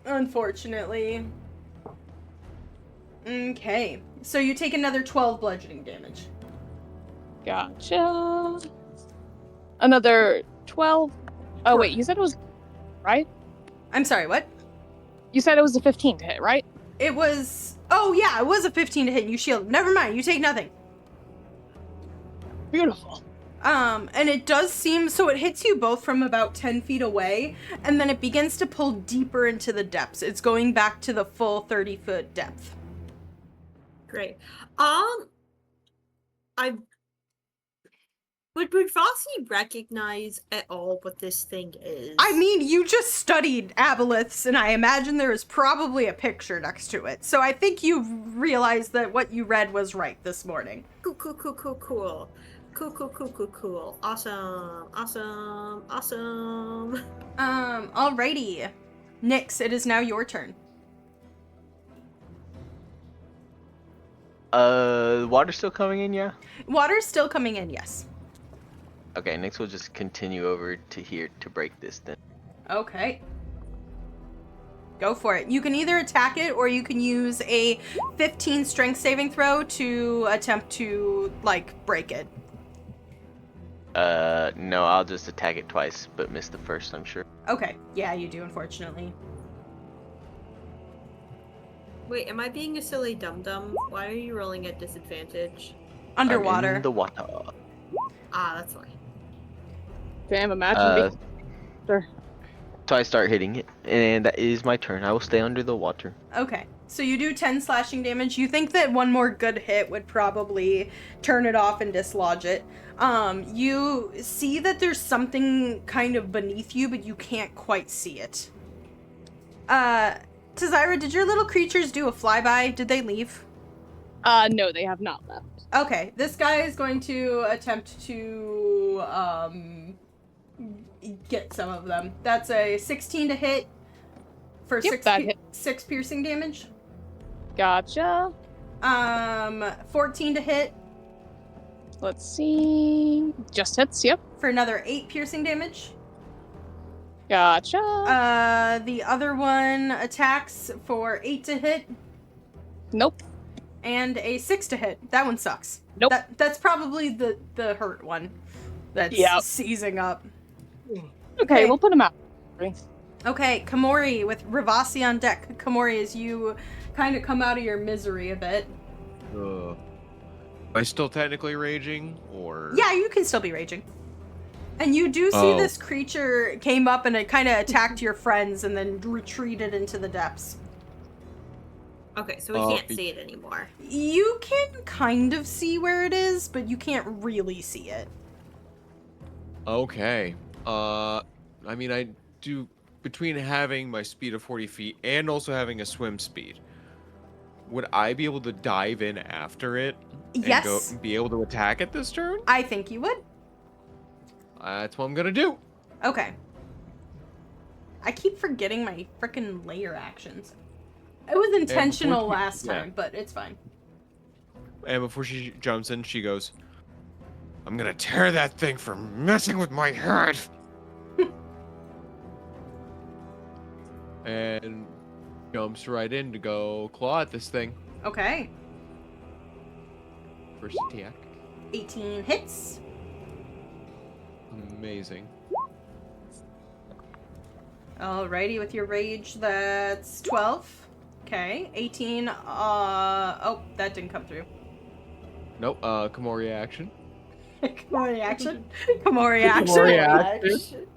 Unfortunately. Okay. So you take another 12 bludgeoning damage. Gotcha. Another 12. Oh wait, you said it was right? I'm sorry, what? You said it was a 15 to hit, right? It was... Oh, yeah, it was a 15 to hit and you shield. Never mind, you take nothing. Beautiful. And it does seem... So it hits you both from about 10 feet away, and then it begins to pull deeper into the depths. It's going back to the full 30-foot depth. Great. Would Fossey recognize at all what this thing is? I mean, you just studied aboleths, and I imagine there is probably a picture next to it. So I think you realized that what you read was right this morning. Cool. Cool. Awesome. Alrighty. Nyx, it is now your turn. Water's still coming in, yeah? Water's still coming in, yes. Okay, next we'll just continue over to here to break this then. Okay. Go for it. You can either attack it or you can use a 15 strength saving throw to attempt to, like, break it. No, I'll just attack it twice, but miss the first, I'm sure. Okay. Yeah, you do, unfortunately. Wait, am I being a silly dum-dum? Why are you rolling at disadvantage? Underwater. I'm in the water. Ah, that's why. Damn, imagine me. Sure. So I start hitting it, and that is my turn. I will stay under the water. Okay. So you do 10 slashing damage. You think that one more good hit would probably turn it off and dislodge it. You see that there's something kind of beneath you, but you can't quite see it. Tazira, did your little creatures do a flyby? Did they leave? No, they have not left. Okay, this guy is going to attempt to, get some of them. That's a 16 to hit for Yep, that hit. 6 piercing damage. Gotcha. 14 to hit Let's see. Just hits, yep. for another 8 piercing damage. Gotcha. The other one attacks for 8 to hit Nope. and a 6 to hit. That one sucks. Nope. That's probably the hurt one that's Yep. seizing up. Okay, we'll put him out. Okay, Komori with Ravasi on deck. Komori, as you kind of come out of your misery a bit. Am I still technically raging, or? Yeah, you can still be raging. And you do see Oh. this creature came up and it kind of attacked your friends and then retreated into the depths. Okay, so we can't see it anymore. You can kind of see where it is, but you can't really see it. Okay. I mean, I do, between having my speed of 40 feet and also having a swim speed, would I be able to dive in after it? And Yes. be able to attack it this turn? I think you would. That's what I'm gonna do. Okay. I keep forgetting my frickin' layer actions. It was intentional before she- last yeah. time, but it's fine. And before she jumps in, she goes, I'm gonna tear that thing for messing with my head. And jumps right in to go claw at this thing. Okay. First attack. 18 hits. Amazing. Alrighty, with your rage, that's 12. Okay, 18, oh, that didn't come through. Nope, Komori action. Komori action. Komori action. Komori action.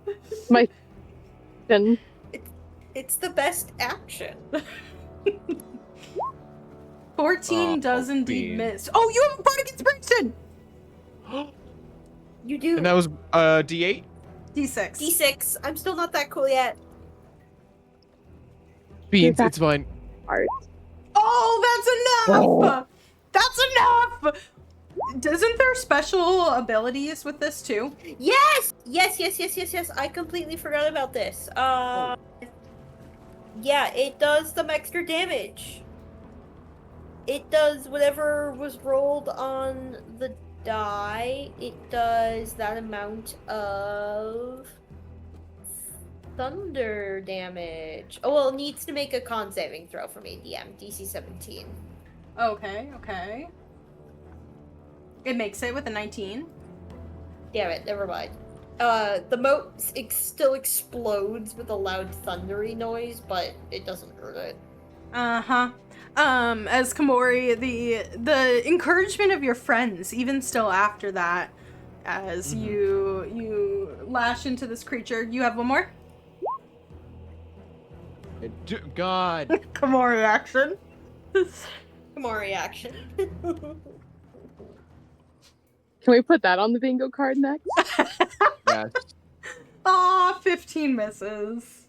My then It's the best action. 14 does indeed bean. miss. Oh, you have a bardic inspiration! You do. And that was D8? D6. D6. I'm still not that cool yet. Beans, back. it's mine. art. Oh, that's enough! Oh. That's enough! Isn't there special abilities with this too? Yes! Yes. I completely forgot about this. Yeah, it does some extra damage. It does whatever was rolled on the die. It does that amount of thunder damage. Oh, well, it needs to make a con saving throw from ADM, DC 17. Okay. It makes it with a 19. Damn it, never mind. The moat still explodes with a loud thundery noise, but it doesn't hurt it. Uh-huh. As Komori, the encouragement of your friends, even still after that, as you lash into this creature. You have one more? God. Komori action. Komori action. Can we put that on the bingo card next? Yes. Aw, 15 misses.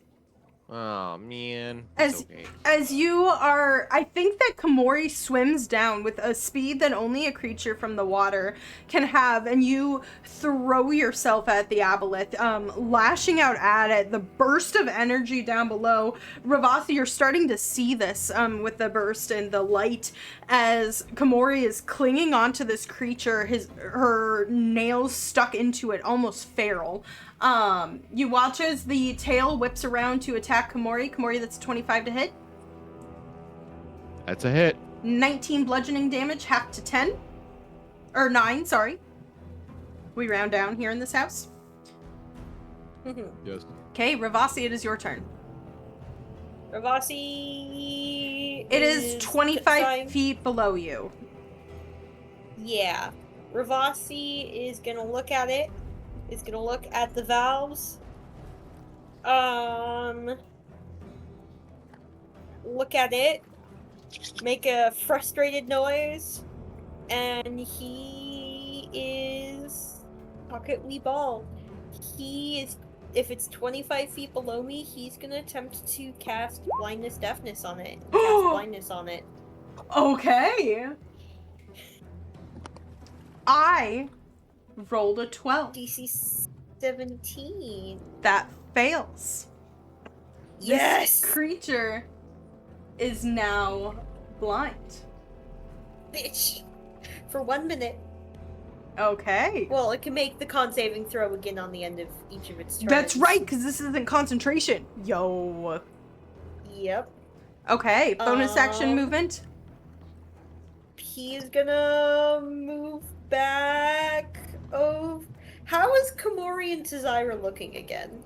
Oh man. It's okay. As you are, I think that Komori swims down with a speed that only a creature from the water can have, and you throw yourself at the aboleth, lashing out at it. The burst of energy down below. Ravasi, you're starting to see this with the burst and the light as Komori is clinging onto this creature, her nails stuck into it, almost feral. You watch as the tail whips around to attack Komori. Komori, that's 25 to hit. That's a hit. 19 bludgeoning damage, half to 10. Or 9, sorry. We round down here in this house. Yes. Okay, Ravasi, it is your turn. Ravasi. It is 25 feet below you. Yeah. Ravasi is gonna look at it. Is gonna look at the valves. Look at it. Make a frustrated noise. And he is pocketly bald. He is, if it's 25 feet below me, he's gonna attempt to cast blindness deafness on it. Cast blindness on it. Okay. I rolled a 12. DC 17. That fails. Yes! This creature is now blind. Bitch. For 1 minute. Okay. Well, it can make the con saving throw again on the end of each of its turns. That's right, because this isn't concentration. Yo. Yep. Okay, bonus action movement. He's gonna move back. Oh, how is Komori and Zari looking again?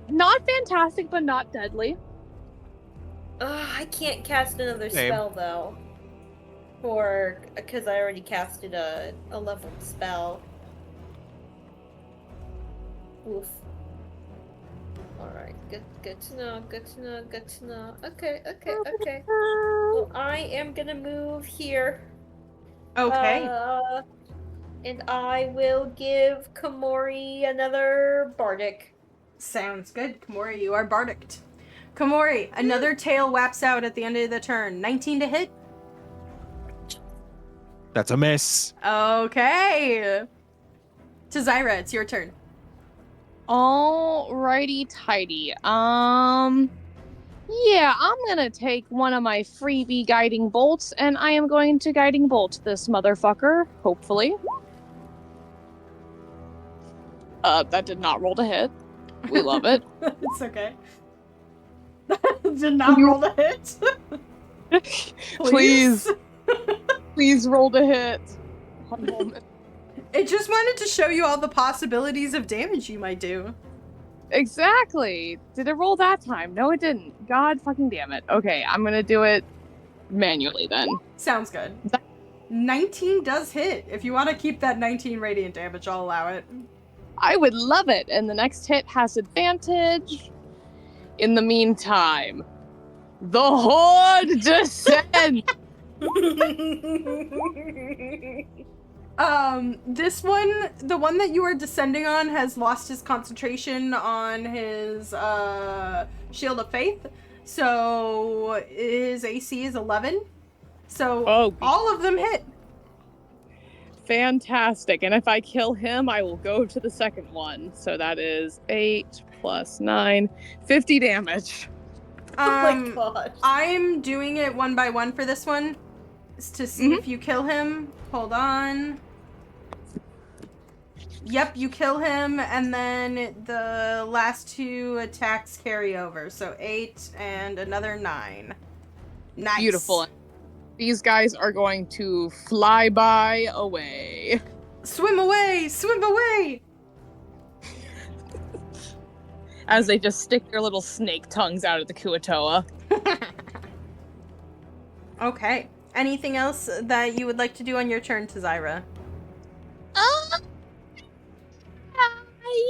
Not fantastic, but not deadly. I can't cast another spell though. Because I already casted a leveled spell. Oof. Alright, good to know. Okay. Well, I am gonna move here. Okay. And I will give Komori another bardic. Sounds good. Komori, you are bardicked. Komori, another tail whaps out at the end of the turn. 19 to hit. That's a miss. Okay. Zyra, it's your turn. Alrighty tighty. Yeah, I'm gonna take one of my freebie guiding bolts, and I am going to guiding bolt this motherfucker, hopefully. That did not roll to hit. We love it. It's okay. Did not roll to hit. Please. Please roll to hit. One moment. It just wanted to show you all the possibilities of damage you might do. Exactly. Did it roll that time? No, it didn't. God fucking damn it. Okay, I'm gonna do it manually then. Sounds good. 19 does hit. If you want to keep that 19 radiant damage, I'll allow it. I would love it. And the next hit has advantage. In the meantime, the Horde descends. This one, the one that you are descending on, has lost his concentration on his Shield of Faith, so his AC is 11. So all of them hit. Fantastic. And if I kill him, I will go to the second one. So that is 8 plus 9, 50 damage. Oh my gosh. I'm doing it one by one for this one to see if you kill him. Hold on. Yep, you kill him, and then the last two attacks carry over. So 8 and another 9. Nice. Beautiful. These guys are going to fly by away. Swim away! Swim away! As they just stick their little snake tongues out at the Kuatoa. Okay. Anything else that you would like to do on your turn, Zyra?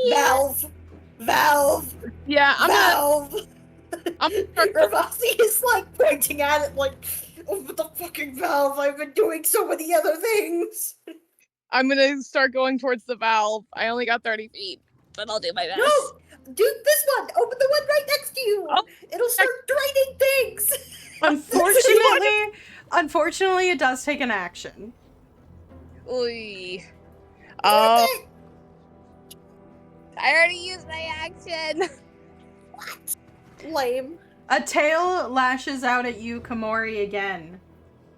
Yeah. Valve! Yeah, Valve! I'm Ravasi is like pointing at it like, Open the fucking valve. I've been doing so many other things. I'm gonna start going towards the valve. I only got 30 feet, but I'll do my best. No, do this one. Open the one right next to you. Oh, It'll start draining things. Unfortunately, it does take an action. Oy. Worth it. I already used my action. Lame. A tail lashes out at you, Komori, again.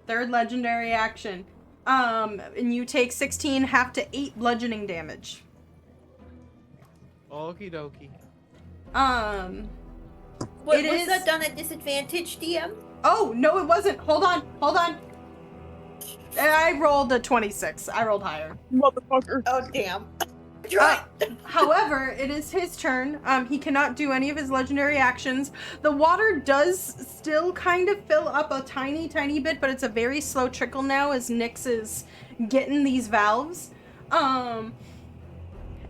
Third legendary action. And you take 16 half to 8 bludgeoning damage. Okie dokie. Was is- that done at disadvantage, DM? Oh, no, it wasn't. Hold on. I rolled a 26. I rolled higher. Motherfucker. Oh, damn. Try. However, it is his turn. He cannot do any of his legendary actions. The water does still kind of fill up a tiny, tiny bit, but it's a very slow trickle now as Nyx is getting these valves. And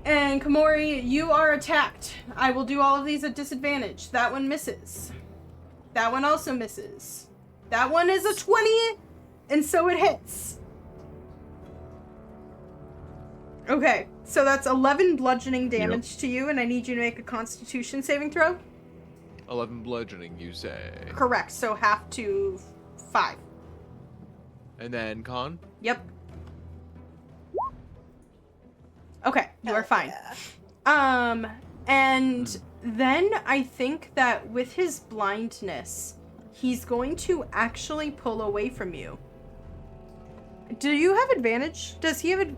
Komori, you are attacked. I will do all of these at disadvantage. That one misses. That one also misses. That one is a 20, and so it hits. Okay, so that's 11 bludgeoning damage to you, and I need you to make a Constitution saving throw. 11 bludgeoning, you say. Correct, so half to 5. And then con? Yep. Okay, you are fine. Yeah. And then I think that with his blindness, he's going to actually pull away from you. Do you have advantage? Does he have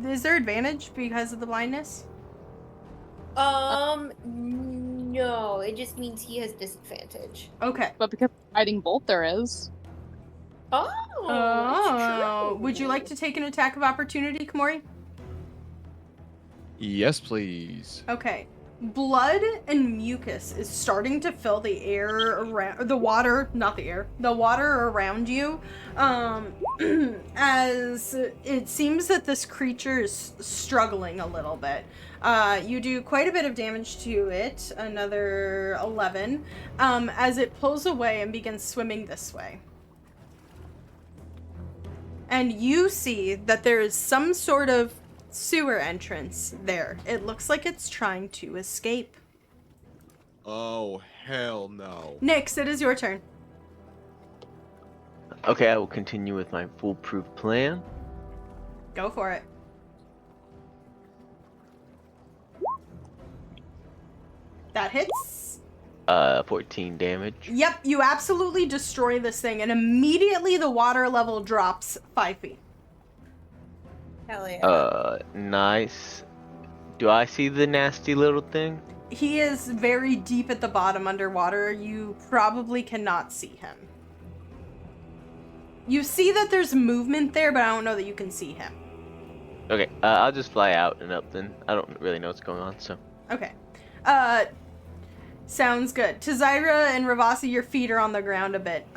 is there advantage because of the blindness? No, it just means he has disadvantage. Okay. But because of Guiding Bolt there is. Oh, that's true. Would you like to take an attack of opportunity, Komori? Yes, please. Okay. Blood and mucus is starting to fill the air around the water, not the air, the water around you. As it seems that this creature is struggling a little bit. You do quite a bit of damage to it, another 11, as it pulls away and begins swimming this way. And you see that there is some sort of sewer entrance there. It looks like it's trying to escape. Oh, hell no. Nyx, it is your turn. Okay, I will continue with my foolproof plan. Go for it. That hits. 14 damage. Yep, you absolutely destroy this thing, and immediately the water level drops 5 feet. Hell yeah. Nice. Do I see the nasty little thing? He is very deep at the bottom underwater. You probably cannot see him. You see that there's movement there, but I don't know that you can see him. Okay, I'll just fly out and up then. I don't really know what's going on, so. Okay. Sounds good. Tazira and Ravasi, your feet are on the ground a bit.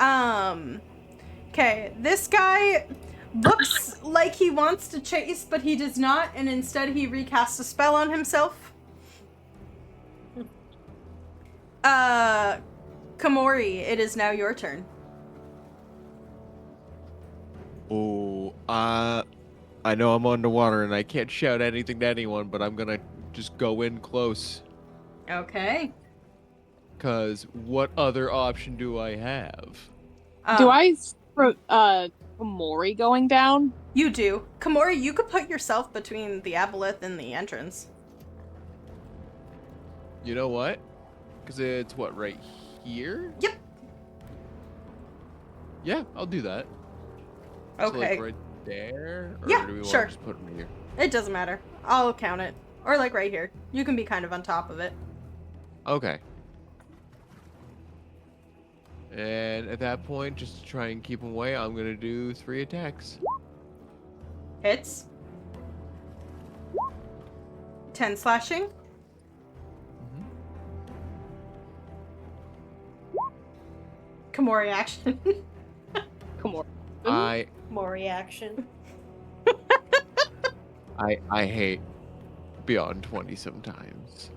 Okay, this guy looks like he wants to chase, but he does not, and instead he recasts a spell on himself. Komori, it is now your turn. Oh, I know I'm underwater and I can't shout anything to anyone, but I'm gonna just go in close. Okay. Cause what other option do I have? Do I Komori going down? You do. Komori, you could put yourself between the aboleth and the entrance. You know what? Cause it's what, right here? Yep. Yeah, I'll do that. So, Okay. like right there? Or Yeah, do we sure. want to just put them here? It doesn't matter. I'll count it. Or like right here. You can be kind of on top of it. Okay. And at that point, just to try and keep them away, I'm gonna do 3 attacks. Hits. 10 slashing. Komori action. Komori. More reaction. I hate beyond 20 sometimes.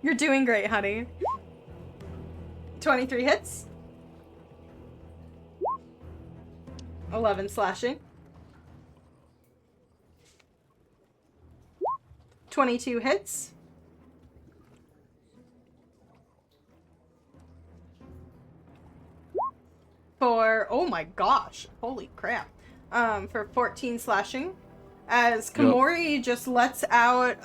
You're doing great, honey. 23 hits. 11 slashing. 22 hits. For, oh my gosh, holy crap. For 14 slashing. As Komori just lets out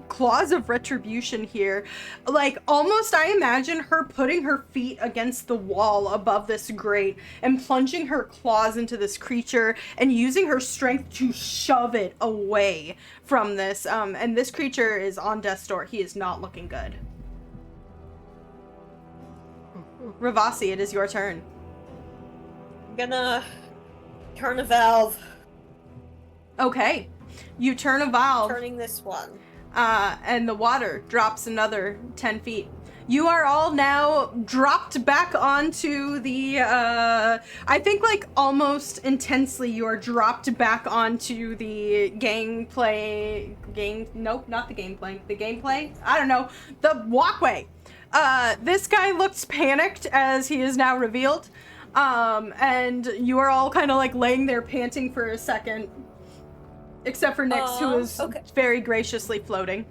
claws of retribution here. Like, almost I imagine her putting her feet against the wall above this grate and plunging her claws into this creature and using her strength to shove it away from this. And this creature is on death's door. He is not looking good. Ravasi, it is your turn. I'm gonna turn a valve. Okay. You turn a valve. Turning this one. And the water drops another 10 feet. You are all now dropped back onto the, I think like almost intensely you are dropped back onto the nope, not the gameplay, I don't know, the walkway. This guy looks panicked as he is now revealed. And you are all kind of like laying there panting for a second. Except for Nyx, who is very graciously floating.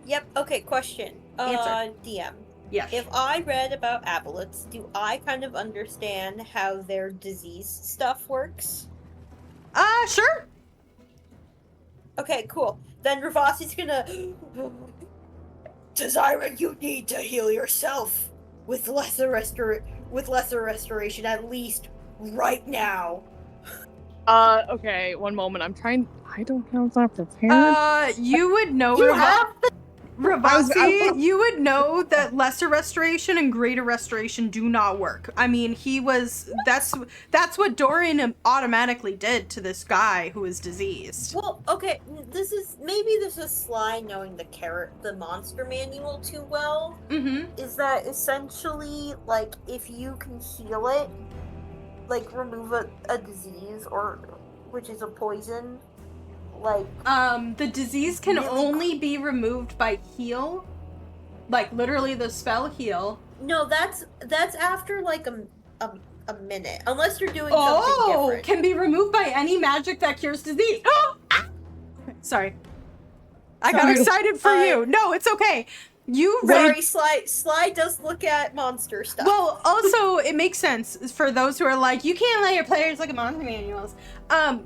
Yep, okay, question. Answer. DM. Yes. If I read about aboleths, do I kind of understand how their disease stuff works? Sure. Okay, cool. Then Ravasi's gonna... Zari, you need to heal yourself with lesser restoration, at least right now. Okay, one moment. I don't have that prepared. You would know, Ravasi, you would know that lesser restoration and greater restoration do not work. I mean, that's what Dorian automatically did to this guy who is diseased. Well, okay, this is Sly knowing the monster manual too well. Mm-hmm. Is that essentially, like, if you can heal it, like, remove a disease, or, which is a poison, like... The disease can only be removed by heal. Like, literally the spell heal. No, that's after, like, a minute. Unless you're doing something different. Can be removed by any magic that cures disease. Sorry. I got excited for you. No, it's okay. Sorry, Sly does look at monster stuff. Well, also, it makes sense for those who are like, you can't let your players look at monster manuals.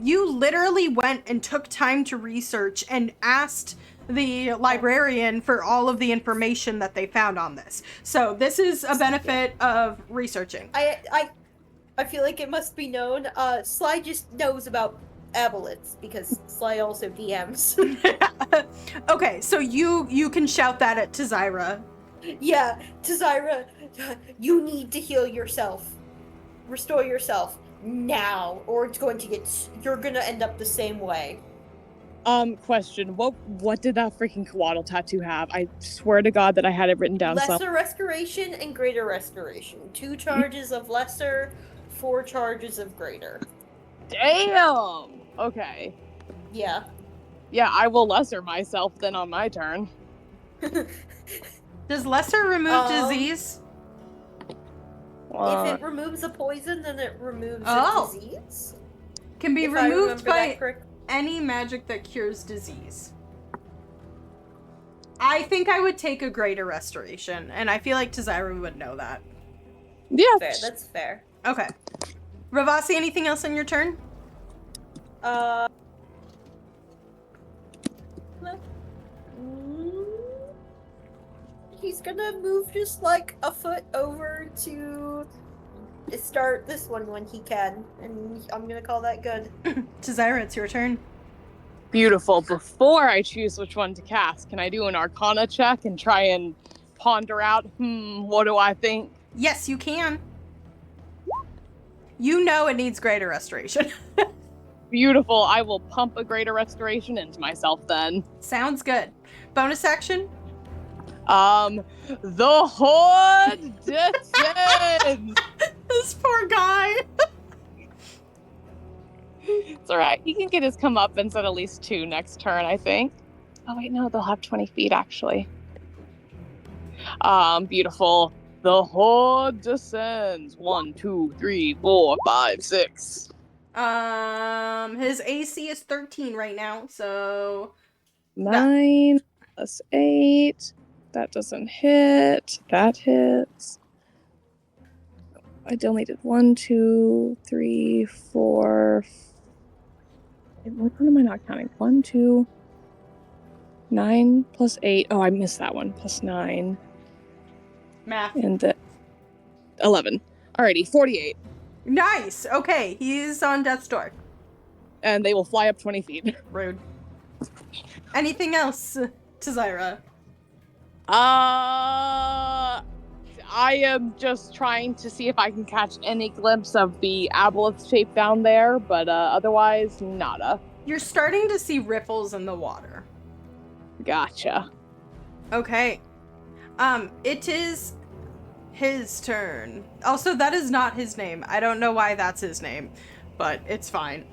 You literally went and took time to research and asked the librarian for all of the information that they found on this. So this is a benefit of researching. I feel like it must be known. Sly just knows about aboleths because Sly also DMs. Okay, so you can shout that at Tazira. Yeah, Tazira, you need to heal yourself. Restore yourself now, or it's going to you're gonna end up the same way. Question. What did that freaking Coatl tattoo have? I swear to God that I had it written down. Lesser restoration and greater restoration. 2 charges of lesser, 4 charges of greater. Damn! Okay. Yeah. Yeah, I will lesser myself then on my turn. Does lesser remove disease? If it removes a poison, then it removes a disease. Can be removed by any magic that cures disease. I think I would take a greater restoration, and I feel like Tazira would know that. Yeah. Fair, that's fair. Okay. Ravasi, anything else on your turn? He's gonna move just like a foot over to start this one when he can, and I'm gonna call that good. Tazira, it's your turn. Beautiful. Before I choose which one to cast, can I do an Arcana check and try and ponder out, what do I think? Yes, you can. You know it needs greater restoration. Beautiful. I will pump a greater restoration into myself then. Sounds good. Bonus action? The Horde descends! This poor guy. It's alright. He can get his comeuppance at least 2 next turn, I think. Oh wait, no, they'll have 20 feet actually. Beautiful. The horde descends. 1, 2, 3, 4, 5, 6. His AC is 13 right now, so 9 plus 8. That doesn't hit. That hits. I only did 1, 2, 3, 4. What am I not counting? 1, 2, 9 plus 8. Oh, I missed that one. Plus 9. math. And the 11. Alrighty, 48. Nice. Okay, he's on death's door. And they will fly up 20 feet. Rude. Anything else to Zyra? I am just trying to see if I can catch any glimpse of the aboleth shape down there, but otherwise, nada. You're starting to see ripples in the water. Gotcha. Okay. It is his turn. Also, that is not his name. I don't know why that's his name, but it's fine.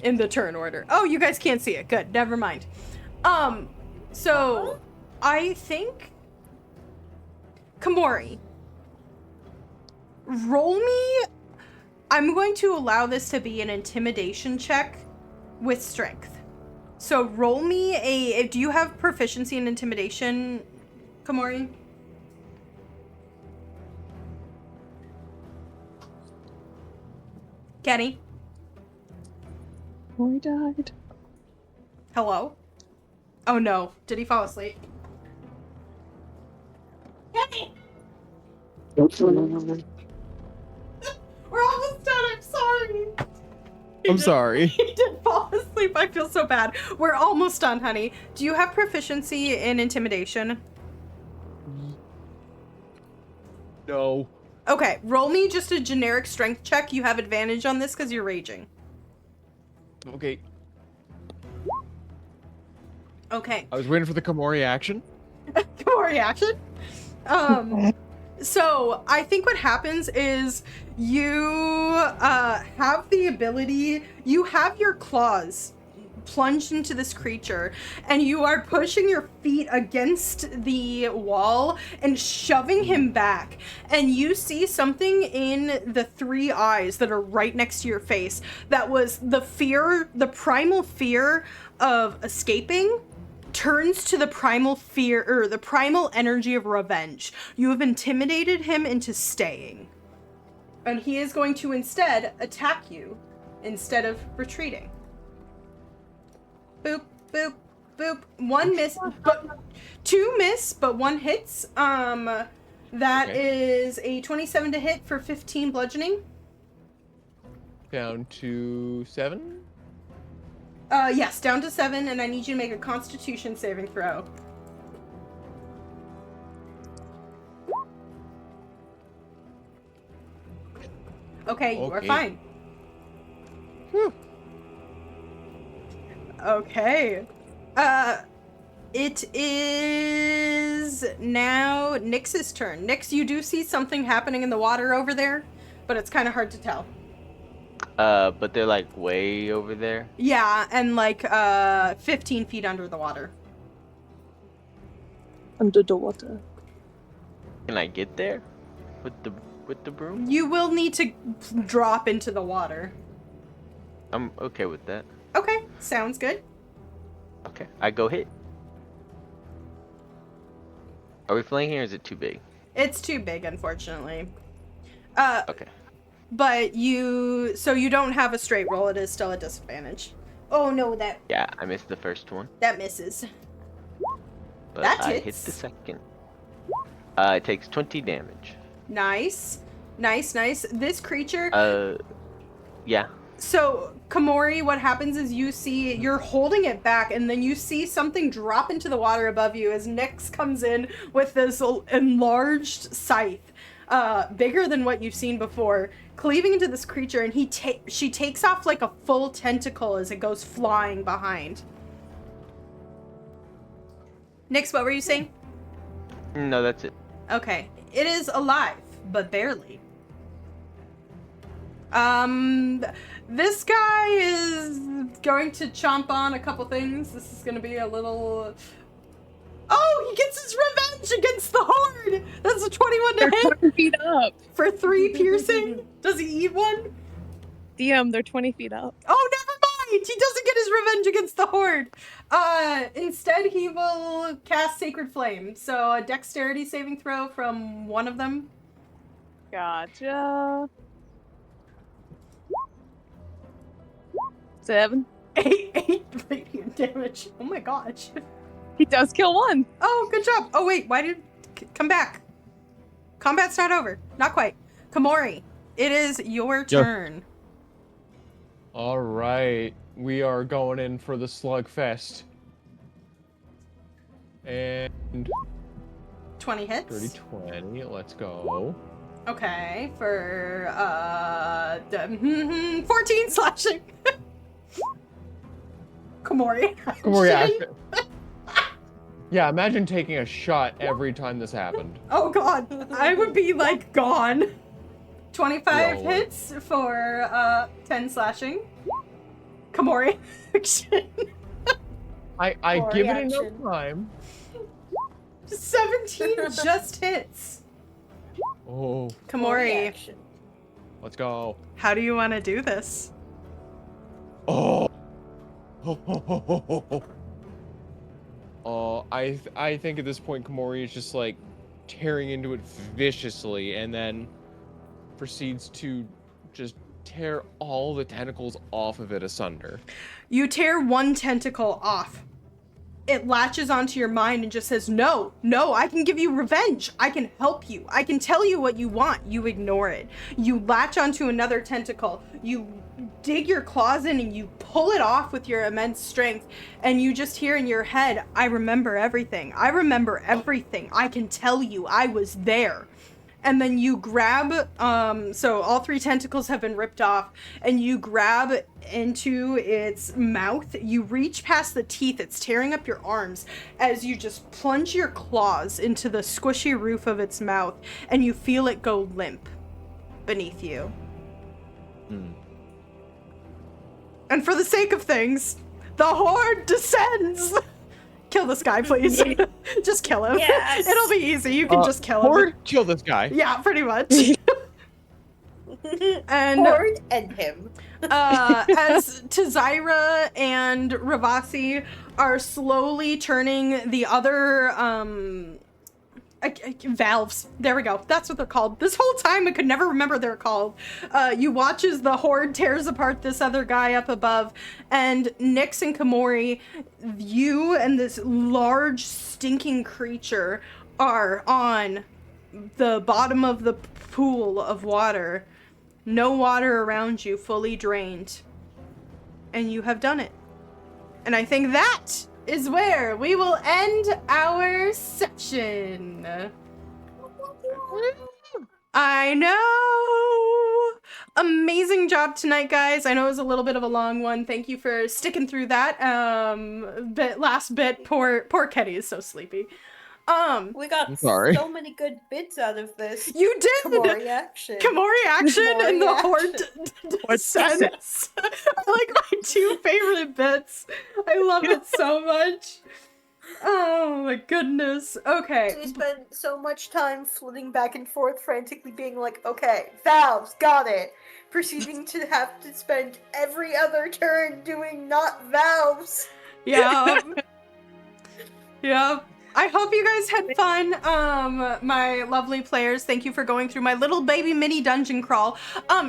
In the turn order. Oh, you guys can't see it. Good. Never mind. So I think Komori, roll me. I'm going to allow this to be an intimidation check with strength. So roll me do you have proficiency in intimidation, Komori? Kenny? Oh, he died. Hello? Oh no. Did he fall asleep? Kenny! We're almost done. I'm sorry. I'm sorry. He did fall asleep. I feel so bad. We're almost done, honey. Do you have proficiency in intimidation? No. Okay, roll me just a generic strength check. You have advantage on this because you're raging. Okay. Okay. I was waiting for the Komori action. Komori action. So I think what happens is you have the ability, you have your claws plunged into this creature, and you are pushing your feet against the wall and shoving him back. And you see something in the 3 eyes that are right next to your face that was the fear, the primal fear of escaping, turns to the primal fear, or the primal energy of revenge. You have intimidated him into staying. And he is going to instead attack you instead of retreating. Boop, boop, boop. 1 miss, but 2 miss, but 1 hits. That is a 27 to hit for 15 bludgeoning. Down to 7. Yes, down to 7, and I need you to make a Constitution saving throw. Okay, you are Okay. fine. Whew. Okay. It is now Nyx's turn. Nyx, you do see something happening in the water over there, but it's kind of hard to tell. But they're like way over there. Yeah, and like 15 feet under the water. Under the water. Can I get there with the broom? You will need to drop into the water. I'm okay with that. Okay, sounds good. Okay, I go hit. Are we flanking or is it too big? It's too big, unfortunately. Okay. But you don't have a straight roll. It is still a disadvantage. Oh no, Yeah, I missed the first one, that misses. but That I hit hits. the second. It takes 20 damage. Nice. This creature. Yeah. So, Komori, what happens is you're holding it back, and then you see something drop into the water above you as Nyx comes in with this enlarged scythe, bigger than what you've seen before, cleaving into this creature, and she takes off like a full tentacle as it goes flying behind. Nyx, what were you saying? No, that's it. Okay. It is alive, but barely. This guy is going to chomp on a couple things. This is going to be a little... Oh, he gets his revenge against the Horde! That's up. For 3 piercing? Does he eat one? DM, they're 20 feet up. Oh, never mind! He doesn't get his revenge against the Horde. Instead, he will cast Sacred Flame. So a dexterity saving throw from one of them. Gotcha. 7. 8 radiant damage. Oh my gosh. He does kill one. Oh, good job. Oh, wait, why did... Come back. Combat's not over. Not quite. Kamori, it is your turn. All right, we are going in for the slugfest. And 20 hits. 30-20, let's go. Okay, for 14 slashing. Kamori. Kamori action. Yeah, imagine taking a shot every time this happened. Oh god, I would be like gone. 25 Roll. hits for 10 slashing. Kamori action. I Kamori give it action. enough time. 17 just hits. Oh, Kamori, Action. let's go. how do you want to do this? Oh. I think at this point Kamori is just like tearing into it viciously and then proceeds to just tear all the tentacles off of it asunder. You tear one tentacle off. It latches onto your mind and just says, no, I can give you revenge. I can help you. I can tell you what you want. You ignore it. You latch onto another tentacle. You dig your claws in and you pull it off with your immense strength. And you just hear in your head, I remember everything. I remember everything. I can tell you I was there. And then you grab, so all 3 tentacles have been ripped off, and you grab into its mouth. You reach past the teeth. It's tearing up your arms as you just plunge your claws into the squishy roof of its mouth, and you feel it go limp beneath you. And for the sake of things, the Horde descends! Kill this guy, please. Just kill him. Yes. It'll be easy. You can just kill him. Horde, kill this guy. Yeah, pretty much. And Horde and him. as Tazira and Ravasi are slowly turning the other valves. There we go. That's what they're called. This whole time I could never remember what they're called. You watch as the Horde tears apart this other guy up above, and Nyx and Kamori, you and this large stinking creature are on the bottom of the pool of water. No water around you, fully drained. And you have done it. And I think that is where we will end our session. I know! Amazing job tonight, guys. I know it was a little bit of a long one. Thank you for sticking through that. Last bit, poor Kenny is so sleepy. We got I'm sorry. so many good bits out of this. You did! Kamori action. Kamori action Kamori and the action. Horde descends. I like my 2 favorite bits. I love it so much. Oh my goodness. Okay. We spent so much time flitting back and forth, frantically being like, okay, valves, got it. Proceeding to have to spend every other turn doing not valves. Yeah. Yeah. I hope you guys had fun. My lovely players, thank you for going through my little baby mini dungeon crawl.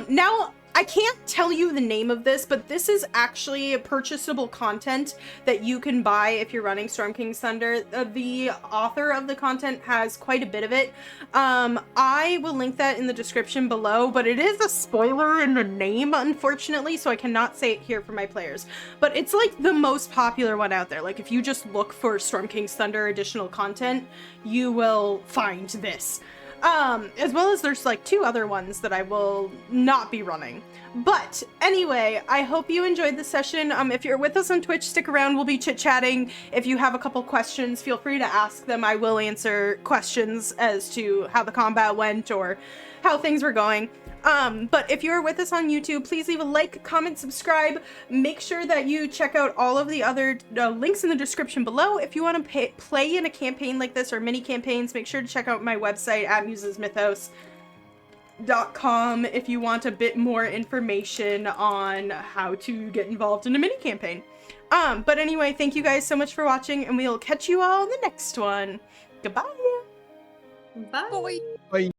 Now I can't tell you the name of this, but this is actually purchasable content that you can buy if you're running Storm King's Thunder. The author of the content has quite a bit of it. I will link that in the description below, but it is a spoiler in the name, unfortunately, so I cannot say it here for my players. But it's like the most popular one out there. Like if you just look for Storm King's Thunder additional content, you will find this. As well as there's like 2 other ones that I will not be running. But anyway, I hope you enjoyed the session. If you're with us on Twitch, stick around. We'll be chit-chatting. If you have a couple questions, feel free to ask them. I will answer questions as to how the combat went or how things were going. But if you're with us on YouTube, please leave a like, comment, subscribe. Make sure that you check out all of the other links in the description below. If you want to play in a campaign like this or mini campaigns, make sure to check out my website at Muse's Mythos. Ordning.com if you want a bit more information on how to get involved in a mini campaign. But anyway, thank you guys so much for watching, and we'll catch you all in the next one. Goodbye. Bye. Boy.